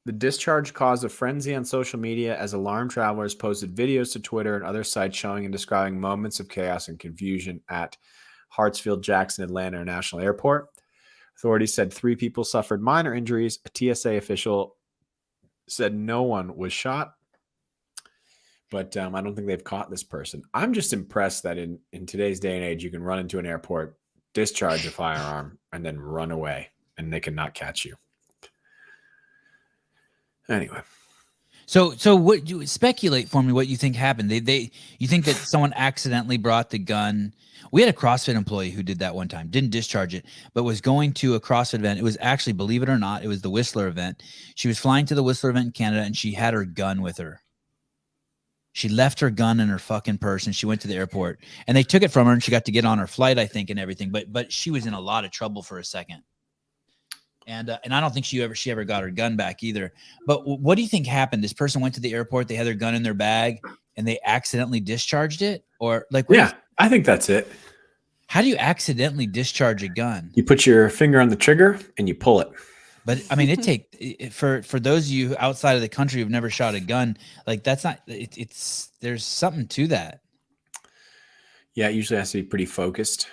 The discharge caused a frenzy on social media as alarmed travelers posted videos to Twitter and other sites showing and describing moments of chaos and confusion at Hartsfield-Jackson Atlanta International Airport. Authorities said 3 people suffered minor injuries. A TSA official said no one was shot. But I don't think they've caught this person. I'm just impressed that in today's day and age, you can run into an airport, discharge a firearm, and then run away, and they cannot catch you. Anyway. So what you speculate for me? What you think happened? You think that someone accidentally brought the gun? We had a CrossFit employee who did that one time, didn't discharge it, but was going to a CrossFit event. It was actually, believe it or not, it was the Whistler event. She was flying to the Whistler event in Canada, and she had her gun with her. She left her gun in her fucking purse, and she went to the airport, and they took it from her, and she got to get on her flight, I think, and everything. But she was in a lot of trouble for a second. And I don't think she ever got her gun back either. But what do you think happened? This person went to the airport, they had their gun in their bag, and they accidentally discharged it? Or like, Yeah, I think that's it. How do you accidentally discharge a gun? You put your finger on the trigger and you pull it. But I mean, for those of you outside of the country who've never shot a gun, like that's not, there's something to that. Yeah, it usually has to be pretty focused.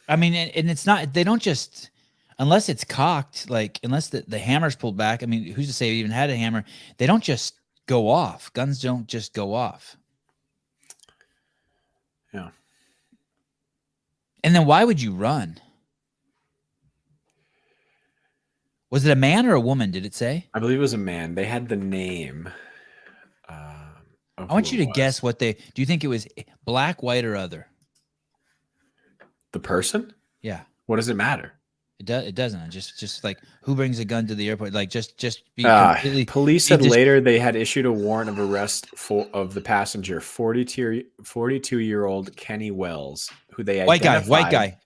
I mean, and it's not, they don't just, unless it's cocked, like unless the hammer's pulled back. I mean, who's to say we even had a hammer? They don't just go off. Guns don't just go off. Yeah. And then why would you run? Was it a man or a woman? Did it say? I believe it was a man. They had the name. I want you to guess what they. Do you think it was black, white, or other? The person? Yeah. What does it matter? It doesn't. Just like who brings a gun to the airport? Like just be completely. Police said later they had issued a warrant of arrest of the passenger, 42-year-old Kenny Wells, who they white identified, guy,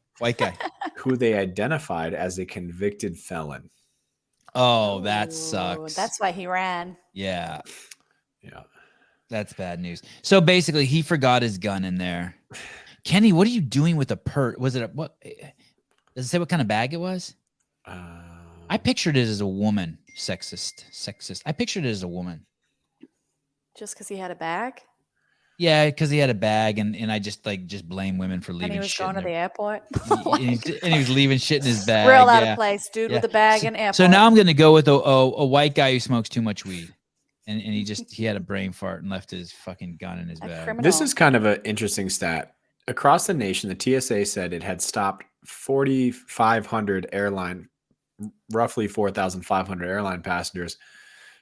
who they identified as a convicted felon. Oh, that sucks. That's why he ran. Yeah. Yeah. That's bad news. So basically, he forgot his gun in there. Kenny, what are you doing with a purse? Was it what? Does it say what kind of bag it was? I pictured it as a woman. Sexist. I pictured it as a woman. Just because he had a bag? Yeah, because he had a bag, and I just blame women for leaving. And he was shit going to the airport. and he was leaving shit in his bag. Real out of place, dude, with a bag and airport. So now I'm gonna go with a white guy who smokes too much weed, and he had a brain fart and left his fucking gun in his bag. Criminal. This is kind of an interesting stat. Across the nation, the TSA said it had stopped 4,500 roughly 4,500 airline passengers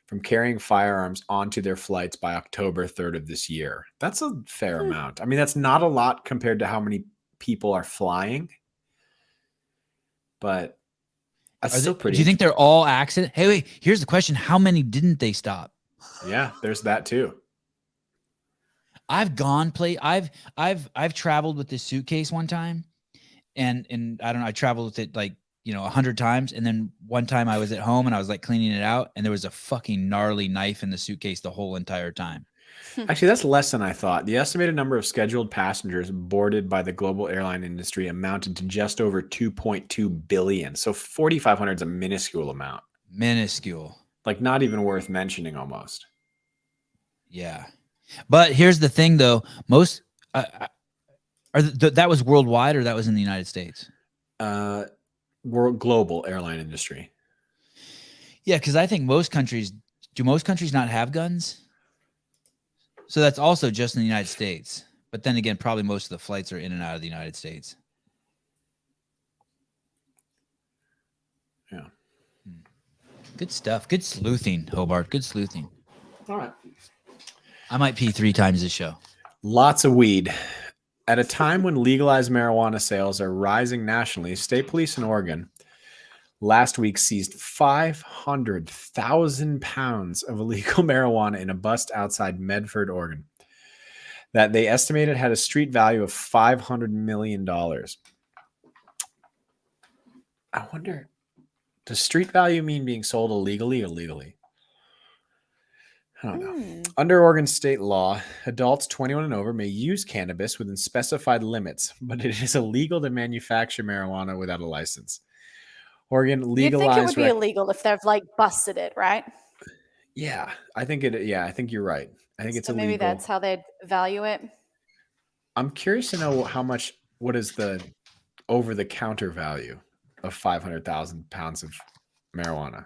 from carrying firearms onto their flights by October 3rd of this year. That's a fair amount. I mean, that's not a lot compared to how many people are flying, but that's still pretty. Do you think they're all accident? Hey, wait, here's the question. How many didn't they stop? Yeah, there's that too. I've traveled with this suitcase one time, and I don't know, I traveled with it like 100 times, and then one time I was at home and I was like cleaning it out, and there was a fucking gnarly knife in the suitcase the whole entire time. Actually, that's less than I thought. The estimated number of scheduled passengers boarded by the global airline industry amounted to just over 2.2 billion. So 4,500 is a minuscule amount. Minuscule. Like not even worth mentioning almost. Yeah. But here's the thing, though. Most that was worldwide, or that was in the United States? Global airline industry. Yeah, because I think most countries not have guns? So that's also just in the United States. But then again, probably most of the flights are in and out of the United States. Yeah. Good stuff. Good sleuthing, Hobart. Good sleuthing. All right. I might pee 3 times this show. Lots of weed. At a time when legalized marijuana sales are rising nationally, state police in Oregon last week seized 500,000 pounds of illegal marijuana in a bust outside Medford, Oregon, that they estimated had a street value of $500 million. I wonder, does street value mean being sold illegally or legally? I don't know. Under Oregon state law, adults 21 and over may use cannabis within specified limits, but it is illegal to manufacture marijuana without a license. Oregon legalized. You'd think it would be illegal if they've like busted it, right? Yeah, I think it. Yeah, I think you're right. I think it's illegal. Maybe that's how they'd value it. I'm curious to know what is the over-the-counter value of 500,000 pounds of marijuana.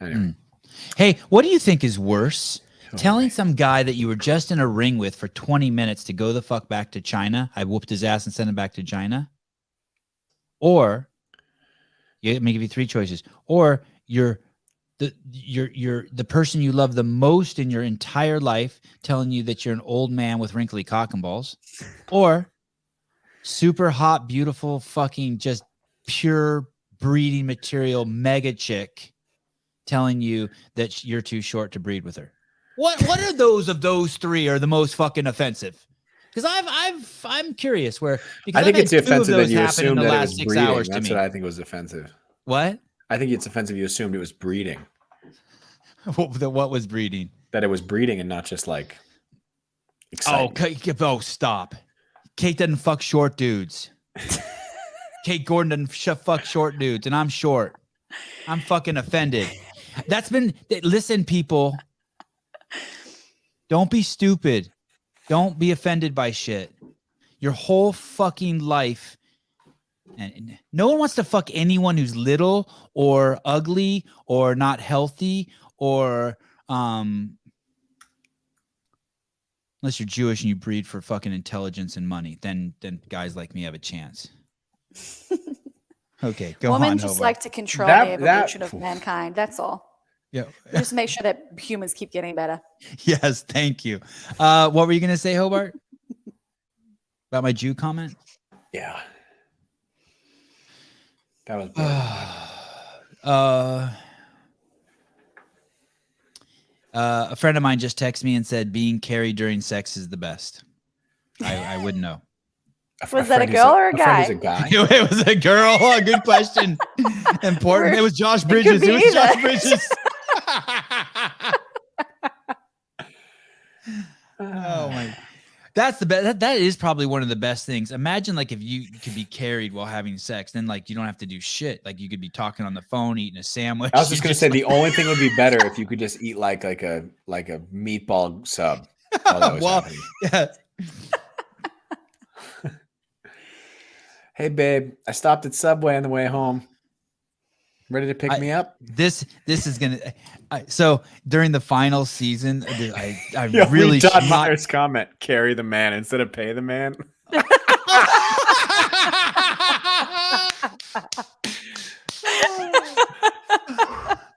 Anyway. Hey, what do you think is worse? Telling some guy that you were just in a ring with for 20 minutes to go the fuck back to China, I whooped his ass and sent him back to China? Or, let me give you 3 choices. Or you're the person you love the most in your entire life telling you that you're an old man with wrinkly cock and balls. Or super hot, beautiful, fucking just pure breeding material mega chick telling you that you're too short to breed with her. What are those 3 are the most fucking offensive? Because I'm curious because I think it's offensive that you happen in assumed the that it last was 6 breeding. hours That's to me. what I think was offensive. What? I think it's offensive you assumed it was breeding. What was breeding? That it was breeding and not just like excitement. Oh, stop. Kate doesn't fuck short dudes. Kate Gordon doesn't fuck short dudes, and I'm short. I'm fucking offended. Listen, people. Don't be stupid. Don't be offended by shit. Your whole fucking life. And no one wants to fuck anyone who's little or ugly or not healthy or unless you're Jewish and you breed for fucking intelligence and money, then guys like me have a chance. Okay, go Women on. just Hobart. like to control That- the that- evolution of mankind. That's all. Yeah. Just make sure that humans keep getting better. Yes, thank you. What were you gonna say, Hobart? About my Jew comment? Yeah. That was a friend of mine just texted me and said being carried during sex is the best. I wouldn't know. Was that a girl or a guy? A guy. It was a girl. Oh, good question. Important. It was Josh Bridges. It was either. Josh Bridges. Oh my. That's the best. That is probably one of the best things. Imagine like if you could be carried while having sex, then like you don't have to do shit. Like you could be talking on the phone, eating a sandwich. I was just gonna say the only thing would be better if you could just eat like a meatball sub. While that was Well, happening. yeah. Hey babe, I stopped at Subway on the way home. Ready to pick me up? This is gonna. So during the final season, I Yeah, really Todd should not- Meyer's comment: carry the man instead of pay the man.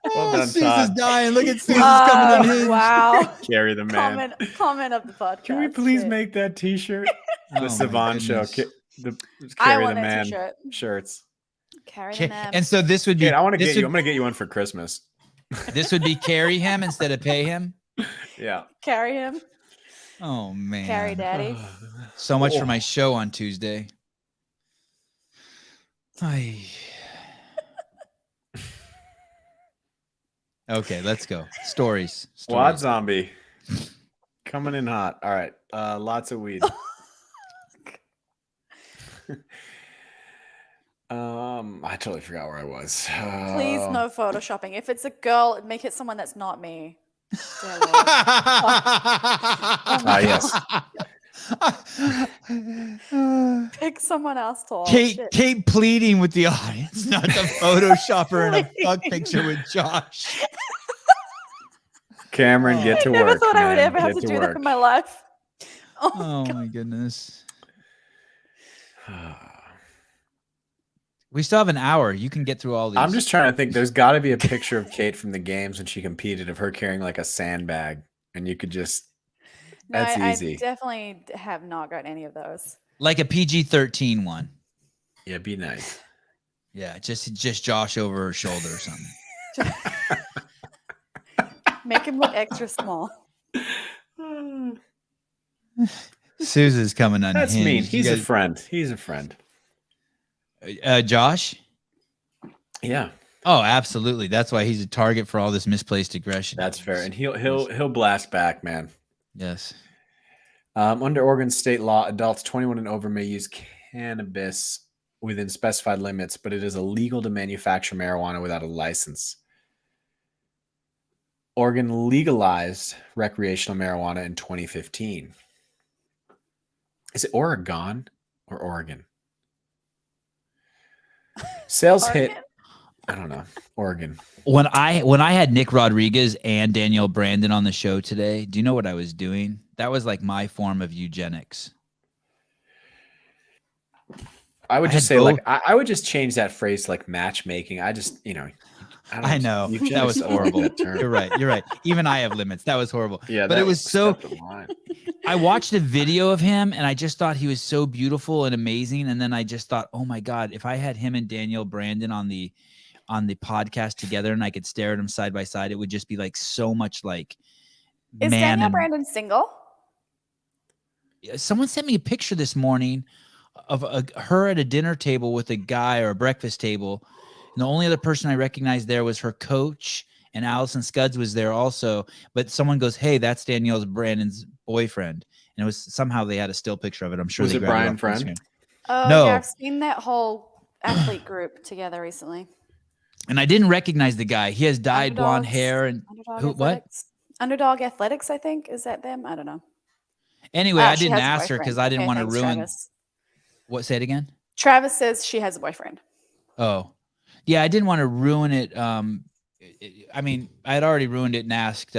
Well done, Susan's Todd. dying. Look at Susan's coming on his. Wow. Carry the man. Comment of the podcast. Can we please Shit. make that T-shirt? Oh, The my Sevan show. goodness. The I carry want the a man t-shirt. shirts. Carry the man. And so this would be. Kate, I want to this get you. would- I'm going to get you one for Christmas. This would be carry him instead of pay him. Yeah. Carry him. Oh man. Carry daddy. So much for Oh. my show on Tuesday. Ay. Okay, let's go. Stories. Wad zombie coming in hot. All right. Lots of weed. I totally forgot where I was. Please no photoshopping. If it's a girl, make it someone that's not me. Dear Lord. Yes. Pick someone else to. Kate pleading with the audience not to Photoshop her in a fuck picture with Josh. Cameron, get to I never work. thought I would man. ever have Get to do work. that in my life. Oh my goodness. We still have an hour. You can get through all these. I'm just trying to think. There's got to be a picture of Kate from the games when she competed of her carrying like a sandbag, and you could just. No, That's I easy. definitely have not got any of those. like a PG-13 one. Yeah, be nice. Yeah, just Josh over her shoulder or something. Make him look extra small. Susan's coming unhinged. That's mean. You He's a guys- friend. He's a friend. Josh? Yeah, Oh, absolutely. That's why he's a target for all this misplaced aggression. that's fair, and he'll blast back, man. Yes. Under Oregon state law, adults 21 and over may use cannabis within specified limits, but it is illegal to manufacture marijuana without a license. Oregon legalized recreational marijuana in 2015. Is it Oregon or Oregon? Sales hit. Oregon? I don't know. Oregon. When I had Nick Rodriguez and Danielle Brandon on the show today, do you know what I was doing? That was like my form of eugenics. I would I just had say like both. I would just change that phrase to like matchmaking. I just I know. eugenics That was is a little horrible. bit term. You're right. You're right. Even I have limits. That was horrible. Yeah, but that it was so. stepped the line. I watched a video of him and I just thought he was so beautiful and amazing. And then I just thought, oh my God, if I had him and Danielle Brandon on the podcast together and I could stare at them side by side, it would just be like so much like Is man Danielle and- Brandon single? Someone sent me a picture this morning of her at a dinner table with a guy or a breakfast table. And the only other person I recognized there was her coach, and Allison Scudds was there also. But someone goes, "Hey, that's Danielle Brandon's boyfriend." And it was somehow they had a still picture of it. I'm sure Was they it grabbed Brian off Friend? Instagram. Oh, No. yeah, I've seen that whole athlete group together recently. And I didn't recognize the guy. He has dyed blonde Underdogs. hair and Underdog Who- what? Athletics. Underdog Athletics, I think. Is that them? I don't know. anyway, Ah, I she didn't has a ask her because boyfriend. I didn't Okay, want to thanks, ruin. Travis. What? Say it again. Travis says she has a boyfriend. Oh, yeah. I didn't want to ruin it. I mean, I had already ruined it and asked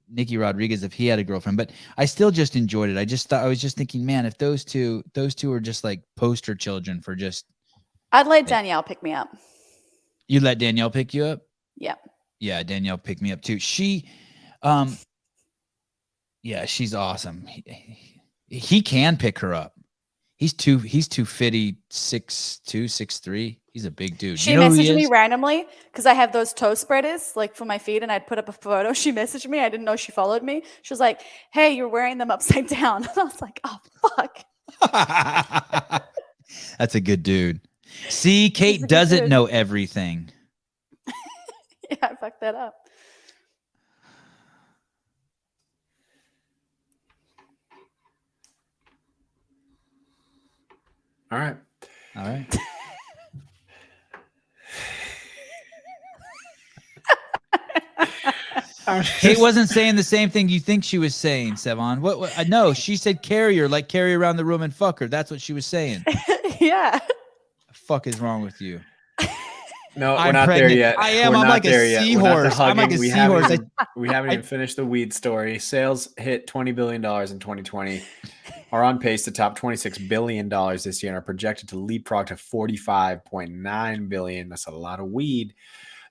Nicky Rodriguez if he had a girlfriend, but I still just enjoyed it. I was just thinking, man, if those two are just like poster children for just I'd let Danielle pick me up. You let Danielle pick you up? Yep. Yeah, Danielle picked me up too. She, yeah, she's awesome. He can pick her up. He's too fitty, 6'2", 6'3". He's a big dude. She you know who he messaged me is? randomly because I have those toe spreaders like for my feet, and I'd put up a photo. She messaged me. I didn't know she followed me. She was like, "Hey, you're wearing them upside down." And I was like, "Oh fuck." That's a good dude. See, Kate good doesn't dude. know everything. Yeah, I fucked that up. All right. All right. Kate wasn't saying the same thing you think she was saying, Sevan. What? No, she said carry her, like carry around the room and fuck her. That's what she was saying. Yeah. The fuck is wrong with you? No, we're I'm not pregnant. there yet. I am. We're I'm not like a there yet. We're not to seahorse. I'm like a hugging. seahorse. We haven't even finished the weed story. Sales hit $20 billion in 2020, are on pace to top $26 billion this year, and are projected to leapfrog to $45.9 billion. That's a lot of weed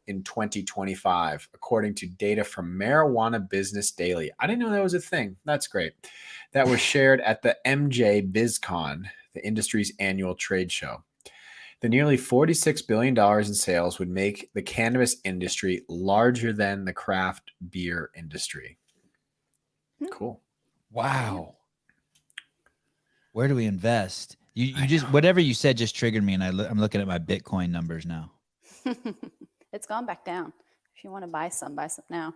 in 2025, according to data from Marijuana Business Daily. I didn't know that was a thing. That's great. That was shared at the MJ BizCon, the industry's annual trade show. The nearly $46 billion in sales would make the cannabis industry larger than the craft beer industry. Cool. Wow. Where do we invest? You just whatever you said just triggered me, and I'm looking at my Bitcoin numbers now. It's gone back down. If you want to buy some now.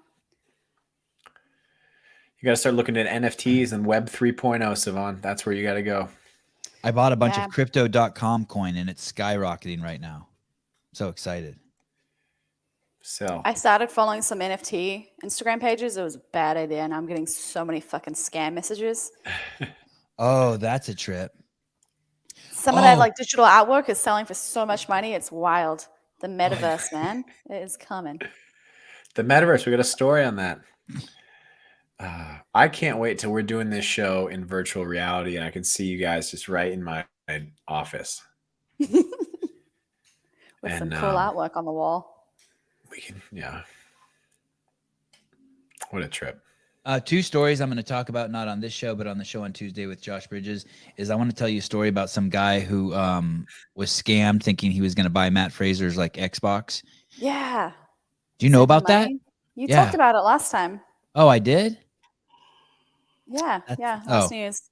You got to start looking at NFTs and Web 3.0, Sevan. That's where you got to go. I bought a bunch of crypto.com coin, and it's skyrocketing right now. I'm so excited. So I started following some NFT Instagram pages. It was a bad idea, and I'm getting so many fucking scam messages. Oh, that's a trip. Some of that like digital artwork is selling for so much money. It's wild. The metaverse, man, it is coming. The metaverse. We got a story on that. I can't wait till we're doing this show in virtual reality, and I can see you guys just right in my office with some cool artwork on the wall. We can, yeah. What a trip. 2 stories I'm going to talk about, not on this show, but on the show on Tuesday with Josh Bridges, is I want to tell you a story about some guy who was scammed thinking he was going to buy Matt Fraser's like Xbox. Yeah. Do you know about that? You talked about it last time. Oh, I did? Yeah. Last news.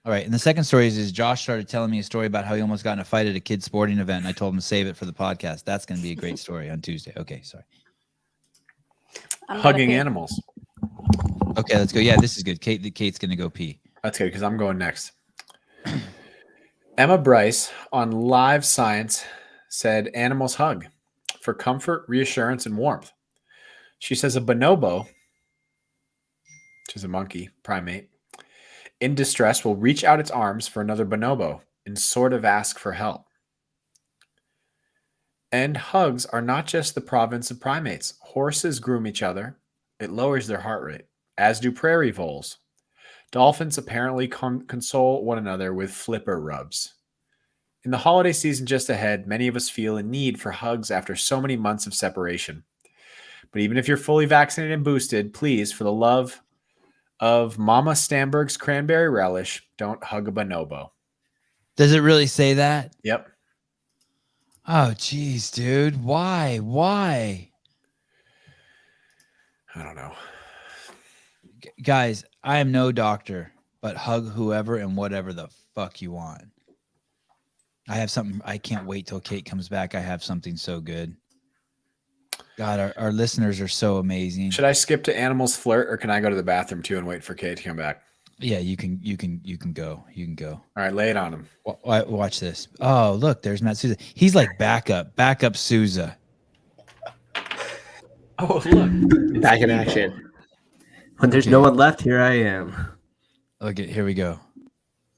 All right. And the second story is Josh started telling me a story about how he almost got in a fight at a kid's sporting event, and I told him to save it for the podcast. That's going to be a great story on Tuesday. Okay, sorry. Hugging animals. Okay, let's go. Yeah, this is good. Kate's going to go pee. That's good because I'm going next. Emma Bryce on Live Science said animals hug for comfort, reassurance, and warmth. She says a bonobo, which is a monkey primate, in distress will reach out its arms for another bonobo and sort of ask for help. And hugs are not just the province of primates. Horses groom each other. It lowers their heart rate, as do prairie voles. Dolphins apparently console one another with flipper rubs. In the holiday season just ahead, many of us feel a need for hugs after so many months of separation. But even if you're fully vaccinated and boosted, please, for the love of Mama Stamberg's cranberry relish, don't hug a bonobo. Does it really say that? Yep. Oh, geez, dude. Why? I don't know. Guys, I am no doctor, but hug whoever and whatever the fuck you want. I have something. I can't wait till Kate comes back. I have something so good. God, our listeners are so amazing. Should I skip to animals flirt, or can I go to the bathroom too and wait for Kate to come back? Yeah, you can go. You can go. All right, lay it on him. Watch this. Oh, look, there's Matt Souza. He's like backup Souza. Oh, look, back in action. When there's no one left, here I am. Look at here we go.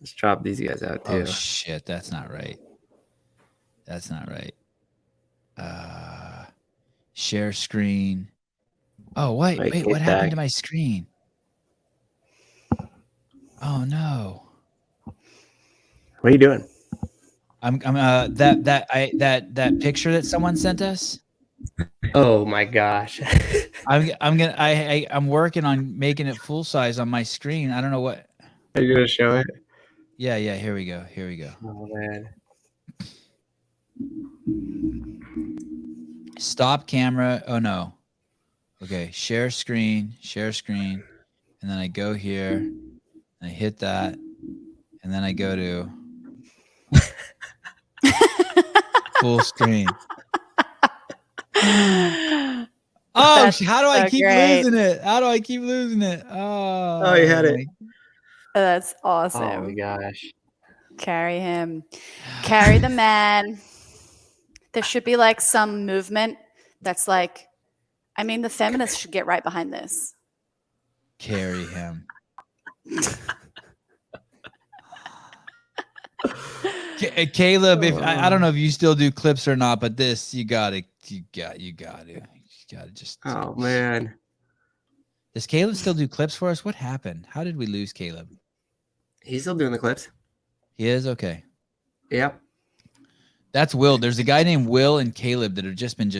Let's drop these guys out too. Oh shit, that's not right. Share screen. Oh wait, what happened to my screen? Oh no. What are you doing? that picture that someone sent us. Oh my gosh. I'm working on making it full size on my screen. I don't know what. Are you gonna show it? Yeah. Here we go. Oh man. Stop camera. Oh no. Okay. Share screen. And then I go here and I hit that. And then I go to full screen. Oh, That's how do I so keep great. losing it? Oh, you had it. That's Oh my awesome. gosh. Carry him. Carry the man. There should be like some movement that's like, I mean, the feminists should get right behind this. Carry him. Caleb, if I don't know if you still do clips or not, but this you gotta just. Oh man. Does Caleb still do clips for us? What happened? How did we lose Caleb? He's still doing the clips. He is okay. Yep. That's Will. There's a guy named Will and Caleb that have just been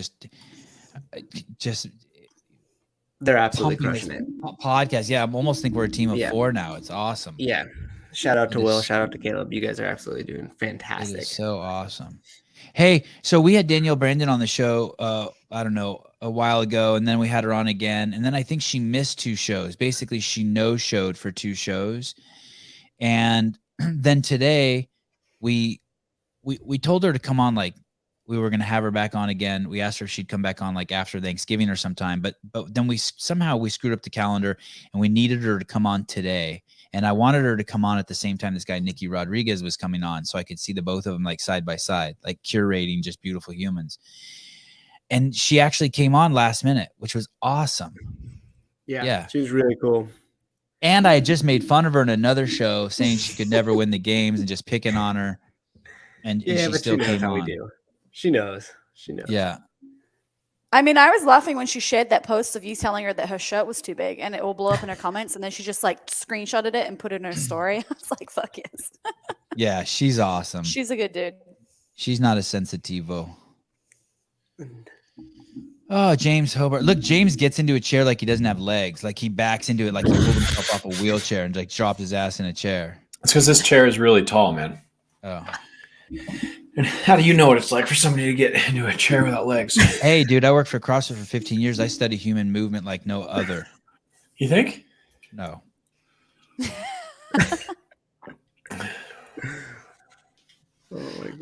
They're absolutely pumping crushing this it. podcast. Yeah, I almost think we're a team of Yeah. 4 now. It's awesome. Yeah. Shout out to It Will. is- Shout out to Caleb. You guys are absolutely doing It fantastic. is so awesome. Hey, so we had Danielle Brandon on the show, I don't know, a while ago, and then we had her on again. And then I think she missed 2 shows. Basically, she no-showed for 2 shows. And then today we told her to come on, like we were going to have her back on again. We asked her if she'd come back on like after Thanksgiving or sometime, but then we somehow screwed up the calendar and we needed her to come on today. And I wanted her to come on at the same time this guy, Nikki Rodriguez, was coming on so I could see the both of them like side by side, like curating just beautiful humans. And she actually came on last minute, which was awesome. Yeah. She was really cool. And I had just made fun of her in another show saying she could never win the games and just picking on her. And Yeah, she but still she knows came how on. we do. She knows. Yeah. I mean, I was laughing when she shared that post of you telling her that her shirt was too big and it will blow up in her comments. And then she just like screenshotted it and put it in her story. I was like, fuck yes. Yeah, she's awesome. She's a good dude. She's not a sensitivo. Oh, James Hobart. Look, James gets into a chair like he doesn't have legs. Like he backs into it like he pulled himself off a wheelchair and like dropped his ass in a chair. It's because this chair is really tall, man. Oh. And how do you know what it's like for somebody to get into a chair without legs? Hey, dude, I worked for CrossFit for 15 years. I study human movement like no other. You think? No.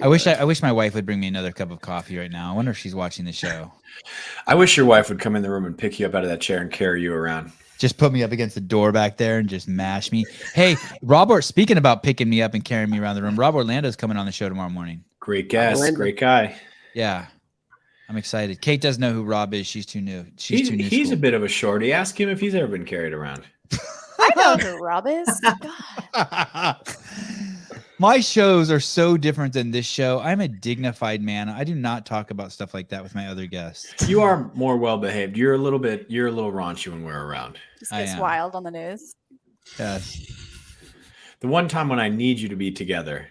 I wish my wife would bring me another cup of coffee right now. I wonder if she's watching the show. I wish your wife would come in the room and pick you up out of that chair and carry you around. Just put me up against the door back there and just mash me. Hey, Robert, speaking about picking me up and carrying me around the room, Rob Orlando's coming on the show tomorrow morning. Great guest. Great guy. Yeah. I'm excited. Kate doesn't know who Rob is. She's too new. She's too new. He's a bit of a shorty. Ask him if he's ever been carried around. I know who Rob is. God. My shows are so different than this show. I'm a dignified man. I do not talk about stuff like that with my other guests. You are more well behaved. You're a little raunchy when we're around. Just gets wild on the news. Yes. The one time when I need you to be together,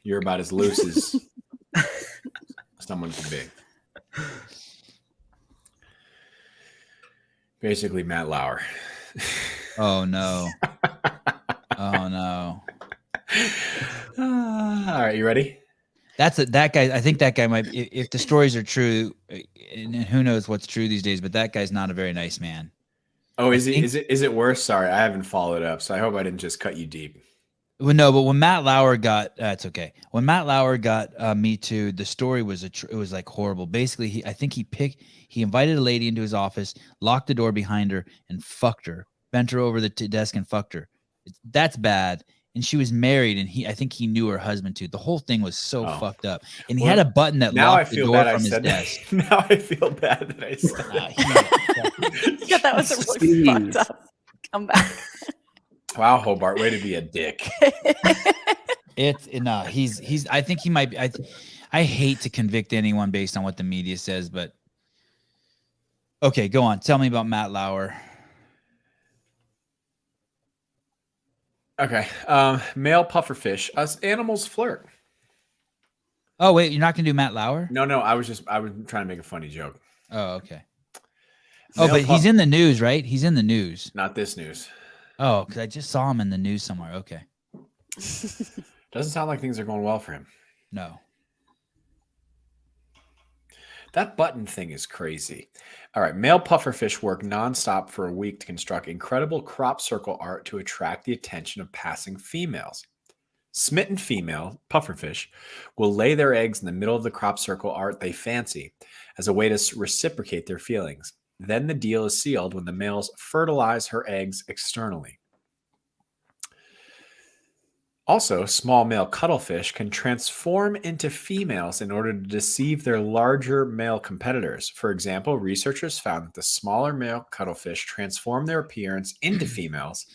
you're about as loose as someone can be. Basically, Matt Lauer. Oh no. Oh no. All right, you ready? That guy. I think that guy might. If the stories are true, and who knows what's true these days, but that guy's not a very nice man. Oh, is he? Is it worse? Sorry, I haven't followed up, so I hope I didn't just cut you deep. Well, no, but when Matt Lauer got, it's okay. When Matt Lauer got Me Too, the story was it was like horrible. Basically, he invited a lady into his office, locked the door behind her, and fucked her. Bent her over the desk and fucked her. That's bad. And she was married, and I think he knew her husband too. The whole thing was so fucked up. And he had a button that locked the door from his desk. Now I feel bad that I said that. Yeah, that was a really fucked up comeback. Wow, Hobart, way to be a dick. He's. I think he might be. I hate to convict anyone based on what the media says, but okay, go on. Tell me about Matt Lauer. Okay. Male pufferfish. Us animals flirt. Oh wait, you're not gonna do Matt Lauer? No, I was trying to make a funny joke. Oh, okay. Oh, Male but he's in the news, right? He's in the news. Not this news. Oh, because I just saw him in the news somewhere. Okay. Doesn't sound like things are going well for him. No. That button thing is crazy. All right. Male pufferfish work nonstop for a week to construct incredible crop circle art to attract the attention of passing females. Smitten female pufferfish will lay their eggs in the middle of the crop circle art they fancy as a way to reciprocate their feelings. Then the deal is sealed when the males fertilize her eggs externally. Also, small male cuttlefish can transform into females in order to deceive their larger male competitors. For example, researchers found that the smaller male cuttlefish transform their appearance into females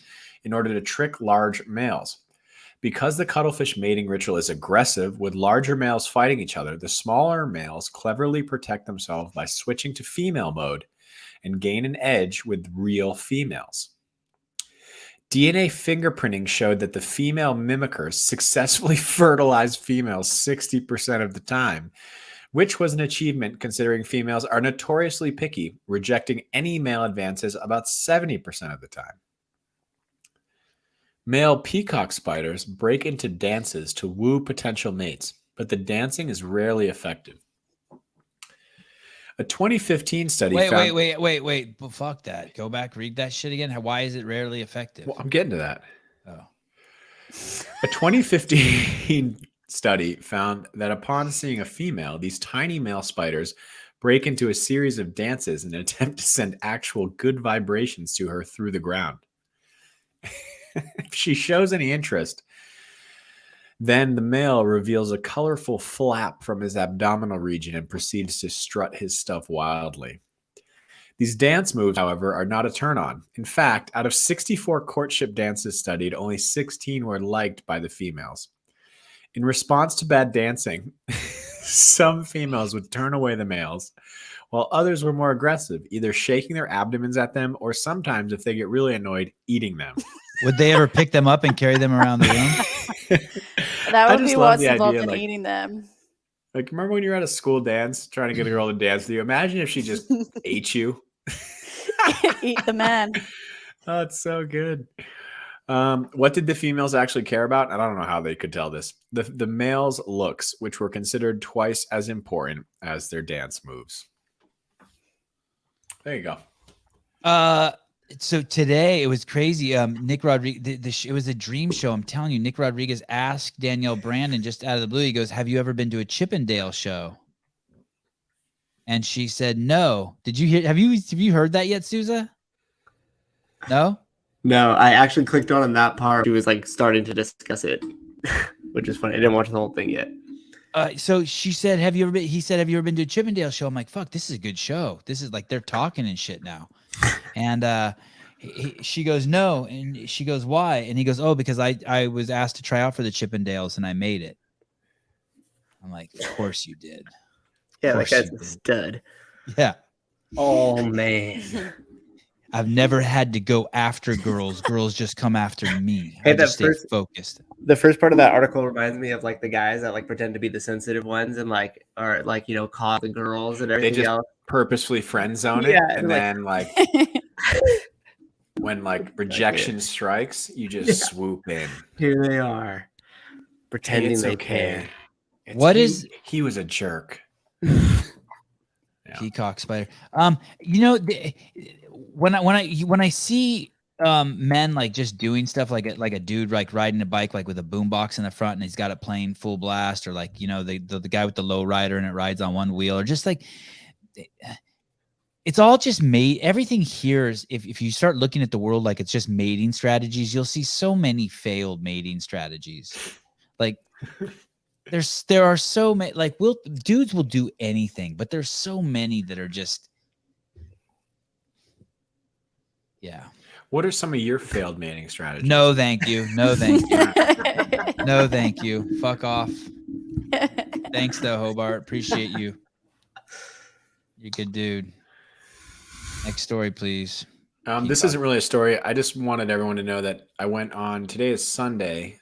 in order to trick large males. Because the cuttlefish mating ritual is aggressive, with larger males fighting each other, the smaller males cleverly protect themselves by switching to female mode and gain an edge with real females. DNA fingerprinting showed that the female mimickers successfully fertilized females 60% of the time, which was an achievement considering females are notoriously picky, rejecting any male advances about 70% of the time. Male peacock spiders break into dances to woo potential mates, but the dancing is rarely effective. A 2015 study found... Wait. But fuck that. Go back, read that shit again. Why is it rarely effective? Well, I'm getting to that. Oh. A 2015 study found that upon seeing a female, these tiny male spiders break into a series of dances in an attempt to send actual good vibrations to her through the ground. If she shows any interest, then the male reveals a colorful flap from his abdominal region and proceeds to strut his stuff wildly. These dance moves, however, are not a turn-on. In fact, out of 64 courtship dances studied, only 16 were liked by the females. In response to bad dancing, some females would turn away the males, while others were more aggressive, either shaking their abdomens at them or sometimes, if they get really annoyed, eating them. Would they ever pick them up and carry them around the room? That I would just be love what's the involved idea, in like- eating them. Like, remember when you were at a school dance trying to get a girl to dance with you? Imagine if she just ate you. Eat the man. Oh, it's so good. What did the females actually care about? I don't know how they could tell this. The males' looks, which were considered twice as important as their dance moves. There you go. So today it was crazy. Nick Rodriguez, it was a dream show. I'm telling you, Nick Rodriguez asked Danielle Brandon just out of the blue. He goes, "Have you ever been to a Chippendale show?" And she said, "No." Did you hear? Have you heard that yet, Souza? No. No, I actually clicked on that part. She was like starting to discuss it, which is funny. I didn't watch the whole thing yet. So she said, "Have you ever been?" He said, "Have you ever been to a Chippendale show?" I'm like, "Fuck, this is a good show. This is like they're talking and shit now." And she goes, "No," and she goes, "Why?" And he goes, "Oh, because I was asked to try out for the Chippendales and I made it." I'm like, "Of course you did." Yeah, Of that course guy's you a did. stud. Yeah. Oh man. I've never had to go after girls. Girls just come after me. Hey, I just that stay first- focused. The first part of that article reminds me of like the guys that like pretend to be the sensitive ones and like are like, you know, call the girls and They everything just else. purposefully friend zone it, Yeah, and like- then like when like rejection strikes, you just swoop in. Here they are. Pretending It's they okay. care. What is- he was a jerk. Peacock spider. You know, when I see men like just doing stuff like a dude like riding a bike like with a boombox in the front and he's got it playing full blast, or like, you know, the guy with the low rider and it rides on one wheel, or just like it's all just made. Everything here is, if you start looking at the world like it's just mating strategies, you'll see so many failed mating strategies. Like there are so many, like dudes will do anything, but there's so many that are just, yeah. What are some of your failed mating strategies? No, thank you. No, thank you. No, thank you. Fuck off. Thanks though, Hobart. Appreciate you. You're a good dude. Next story, please. This isn't really a story. I just wanted everyone to know that I went on, today is Sunday.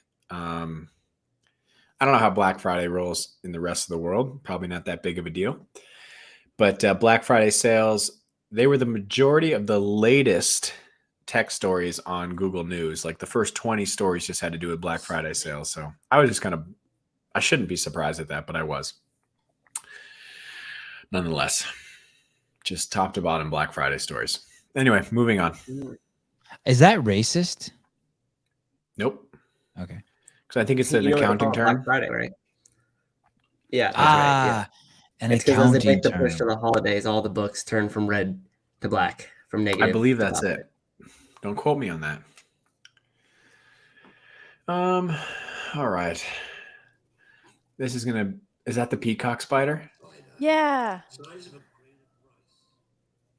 I don't know how Black Friday rolls in the rest of the world. Probably not that big of a deal. But Black Friday sales, they were the majority of the latest tech stories on Google News. Like the first 20 stories just had to do with Black Friday sales. So I was just I shouldn't be surprised at that, but I was. Nonetheless, just top to bottom Black Friday stories. Anyway, moving on. Is that racist? Nope. Okay. Because I think it's an You know what they accounting call it, term. Black Friday, right? Yeah, that's right. Yeah. An It's because as they accounting make the push to term. the holidays, all the books turn from red to black, from negative. I believe to that's positive. it. Don't quote me on that. All right. This is that the peacock spider? Yeah.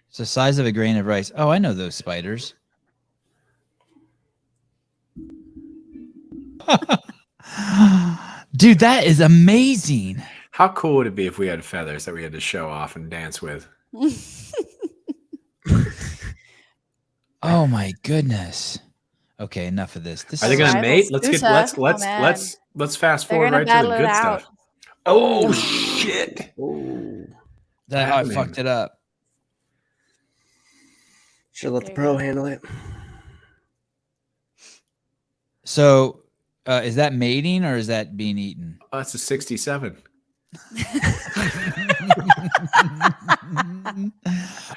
It's the size of a grain of rice. Oh, I know those spiders. Dude, that is amazing. How cool would it be if we had feathers that we had to show off and dance with? Oh my goodness. Okay, enough of this. This Are they is going to Rival mate? Let's fast They're forward gonna right to the battle it good out. stuff. Oh shit! Ooh. that how I Batman. fucked it up. Should let the There you pro go. handle it. So, is that mating or is that being eaten? Oh, that's a 67.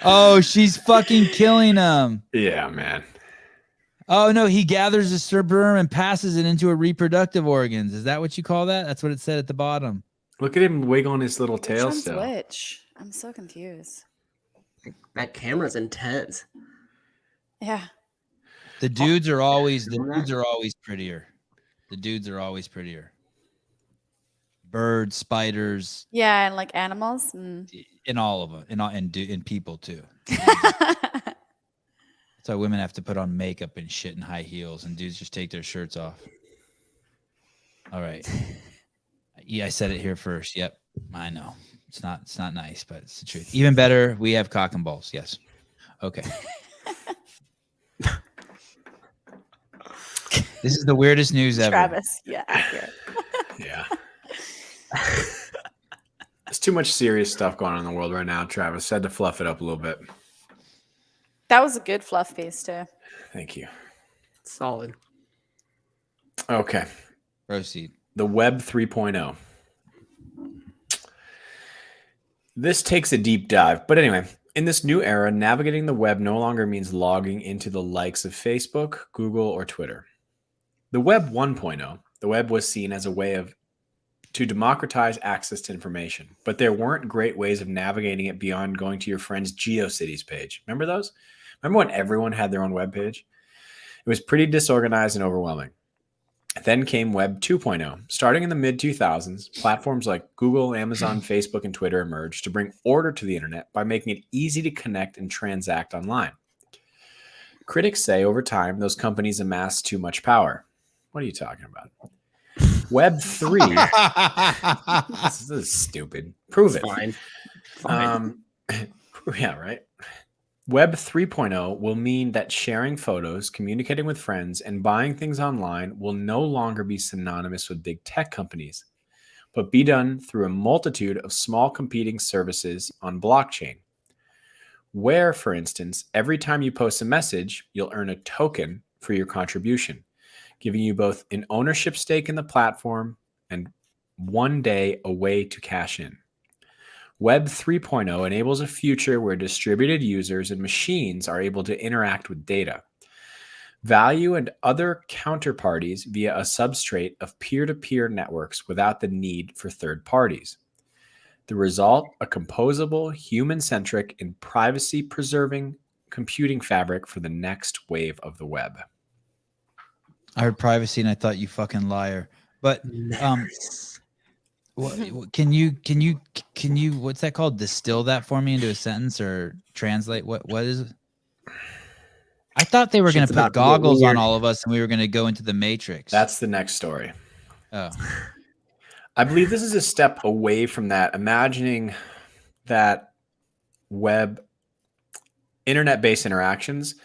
Oh, she's fucking killing him. Yeah, man. Oh no, he gathers the sperm and passes it into her reproductive organs. Is that what you call that? That's what it said at the bottom. Look at him wiggling his little Which tail one's still. which? I'm so confused. That camera's intense. Yeah. The dudes are always prettier. The dudes are always prettier. Birds, spiders, Yeah, and like animals. in all of them, and people too. That's why women have to put on makeup and shit and high heels, and dudes just take their shirts off. All right. Yeah, I said it here first. Yep, I know. It's not nice, but it's the truth. Even better, we have cock and balls. Yes. Okay. This is the weirdest news ever. Travis. Yeah, accurate. Yeah. There's too much serious stuff going on in the world right now, Travis. Had to fluff it up a little bit. That was a good fluff piece too. Thank you. Solid. Okay. Proceed. The Web 3.0. This takes a deep dive. But anyway, in this new era, navigating the web no longer means logging into the likes of Facebook, Google, or Twitter. The Web 1.0, the web was seen as a way to democratize access to information, but there weren't great ways of navigating it beyond going to your friend's GeoCities page. Remember those? Remember when everyone had their own web page? It was pretty disorganized and overwhelming. Then came Web 2.0. Starting in the mid-2000s, platforms like Google, Amazon, Facebook, and Twitter emerged to bring order to the internet by making it easy to connect and transact online. Critics say over time, those companies amassed too much power. What are you talking about? Web 3. This is stupid. Prove it. Fine. Yeah, right. Web 3.0 will mean that sharing photos, communicating with friends, and buying things online will no longer be synonymous with big tech companies, but be done through a multitude of small competing services on blockchain. Where, for instance, every time you post a message, you'll earn a token for your contribution, giving you both an ownership stake in the platform and one day a way to cash in. Web 3.0 enables a future where distributed users and machines are able to interact with data, value, and other counterparties via a substrate of peer-to-peer networks without the need for third parties. The result, a composable, human-centric, and privacy-preserving computing fabric for the next wave of the web. I heard privacy and I thought you fucking liar. But can you what's that called? Distill that for me into a sentence or translate what is it? I thought they were going to put goggles on all of us and we were going to go into the Matrix. That's the next story. Oh. I believe this is a step away from that. Imagining that internet-based interactions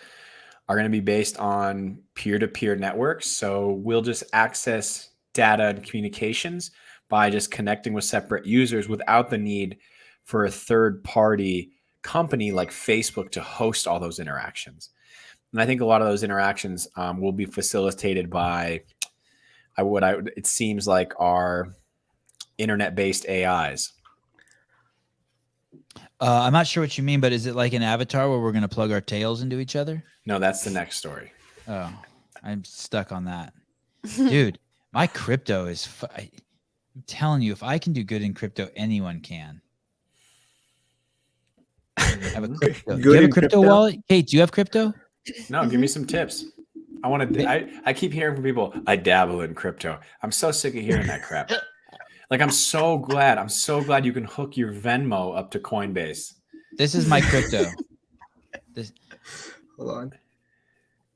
are going to be based on peer-to-peer networks. So we'll just access data and communications by just connecting with separate users without the need for a third party company like Facebook to host all those interactions. And I think a lot of those interactions will be facilitated by it seems like are internet-based AIs. I'm not sure what you mean, but is it like an avatar where we're going to plug our tails into each other? No, that's the next story. Oh, I'm stuck on that. Dude, my crypto is... I'm telling you, if I can do good in crypto, anyone can. I have a crypto. Do you have a crypto wallet? Kate, do you have crypto? No, give me some tips. I keep hearing from people, I dabble in crypto. I'm so sick of hearing that crap. Like, I'm so glad you can hook your Venmo up to Coinbase. This is my crypto. Hold on.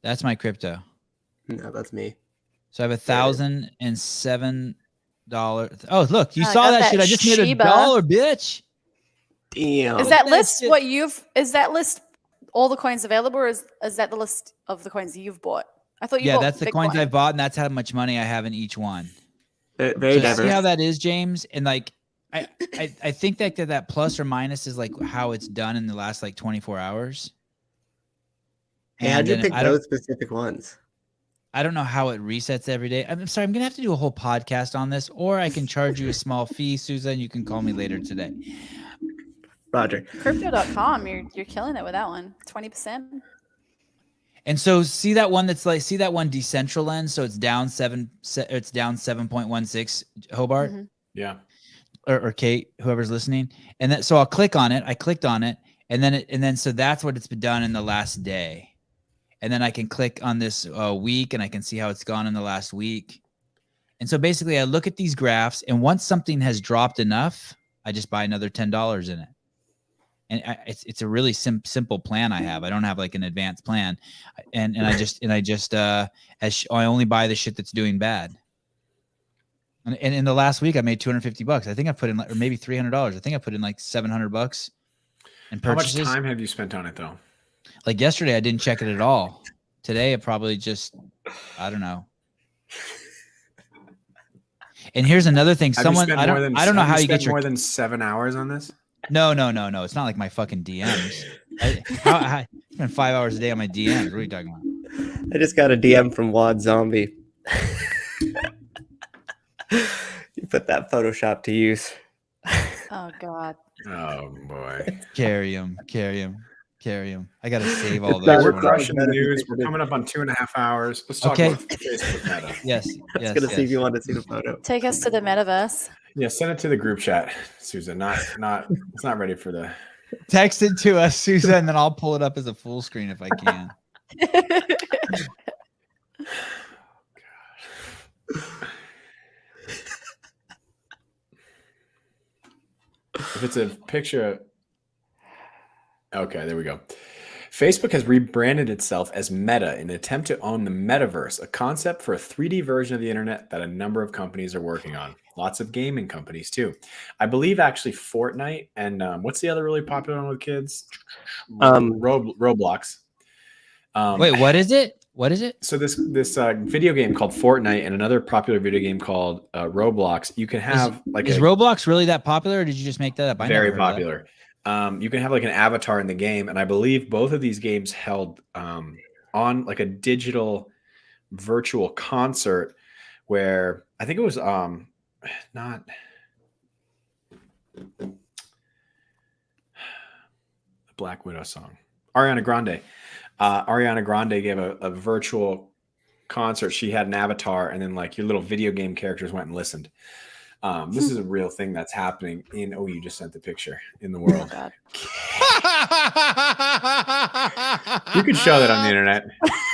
That's my crypto. No, that's me. So I have $1,007. Oh, look, you I saw got that that shit. I just made Shiba. $1, bitch. Damn. Is that that list shit. what you've? Is that list all the coins available, or is that the list of the coins that you've bought? I thought you Yeah, bought that's the Bitcoin. coins I've bought, and that's how much money I have in each one. Very So diverse. see how that is, James? And like, I think that plus or minus is like how it's done in the last like 24 hours. Hey, how'd you then pick those specific ones? I don't know how it resets every day. I'm sorry. I'm going to have to do a whole podcast on this, or I can charge you a small fee, Susan. You can call me later today. Roger. Crypto.com, you're killing it with that one. 20%. And so see that one Decentraland. So it's down 7.16 Hobart. Mm-hmm. Yeah. Or Kate, whoever's listening. And then, so I'll click on it. I clicked on it. And then, so that's what it's been done in the last day. And then I can click on this week and I can see how it's gone in the last week. And so basically I look at these graphs, and once something has dropped enough, I just buy another $10 in it. And it's a really simple plan I have. I don't have like an advanced plan. And I only buy the shit that's doing bad. And in the last week I made $250. I think I put in or maybe $300. I think I put in like $700 in purchases. How much time have you spent on it though? Like yesterday, I didn't check it at all. Today, I probably just, I don't know. And here's another thing. I don't know how you get your more than 7 hours on this. No. It's not like my fucking DMs. I spend 5 hours a day on my DMs. What are you talking about? I just got a DM from Wad Zombie. You put that Photoshop to use. Oh God. Oh boy. Carry him. I gotta save all It's those. We're not- crushing the news. We're coming up on 2.5 hours. Let's talk about Facebook Meta. Yes. I was gonna see if you wanted to see the photo. Take us to the metaverse. Yeah, send it to the group chat, Susan. It's not ready for the. Text it to us, Susan, and then I'll pull it up as a full screen if I can. If it's a picture. Okay, there we go. Facebook has rebranded itself as Meta in an attempt to own the metaverse, a concept for a 3D version of the internet that a number of companies are working on. Lots of gaming companies too. I believe actually Fortnite and what's the other really popular one with kids? Roblox. Wait, what is it? What is it? So this video game called Fortnite and another popular video game called Roblox. You can have is Roblox really that popular, or did you just make that up? Very popular. You can have like an avatar in the game, and I believe both of these games held on like a digital virtual concert where I think it was not the Black Widow song, Ariana Grande. Ariana Grande gave a virtual concert. She had an avatar, and then like your little video game characters went and listened. This is a real thing that's happening in. Oh, you just sent the picture in the world. Oh, You can show that on the internet.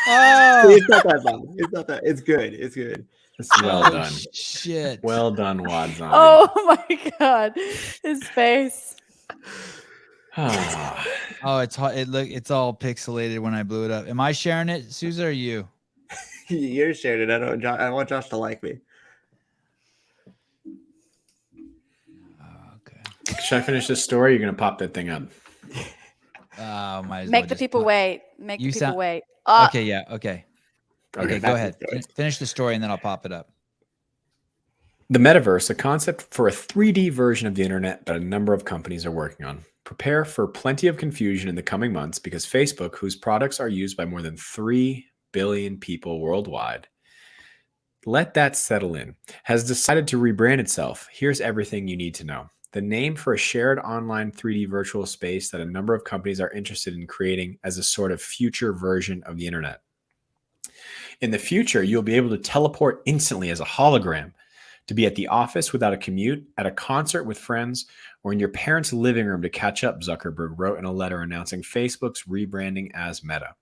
Oh, It's not that bad. It's not that. It's good. It's good. It's well done. Shit. Well done, Wad Zombie. Oh my God, his face. Oh, it's hot. It's all pixelated when I blew it up. Am I sharing it, Susan, or you? You're sharing it. I want Josh to like me. Okay. Should I finish this story? You're gonna pop that thing up. Might as Make well the just people pop- wait. Make the You people sound- wait. Okay, yeah, okay. Okay, Okay, go ahead. Finish the story and then I'll pop it up. The metaverse, a concept for a 3D version of the internet that a number of companies are working on. Prepare for plenty of confusion in the coming months because Facebook, whose products are used by more than 3 billion people worldwide, let that settle in, has decided to rebrand itself. Here's everything you need to know. The name for a shared online 3D virtual space that a number of companies are interested in creating as a sort of future version of the internet. In the future, you'll be able to teleport instantly as a hologram, to be at the office without a commute, at a concert with friends, or in your parents' living room to catch up, Zuckerberg wrote in a letter announcing Facebook's rebranding as Meta.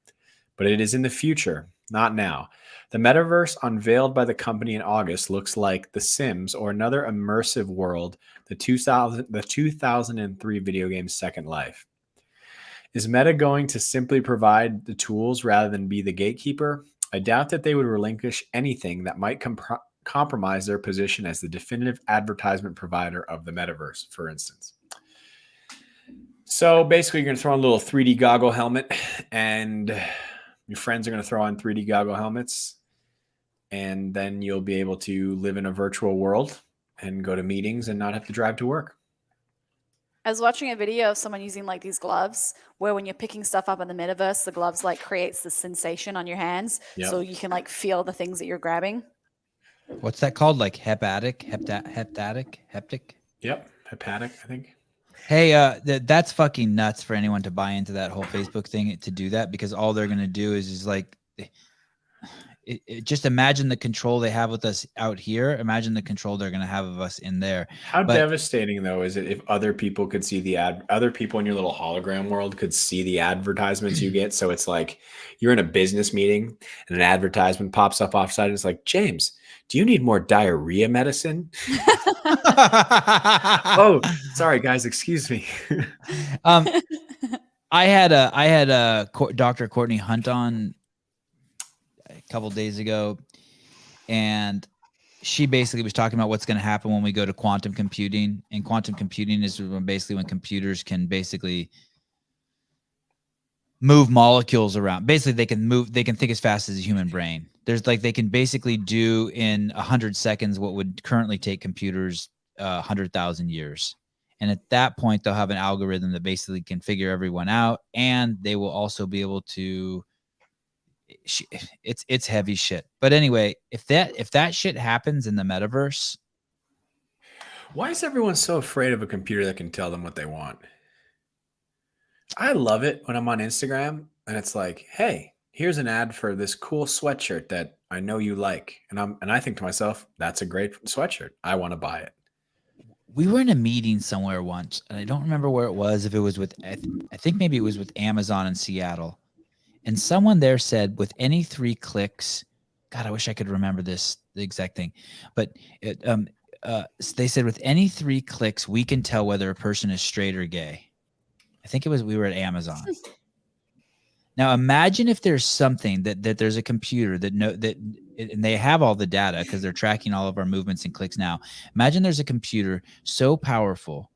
But it is in the future, not now. The metaverse unveiled by the company in August looks like The Sims or another immersive world, the 2003 video game Second Life. Is Meta going to simply provide the tools rather than be the gatekeeper? I doubt that they would relinquish anything that might compromise their position as the definitive advertisement provider of the metaverse, for instance. So basically, you're going to throw on a little 3D goggle helmet, and your friends are going to throw on 3D goggle helmets, and then you'll be able to live in a virtual world and go to meetings and not have to drive to work. I was watching a video of someone using like these gloves where when you're picking stuff up in the metaverse, the gloves like creates the sensation on your hands. Yep. So you can like feel the things that you're grabbing. What's that called? Like heptic? Yep, hepatic, I think. Hey, that's fucking nuts for anyone to buy into that whole Facebook thing to do that, because all they're gonna do is like, just imagine the control they have with us out here. Imagine the control they're gonna have of us in there. How devastating though is it if other people could see the other people in your little hologram world could see the advertisements you get? So it's like you're in a business meeting and an advertisement pops up offside and it's like, James, do you need more diarrhea medicine? Oh, sorry guys, excuse me. I had Dr. Courtney Hunt on a couple days ago, and she basically was talking about what's going to happen when we go to quantum computing. And quantum computing is basically when computers can basically move molecules around. Basically, they can think as fast as a human brain. There's like, they can basically do in 100 seconds what would currently take computers 100,000 years. And at that point, they'll have an algorithm that basically can figure everyone out, and they will also be able to. It's heavy shit. But anyway, if that shit happens in the metaverse, why is everyone so afraid of a computer that can tell them what they want? I love it when I'm on Instagram and it's like, hey, here's an ad for this cool sweatshirt that I know you like. And I think to myself, that's a great sweatshirt. I want to buy it. We were in a meeting somewhere once, and I don't remember where it was. If it was with, I think maybe it was with Amazon in Seattle. And someone there said, with any 3 clicks, God, I wish I could remember the exact thing. But they said, with any 3 clicks, we can tell whether a person is straight or gay. I think we were at Amazon. Now, imagine if there's something that there's a computer and they have all the data because they're tracking all of our movements and clicks now. Imagine there's a computer so powerful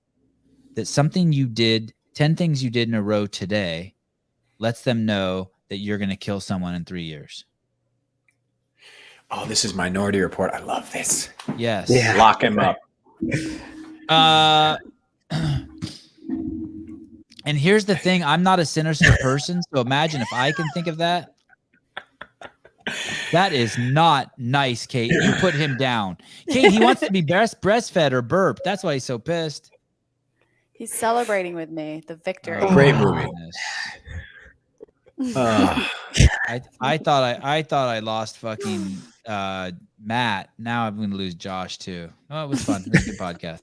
that something you did, 10 things you did in a row today, lets them know that you're going to kill someone in 3 years. Oh, this is Minority Report. I love this. Yes. Yeah. Lock him up. And here's the thing. I'm not a sinister person. So imagine if I can think of that. That is not nice, Kate. You put him down. Kate, he wants to be breastfed or burp. That's why he's so pissed. He's celebrating with me the victory. Great movie. I thought I lost fucking Matt. Now I'm gonna lose Josh too. Oh, it was fun. It was a good podcast.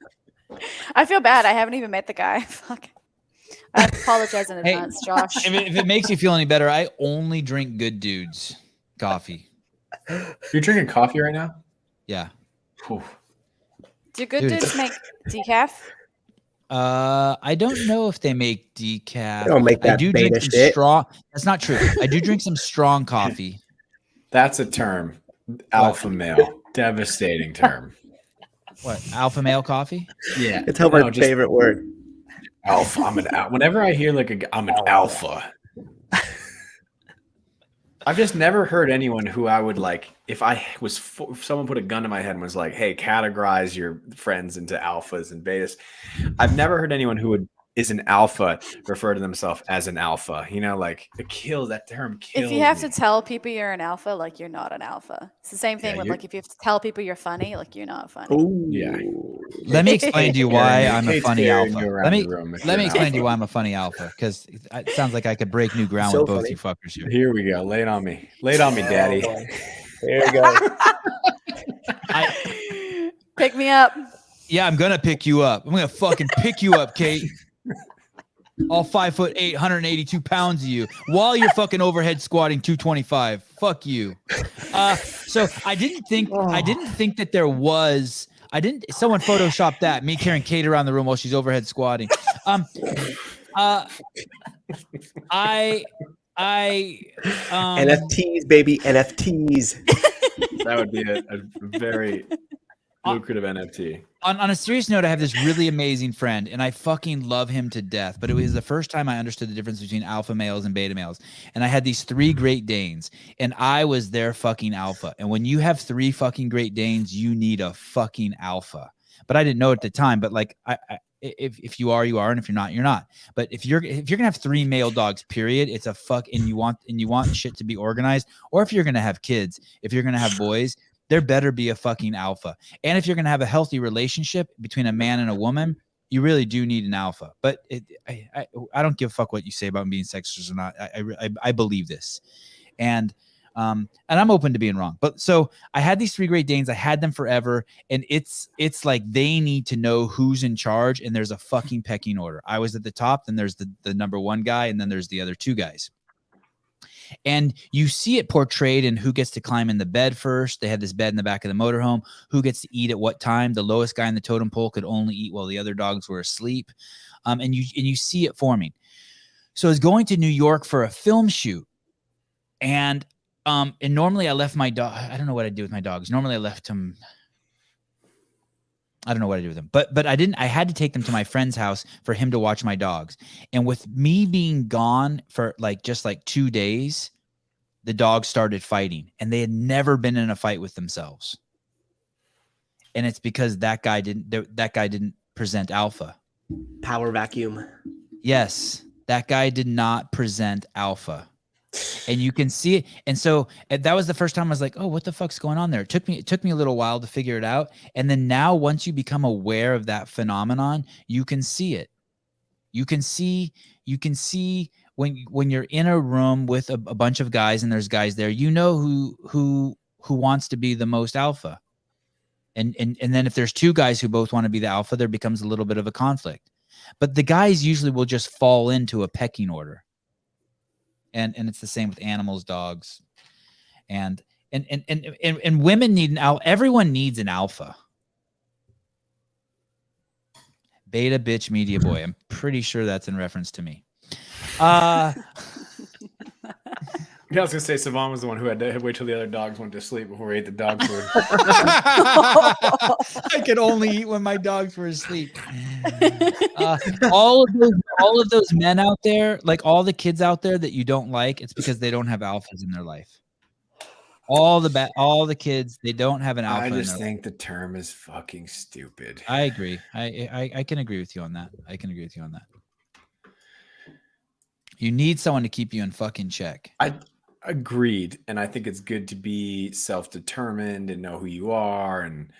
I feel bad. I haven't even met the guy. Fuck. I apologize in advance, Josh. If it makes you feel any better, I only drink Good Dudes coffee. You're drinking coffee right now? Yeah. Whew. Do Good Dudes make decaf? I don't know if they make decaf. They don't make that I do beta drink some shit. strong. That's not true. I do drink some strong coffee. That's a term. Alpha male. Devastating term. What? Alpha male coffee? Yeah. It's Hobart's favorite word. Alpha. Whenever I hear I'm an alpha. I've just never heard anyone who I would like, if someone put a gun to my head and was like, hey, categorize your friends into alphas and betas. I've never heard anyone who is an alpha refer to themselves as an alpha. You know, like that term kills If you have me. to tell people you're an alpha, like you're not an alpha. It's the same thing with like if you have to tell people you're funny, like you're not funny. Ooh. Yeah. Let me explain to you why Yeah, I'm a Kate's funny carrying alpha. you around Let me the room if let you're me an explain to you alpha. why I'm a funny alpha, because it sounds like I could break new ground So with both funny. you fuckers here. Here we go. Lay it on me. Lay it on me, daddy. Oh, boy. There we go. Pick me up. Yeah, I'm gonna pick you up. I'm gonna fucking pick you up, Kate. All 5'8", 182 pounds of you, while you're fucking overhead squatting 225. Fuck you. So I didn't think that there was. Someone photoshopped that, me carrying Kate around the room while she's overhead squatting. NFTs, baby, NFTs. That would be a very lucrative NFT. On a serious note, I have this really amazing friend, and I fucking love him to death. But it was the first time I understood the difference between alpha males and beta males. And I had these 3 Great Danes, and I was their fucking alpha. And when you have 3 fucking Great Danes, you need a fucking alpha. But I didn't know at the time. But like, if you are, you are, and if you're not, you're not. But if you're gonna have 3 male dogs, period, it's a fuck. And you want shit to be organized. Or if you're gonna have kids, if you're gonna have boys, there better be a fucking alpha. And if you're going to have a healthy relationship between a man and a woman, you really do need an alpha. But I don't give a fuck what you say about being sexist or not. I believe this. And I'm open to being wrong. But so I had these 3 Great Danes. I had them forever. And it's like they need to know who's in charge. And there's a fucking pecking order. I was at the top. Then there's the number 1 guy. And then there's the other 2 guys. And you see it portrayed in who gets to climb in the bed first. They had this bed in the back of the motorhome. Who gets to eat at what time? The lowest guy in the totem pole could only eat while the other dogs were asleep. And you see it forming. So I was going to New York for a film shoot. And normally I left my dog. I don't know what I do with my dogs. Normally I left them. I don't know what I do with them, but I didn't. I had to take them to my friend's house for him to watch my dogs. And with me being gone for just 2 days, the dogs started fighting, and they had never been in a fight with themselves. And it's because that guy didn't present alpha. Power vacuum. Yes, that guy did not present alpha. And you can see it. And so that was the first time I was like, oh, what the fuck's going on there? It took me a little while to figure it out. And then now once you become aware of that phenomenon, you can see it. You can see when you're in a room with a bunch of guys and there's guys there, you know who wants to be the most alpha. And then if there's 2 guys who both want to be the alpha, there becomes a little bit of a conflict. But the guys usually will just fall into a pecking order. And it's the same with animals, dogs, and women need an alpha. Everyone needs an alpha. Beta bitch media boy. I'm pretty sure that's in reference to me. Yeah, I was gonna say Sevan was the one who had to wait till the other dogs went to sleep before he ate the dog food. I could only eat when my dogs were asleep. All of those men out there, like all the kids out there that you don't like, it's because they don't have alphas in their life. All the kids, they don't have an alpha. I just think the term is fucking stupid. I agree. I can agree with you on that. You need someone to keep you in fucking check. Agreed. And I think it's good to be self-determined and know who you are and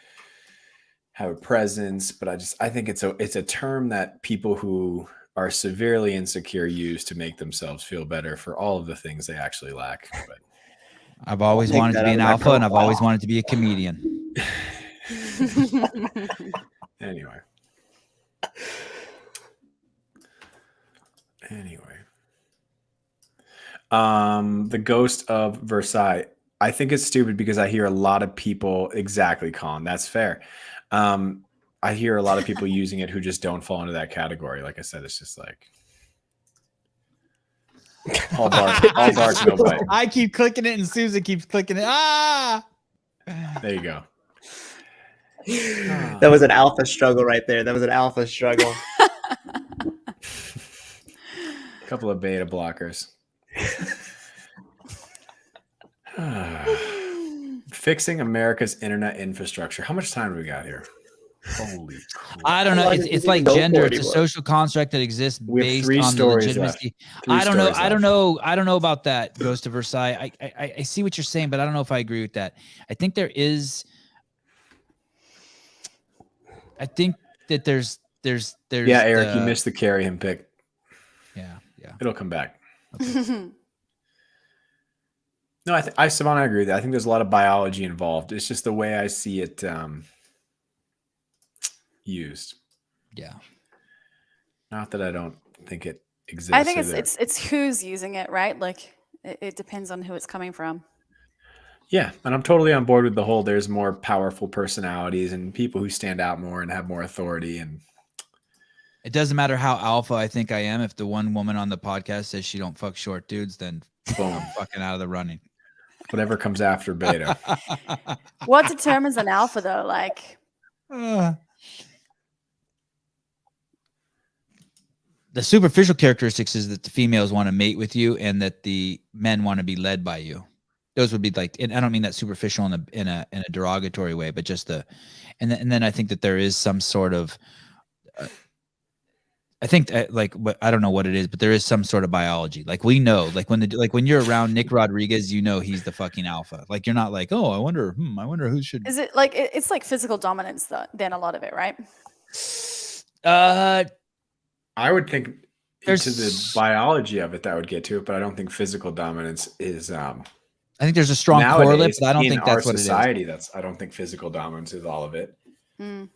have a presence. But I think it's a term that people who are severely insecure use to make themselves feel better for all of the things they actually lack. But I've always wanted to be an alpha, and I've always wanted to be a comedian. Anyway. The Ghost of Versailles. I think it's stupid because I hear a lot of people exactly, Colin. That's fair. I hear a lot of people using it who just don't fall into that category. Like I said, it's just like all bark, no bite. I keep clicking it, and Susan keeps clicking it. There you go. That was an alpha struggle right there. That was an alpha struggle. Couple of beta blockers. Fixing America's internet infrastructure. How much time do we got here? Holy crap. I don't know. How long It's, does it's it like go gender. for It's a anymore? social construct that exists We have based 3 on the stories legitimacy. left. 3 I don't know. stories I don't left. know. I don't know about that, Ghost of Versailles. I see what you're saying, but I don't know if I agree with that. I think there is. I think that there's. Yeah, Eric, you missed the carry him pick. Yeah. It'll come back. No, Sevan, I agree with that. I think there's a lot of biology involved. It's just the way I see it used. Yeah. Not that I don't think it exists. I think it's who's using it, right? Like it depends on who it's coming from. Yeah, and I'm totally on board with the whole there's more powerful personalities and people who stand out more and have more authority. And It doesn't matter how alpha I think I am. If the one woman on the podcast says she don't fuck short dudes, then boom, I'm fucking out of the running. Whatever comes after beta. What determines an alpha though? Like the superficial characteristics is that the females want to mate with you and that the men want to be led by you. Those would be like, and I don't mean that superficial in a derogatory way, but just and then I think that there is some sort of, I think like what I don't know what it is, but there is some sort of biology. Like we know, like when you're around Nick Rodriguez, you know he's the fucking alpha. Like you're not like, oh, I wonder who should. Is it like it's like physical dominance though? Then a lot of it, right? I would think into the biology of it that would get to it, but I don't think physical dominance is. I think there's a strong correlate, but I don't think that's what society, it is. I don't think physical dominance is all of it. Mm.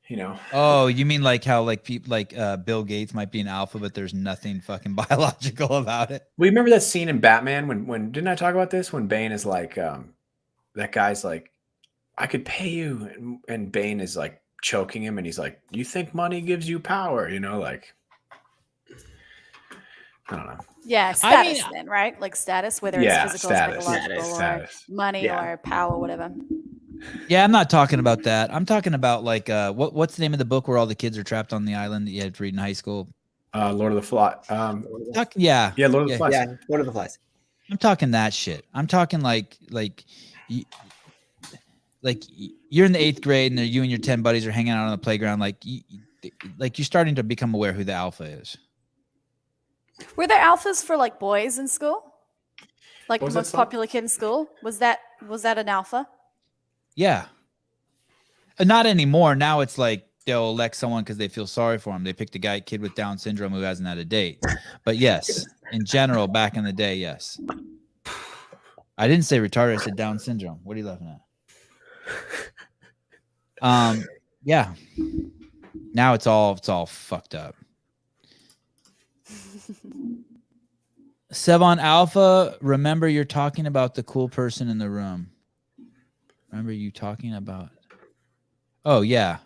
You know. Oh, you mean like how like people like Bill Gates might be an alpha, but there's nothing fucking biological about it. We remember that scene in Batman when didn't I talk about this? When Bane is like, that guy's like, I could pay you, and Bane is like choking him, and he's like, you think money gives you power? You know, like. I don't know. Yeah, status then, right? Like status, whether it's physical, psychological, or money or power, whatever. Yeah, I'm not talking about that. I'm talking about like what's the name of the book where all the kids are trapped on the island that you had to read in high school? Lord of the Flies. Yeah, Lord of the Flies. Yeah, Lord of the Flies. I'm talking that shit. I'm talking like you're in the 8th grade and you and your 10 buddies are hanging out on the playground. Like you're starting to become aware who the alpha is. Were there alphas for like boys in school? Like the most popular kid in school? Was that an alpha? Yeah. Not anymore. Now it's like they'll elect someone because they feel sorry for him. They picked a kid with Down syndrome who hasn't had a date. But yes, in general, back in the day, yes. I didn't say retarded. I said Down syndrome. What are you laughing at? Yeah. Now it's all fucked up. Sevan Alpha, remember you're talking about the cool person in the room. Remember you talking about. Oh, yeah.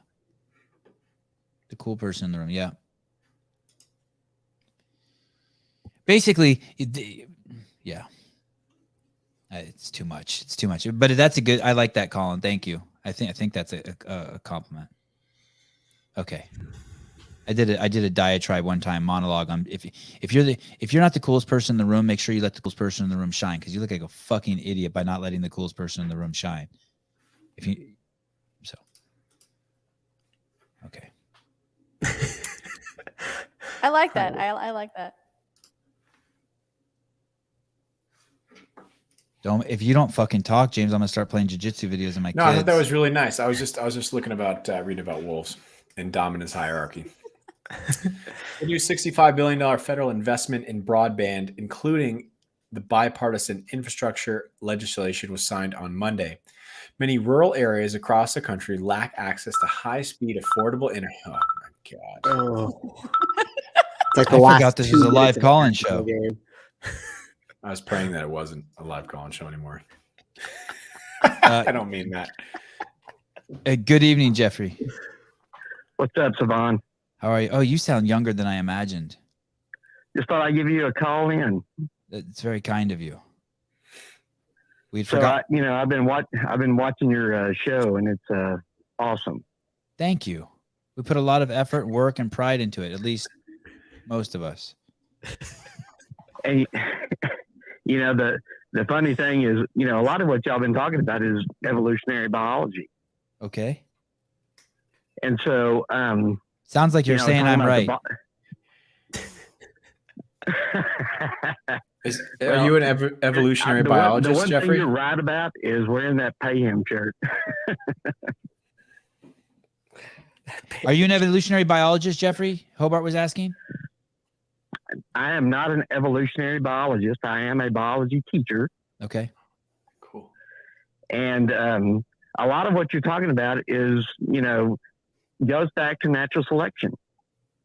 The cool person in the room. Yeah. Basically, yeah. It's too much. It's too much. But that's a good. I like that, Colin. Thank you. I think that's a compliment. Okay. I did a diatribe one time, monologue on if you're not the coolest person in the room, make sure you let the coolest person in the room shine, because you look like a fucking idiot by not letting the coolest person in the room shine. Okay. I like that. I like that. If you don't fucking talk, James, I'm gonna start playing jiu-jitsu videos of my kids. No, I thought that was really nice. I was just looking about reading about wolves and dominance hierarchy. The new $65 billion federal investment in broadband, including the bipartisan infrastructure legislation, was signed on Monday. Many rural areas across the country lack access to high-speed, affordable internet. Oh my god! Oh. It's like I forgot this was a live call-in show. I was praying that it wasn't a live call-in show anymore. I don't mean that. Good evening, Jeffrey. What's up, Sevan? How are you? Oh, you sound younger than I imagined. Just thought I'd give you a call in. It's very kind of you. We'd So forgot. I've been watching your show, and it's awesome. Thank you. We put a lot of effort, work, and pride into it. At least most of us. And the the funny thing is, you know, a lot of what y'all been talking about is evolutionary biology. Okay. And so, Sounds like you're you know, saying talking I'm right. about Are you an evolutionary biologist, the one Jeffrey? thing you're right about is wearing that pay him shirt. Are you an evolutionary biologist, Jeffrey? Hobart was asking. I am not an evolutionary biologist. I am a biology teacher. Okay. Cool. And a lot of what you're talking about is, you know, goes back to natural selection.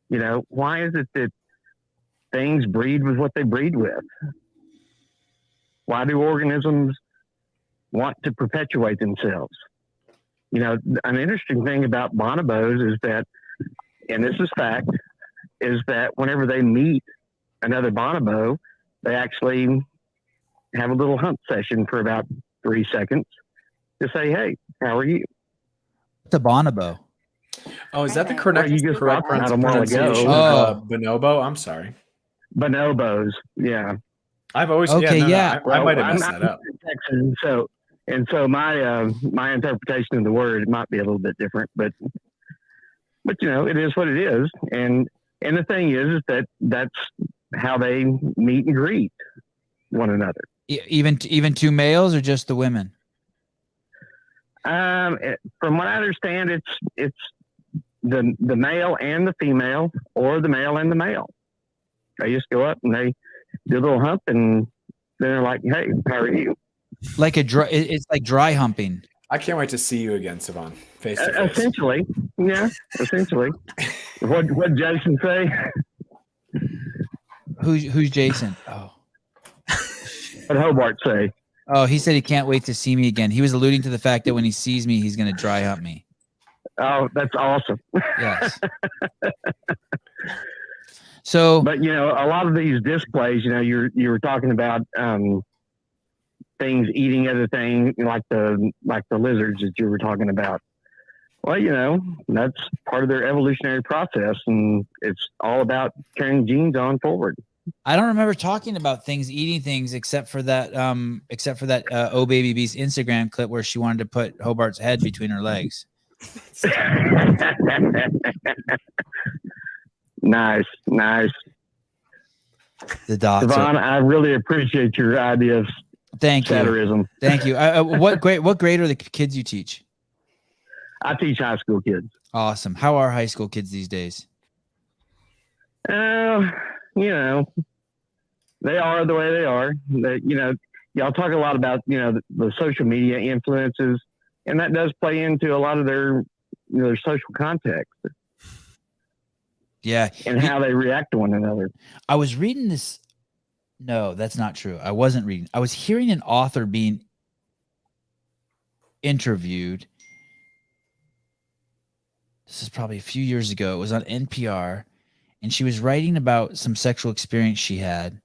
You know, why is it that things breed with what they breed with? Why do organisms want to perpetuate themselves? You know, an interesting thing about bonobos is that, and this is fact, is that whenever they meet another bonobo, they actually have a little hunt session for about 3 seconds to say, "Hey, how are you?" It's a bonobo. Oh, is that the Well, correct, you just correct talked about them a while ago. pronunciation Oh. of bonobo? I'm sorry. Bonobos, yeah. I've always Okay, I might have I'm messed that up. in Texas, so my interpretation of the word might be a little bit different, but you know, it is what it is, and the thing is that that's how they meet and greet one another. Even two males or just the women? From what I understand, it's the male and the female, or the male and the male. They just go up and they do a little hump, and they're like, "Hey, how are you?" Like it's like dry humping. I can't wait to see you again, Sevan, face to face. Essentially, yeah. Essentially, what Jason say? Who's Jason? Oh. What Hobart say? Oh, he said he can't wait to see me again. He was alluding to the fact that when he sees me, he's going to dry hump me. Oh, that's awesome. Yes. So, but you know, a lot of these displays, you know, you were talking about things eating other things, like the lizards that you were talking about. Well, you know, that's part of their evolutionary process, and it's all about carrying genes on forward. I don't remember talking about things eating things except for that Oh Baby Beast Instagram clip where she wanted to put Hobart's head between her legs. Nice. The dots. Sevan, I really appreciate your idea of satirism. Thank you. What grade are the kids you teach? I teach high school kids. Awesome. How are high school kids these days? You know, they are the way they are. You know, y'all talk a lot about, you know, the social media influences, and that does play into a lot of their social context. Yeah. And how they react to one another. I was reading this. No, that's not true. I wasn't reading. I was hearing an author being interviewed. This is probably a few years ago. It was on NPR, and she was writing about some sexual experience she had.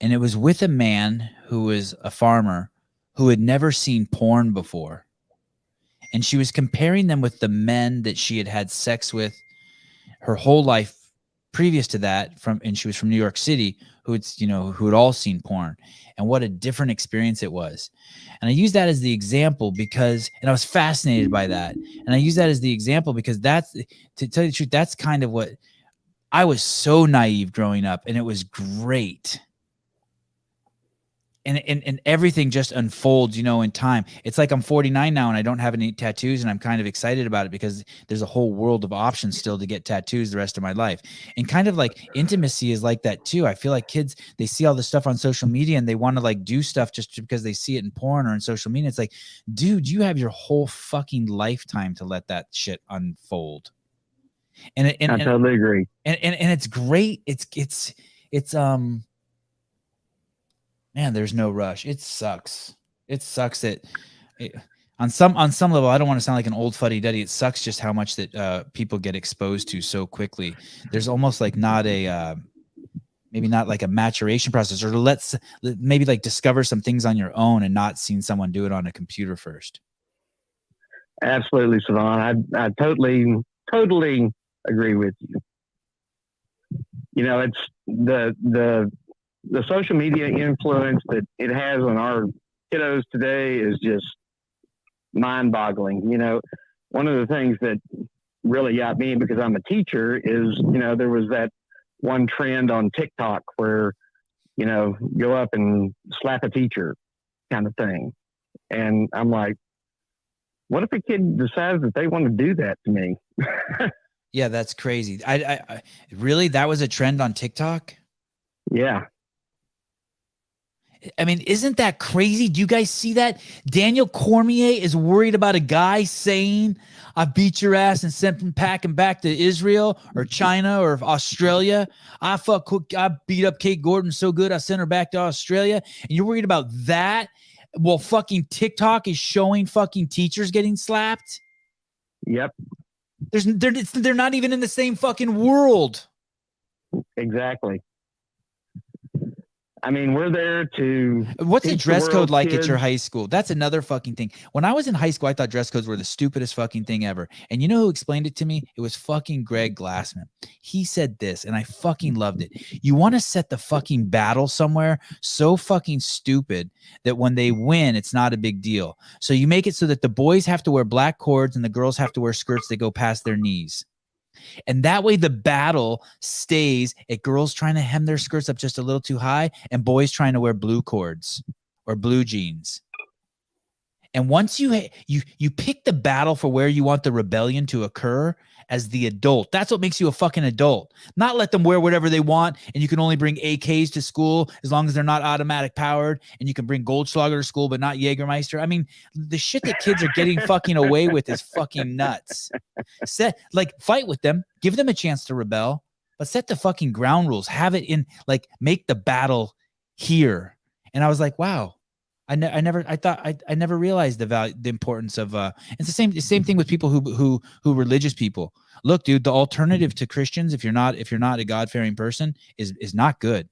And it was with a man who was a farmer who had never seen porn before. And she was comparing them with the men that she had had sex with her whole life previous to that, and she was from New York City, who had all seen porn, and what a different experience it was. And I use that as the example because, and I was fascinated by that. And I use that as the example because that's, to tell you the truth, that's kind of what I was so naive growing up, and it was great. And everything just unfolds, in time. It's like I'm 49 now and I don't have any tattoos, and I'm kind of excited about it because there's a whole world of options still to get tattoos the rest of my life. And kind of like intimacy is like that too. I feel like kids, they see all this stuff on social media and they want to like do stuff just because they see it in porn or in social media. It's like, dude, you have your whole fucking lifetime to let that shit unfold. And I totally agree. And it's great. It's man, there's no rush. It sucks. It sucks that on some level, I don't want to sound like an old fuddy-duddy. It sucks just how much that people get exposed to so quickly. There's almost like not a maybe not like a maturation process, or maybe like discover some things on your own and not seeing someone do it on a computer first. Absolutely, Sevan. I totally agree with you. It's the the social media influence that it has on our kiddos today is just mind-boggling. You know, one of the things that really got me, because I'm a teacher, is, you know, there was that one trend on TikTok where, you know, go up and slap a teacher kind of thing. And I'm like, what if a kid decides that they want to do that to me? Yeah, that's crazy. I really, that was a trend on TikTok? Yeah. I mean, isn't that crazy? Do you guys see that? Daniel Cormier is worried about a guy saying, I beat your ass and sent him packing back to Israel or China or Australia. I beat up Kate Gordon so good I sent her back to Australia. And you're worried about that? Well, fucking TikTok is showing fucking teachers getting slapped. Yep. They're not even in the same fucking world. Exactly. I mean, we're there to. What's the dress code like kids. at your high school? That's another fucking thing. When I was in high school, I thought dress codes were the stupidest fucking thing ever. And you know who explained it to me? It was fucking Greg Glassman. He said this, and I fucking loved it. You want to set the fucking battle somewhere so fucking stupid that when they win, it's not a big deal. So you make it so that the boys have to wear black cords and the girls have to wear skirts that go past their knees. And that way the battle stays at girls trying to hem their skirts up just a little too high and boys trying to wear blue cords or blue jeans. And once you pick the battle for where you want the rebellion to occur as the adult, that's what makes you a fucking adult. Not let them wear whatever they want and you can only bring AKs to school as long as they're not automatic powered, and you can bring Goldschlager to school but not Jägermeister. I mean, the shit that kids are getting fucking away with is fucking nuts. Fight with them, give them a chance to rebel, but set the fucking ground rules. Have it in, like, make the battle here. And I was like, wow. I never realized the importance of it's the same thing with people who religious people. Look, dude, the alternative to Christians, if you're not a God-fearing person, is not good.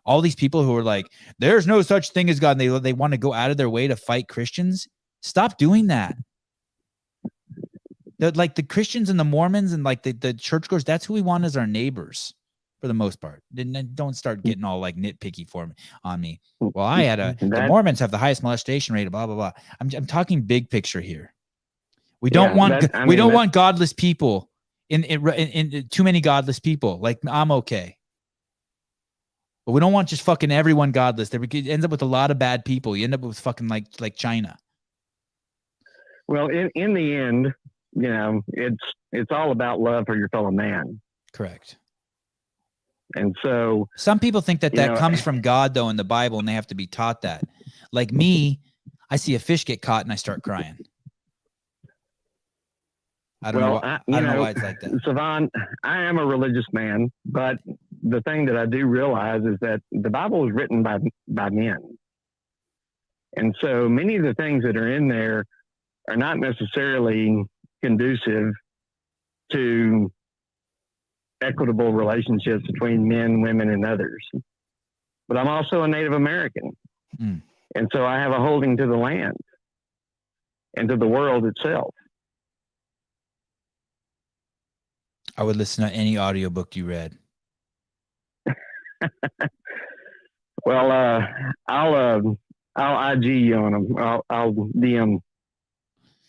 All these people who are like, there's no such thing as God, and they want to go out of their way to fight Christians. Stop doing that. Like the Christians and the Mormons and like the churchgoers, that's who we want as our neighbors. For the most part. Then don't start getting all like nitpicky on me. Well, the Mormons have the highest molestation rate, blah blah blah. I'm talking big picture here. We don't want godless people in too many godless people. Like, I'm okay, but we don't want just fucking everyone godless. It ends up with a lot of bad people. You end up with fucking like China. Well, in the end, you know, it's all about love for your fellow man. Correct. And so some people think that comes from God, though, in the Bible, and they have to be taught that. Like me, I see a fish get caught and I start crying. I don't know why it's like that. Sevan, I am a religious man, but the thing that I do realize is that the Bible was written by men. And so many of the things that are in there are not necessarily conducive to equitable relationships between men, women, and others. But I'm also a Native American. Mm. And so I have a holding to the land and to the world itself. I would listen to any audiobook you read. Well, I'll IG you on them. I'll DM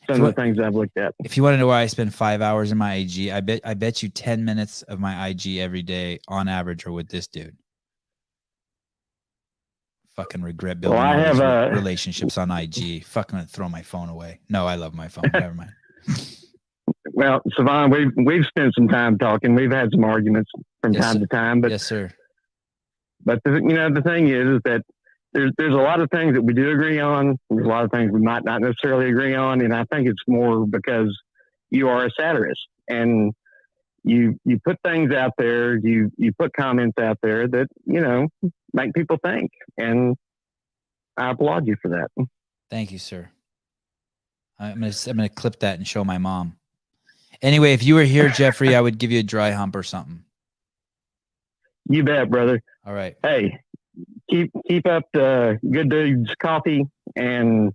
some of the things I've looked at. If you want to know where I spend 5 hours in my IG, I bet you 10 minutes of my IG every day on average are with this dude. Fucking regret building relationships on IG. Fucking throw my phone away. No, I love my phone. Never mind. Well, Sevan, we've spent some time talking. We've had some arguments from time to time, but yes, sir. But the thing is that there's a lot of things that we do agree on. There's a lot of things we might not necessarily agree on. And I think it's more because you are a satirist and you put things out there, you put comments out there that, you know, make people think. And I applaud you for that. Thank you, sir. I'm gonna clip that and show my mom. Anyway, if you were here, Jeffrey, I would give you a dry hump or something. You bet, brother. All right. Hey, keep up the Good Dudes coffee and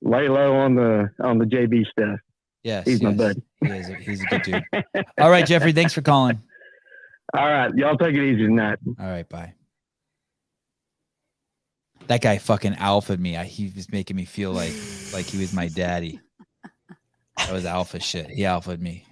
lay low on the JB stuff. Yes, he's my bud. He's a good dude. All right, Jeffrey, thanks for calling. All right, y'all take it easy tonight. All right, bye. That guy fucking alphaed me. He was making me feel like he was my daddy. That was alpha shit. He alphaed me.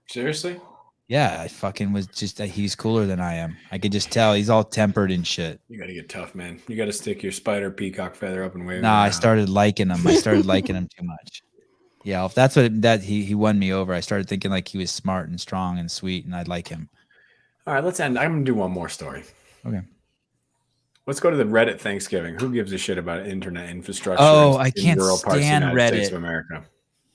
Seriously? Yeah, I fucking was just, he's cooler than I am. I could just tell he's all tempered and shit. You got to get tough, man. You got to stick your spider peacock feather up and wave it Nah, I around. started liking him. I started liking him too much. Yeah, if that's what he won me over. I started thinking like he was smart and strong and sweet, and I'd like him. All right, let's end. I'm going to do one more story. Okay. Let's go to the Reddit Thanksgiving. Who gives a shit about internet infrastructure? Oh, I in can't rural parts of the stand United States Reddit. of America.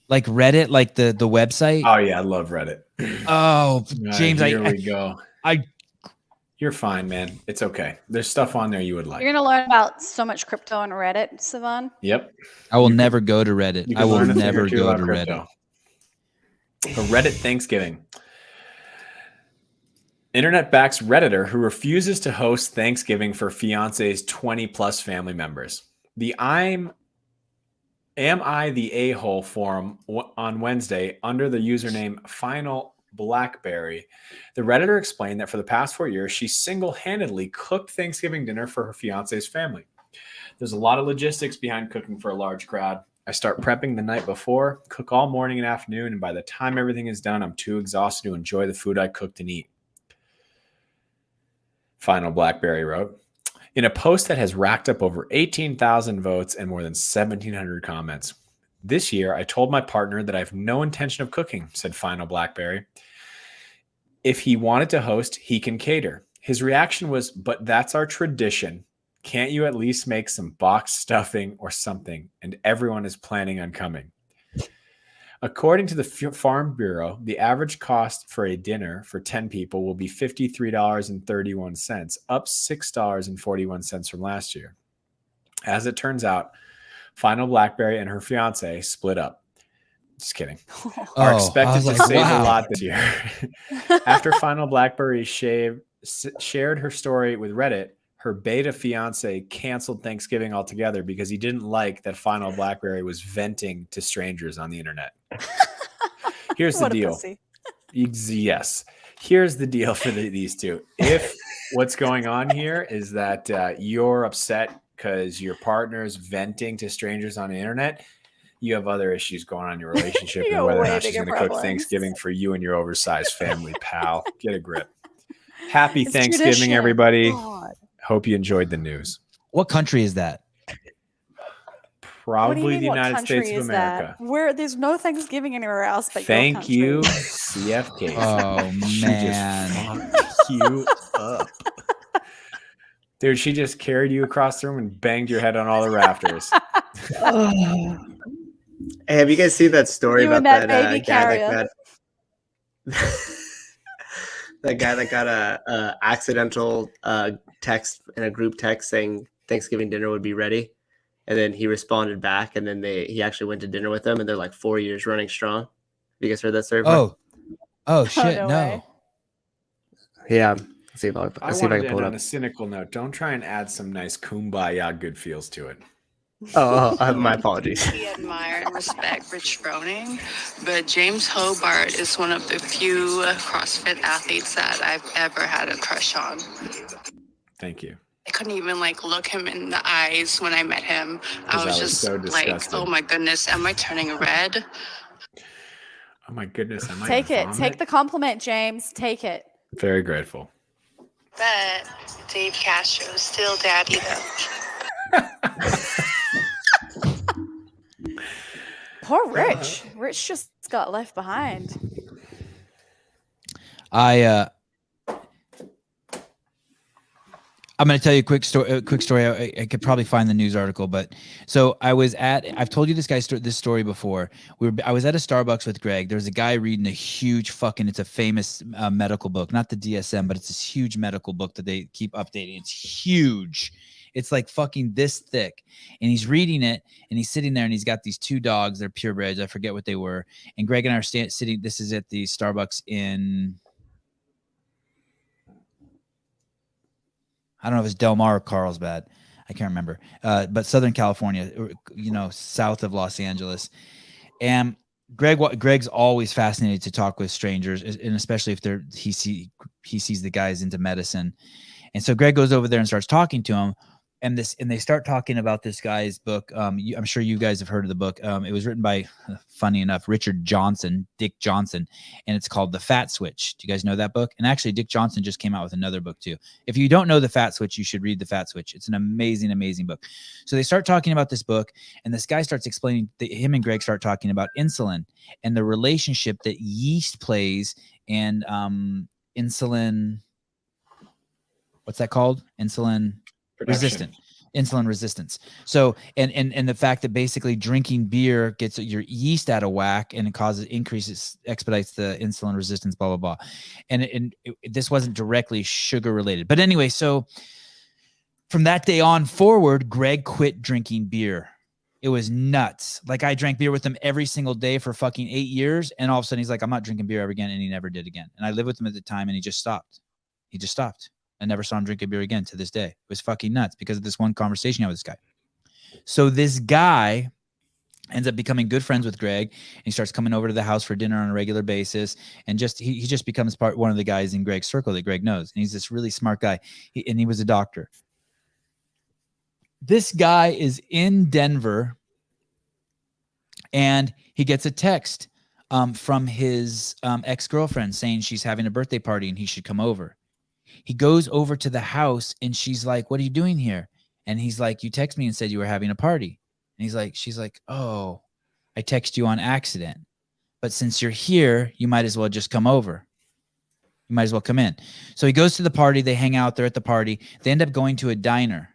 Like Reddit, like the website. Oh yeah, I love Reddit. Oh, James, here we go. You're fine, man. It's okay. There's stuff on there you would like. You're gonna learn about so much crypto on Reddit, Sevan. Yep. I will never go to Reddit. I will learn a thing or never two go about to crypto. Reddit. A Reddit Thanksgiving. Internet backs Redditor who refuses to host Thanksgiving for fiance's 20-plus family members. The Am I the A-hole forum on Wednesday under the username Final Blackberry. The Redditor explained that for the past 4 years, she single-handedly cooked Thanksgiving dinner for her fiance's family. There's a lot of logistics behind cooking for a large crowd. I start prepping the night before, cook all morning and afternoon, and by the time everything is done, I'm too exhausted to enjoy the food I cooked and eat. Final Blackberry wrote, in a post that has racked up over 18,000 votes and more than 1,700 comments. This year, I told my partner that I have no intention of cooking, said Final Blackberry. If he wanted to host, he can cater. His reaction was, but that's our tradition. Can't you at least make some boxed stuffing or something? And everyone is planning on coming. According to the Farm Bureau, the average cost for a dinner for 10 people will be $53.31, up $6.41 from last year. As it turns out, Final Blackberry and her fiance split up. Just kidding. Are expected to save a lot this year. After Final Blackberry shared her story with Reddit, her beta fiance canceled Thanksgiving altogether because he didn't like that Final Blackberry was venting to strangers on the internet. Here's the deal. Yes. Here's the deal for these two. If what's going on here is that you're upset because your partner's venting to strangers on the internet, you have other issues going on in your relationship and whether or not she's going to cook Thanksgiving for you and your oversized family, pal. Get a grip. Happy Thanksgiving, tradition. Everybody. God. Hope you enjoyed the news. What country is that? Probably the United States of America. Where there's no Thanksgiving anywhere else but Thank you, CFK. Oh, man. Just you up. Dude, she just carried you across the room and banged your head on all the rafters. Hey, have you guys seen that story about that guy that got a accidental text in a group text saying Thanksgiving dinner would be ready, and then he responded back, and then he actually went to dinner with them, and they're like 4 years running strong. Have you guys heard that story? Oh shit, no. Yeah, let's see if I can pull it up. On a cynical note, don't try and add some nice kumbaya good feels to it. My apologies. We admire and respect Rich Froning, but James Hobart is one of the few CrossFit athletes that I've ever had a crush on. Thank you. I couldn't even look him in the eyes when I met him. I was just so disgusted. oh my goodness, am I turning red? Oh my goodness, am I Take it. Take the compliment, James. Take it. Very grateful. But Dave Castro's still daddy though. Poor Rich. Rich just got left behind. I'm going to tell you a quick story. I could probably find the news article, but so I've told you this story before. I was at a Starbucks with Greg. There's a guy reading a huge it's a famous medical book, not the DSM, but it's this huge medical book that they keep updating. It's huge. It's like fucking this thick, and he's reading it, and he's sitting there, and he's got these two dogs. They're purebreds. I forget what they were. And Greg and I are sitting. This is at the Starbucks in, I don't know if it's Del Mar or Carlsbad. I can't remember. But Southern California, south of Los Angeles. And Greg's always fascinated to talk with strangers, and especially if he sees the guys into medicine. And so Greg goes over there and starts talking to him, and they start talking about this guy's book. I'm sure you guys have heard of the book. It was written by, funny enough, Dick Johnson, and it's called The Fat Switch. Do you guys know that book? And actually, Dick Johnson just came out with another book too. If you don't know The Fat Switch, you should read The Fat Switch. It's an amazing, amazing book. So they start talking about this book, and this guy starts explaining. Him and Greg start talking about insulin and the relationship that yeast plays and insulin. What's that called? Insulin resistance. So, and the fact that basically drinking beer gets your yeast out of whack and it expedites the insulin resistance, blah, blah, blah. And this wasn't directly sugar related, but anyway, so from that day on forward, Greg quit drinking beer. It was nuts. Like, I drank beer with him every single day for fucking 8 years. And all of a sudden he's like, I'm not drinking beer ever again. And he never did again. And I lived with him at the time, and he just stopped. I never saw him drink a beer again to this day. It was fucking nuts because of this one conversation I had with this guy. So this guy ends up becoming good friends with Greg, and he starts coming over to the house for dinner on a regular basis. And he just becomes one of the guys in Greg's circle that Greg knows. And he's this really smart guy. He was a doctor. This guy is in Denver, and he gets a text from his ex-girlfriend saying she's having a birthday party and he should come over. He goes over to the house, and she's like, what are you doing here? And he's like, you texted me and said you were having a party. And she's like, oh, I texted you on accident. But since you're here, you might as well just come over. You might as well come in. So he goes to the party. They hang out there at the party. They end up going to a diner.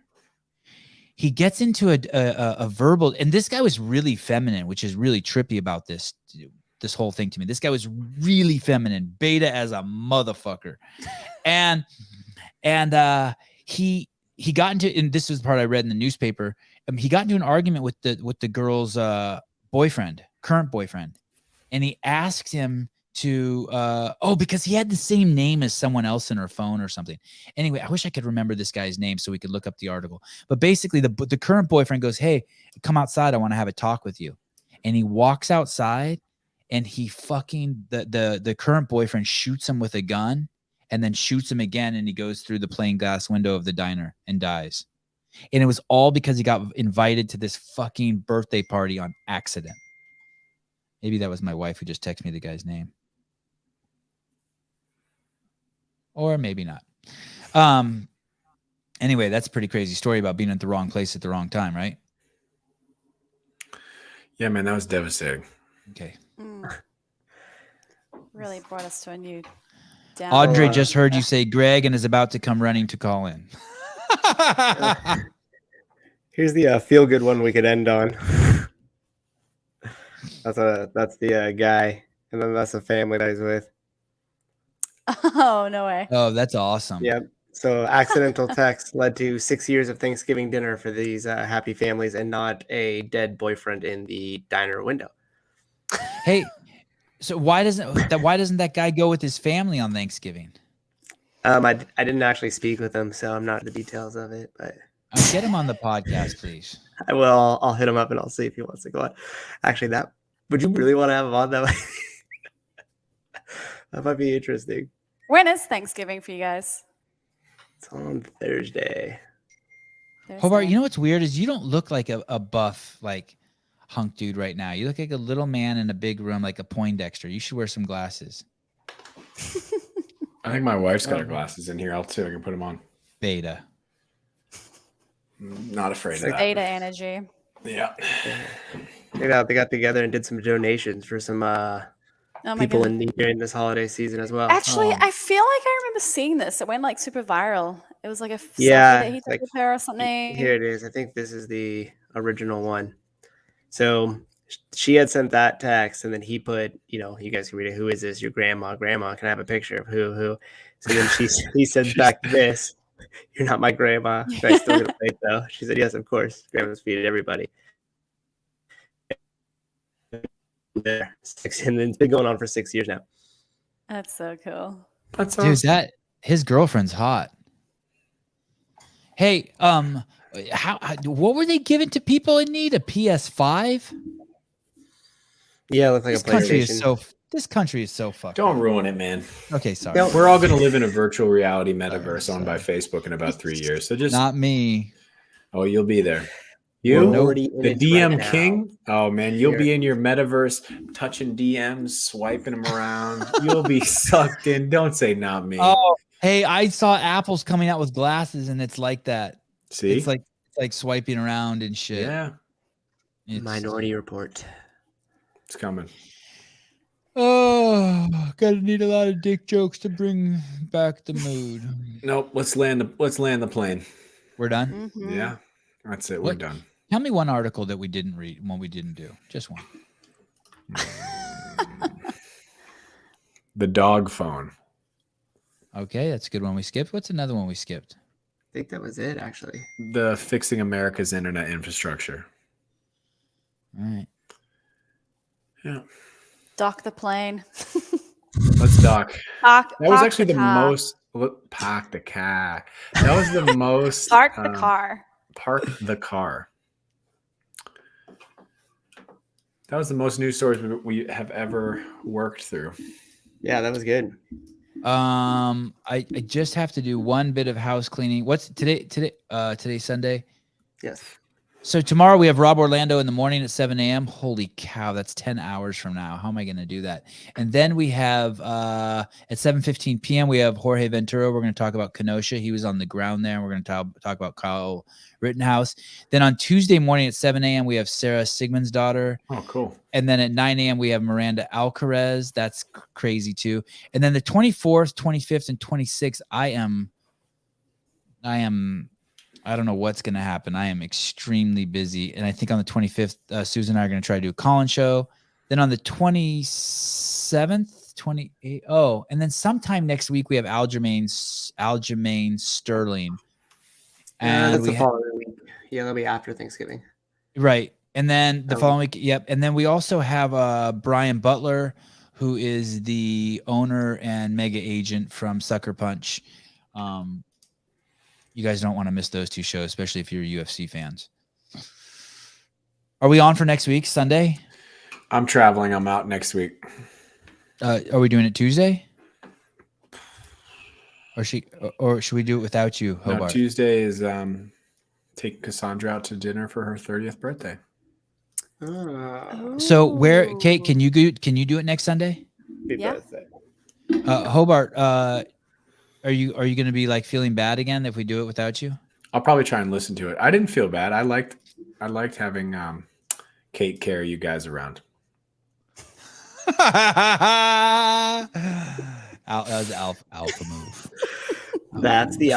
He gets into a verbal, and this guy was really feminine, which is really trippy about this whole thing to me. This guy was really feminine, beta as a motherfucker. And he got into, and this was the part I read in the newspaper. He got into an argument with the girl's current boyfriend, and he asked him to because he had the same name as someone else in her phone or something. Anyway, I wish I could remember this guy's name so we could look up the article. But basically, the current boyfriend goes, "Hey, come outside. I want to have a talk with you." And he walks outside, and he fucking the current boyfriend shoots him with a gun. And then shoots him again, and he goes through the plain glass window of the diner and dies. And it was all because he got invited to this fucking birthday party on accident. Maybe that was my wife who just texted me the guy's name. Or maybe not. Anyway, that's a pretty crazy story about being at the wrong place at the wrong time, right? Yeah, man, that was devastating. Okay. Really brought us to a new... Audrey just heard you say Greg and is about to come running to call in. Here's the feel-good one we could end on. That's the guy, and then that's the family that he's with. Oh, no way. Oh, that's awesome. Yep. So accidental text led to 6 years of Thanksgiving dinner for these happy families, and not a dead boyfriend in the diner window. Hey. So why doesn't that guy go with his family on Thanksgiving? I didn't actually speak with him, so I'm not the details of it. But get him on the podcast, please. I will. I'll hit him up and I'll see if he wants to go on. Actually, would you really want to have him on? That might be interesting. When is Thanksgiving for you guys? It's on Thursday. Hobart, you know what's weird is you don't look like a buff hunk dude right now. You look like a little man in a big room, like a Poindexter. You should wear some glasses. I think my wife's got her glasses in here. I can put them on. Beta. Not afraid of that. Beta energy. Yeah. They got together and did some donations for some people in need during this holiday season as well. Actually, I feel like I remember seeing this. It went super viral. It was like a selfie that he took with her or something. Here it is. I think this is the original one. So she had sent that text, and then he put, you guys can read it. Who is this? Your grandma? Grandma? Can I have a picture of who? So then he sent back this. You're not my grandma. I still gonna wait though. She said, yes, of course. Grandma's feeding everybody. There, and it's been going on for 6 years now. That's so cool. That's awesome. Dude, his girlfriend's hot. Hey, what were they giving to people in need? A PS5? Yeah, it looks like This a country is PlayStation. this country is so fucked. Don't up. ruin it, man. Okay, sorry. No. We're all going to live in a virtual reality metaverse owned by Sorry. Facebook in about 3 years. So just Not me. oh, you'll be there. We're You, already in the it DM right now. king. Oh man, you'll Here. be in your metaverse, touching DMs, swiping them around. You'll be sucked in. Don't say not me. Oh, hey, I saw Apple's coming out with glasses, and it's like that. See, It's like swiping around and shit. yeah, It's, Minority Report. it's coming. oh, gotta need a lot of dick jokes to bring back the mood. Nope. Let's land the plane. We're done. Mhm. Yeah, that's it. We're What? done. Tell me one article that we didn't read, one we didn't do. Just one. The dog phone. Okay, that's a good one we skipped. What's another one we skipped? I think that was it, actually. The fixing America's internet infrastructure. All right. Yeah. Dock the plane. Let's dock. Park, That was park actually the car. most. Park the car. That was the most. Park the car. Park the car. That was the most news stories we have ever worked through. Yeah, that was good. I just have to do one bit of house cleaning. What's today? Today's Sunday. Yes. So tomorrow we have Rob Orlando in the morning at 7 a.m. Holy cow, that's 10 hours from now. How am I going to do that? And then we have at 7:15 p.m. we have Jorge Ventura. We're going to talk about Kenosha. He was on the ground there. And we're going to talk about Kyle Rittenhouse. Then on Tuesday morning at 7 a.m. we have Sarah Sigmund's daughter. Oh, cool. And then at 9 a.m. we have Miranda Alcaraz. That's crazy too. And then the 24th, 25th, and 26th, I don't know what's going to happen. I am extremely busy. And I think on the 25th, Susan and I are going to try to do a call-in show. Then on the 27th, 28th, oh, and then sometime next week we have Aljamain Sterling. And that's we the following week. Yeah, that'll be after Thanksgiving. right. And then the following week, yep. And then we also have Brian Butler, who is the owner and mega agent from Sucker Punch. You guys don't want to miss those two shows, especially if you're UFC fans. Are we on for next week, Sunday? I'm traveling. I'm out next week. Are we doing it Tuesday? Or should we do it without you, Hobart? No, Tuesday is take Cassandra out to dinner for her 30th birthday. So where, Kate, can you do it next Sunday? Yeah. Hobart, are you going to be like feeling bad again if we do it without you? I'll probably try and listen to it. I didn't feel bad. I liked having Kate carry you guys around. That was alpha move. That's the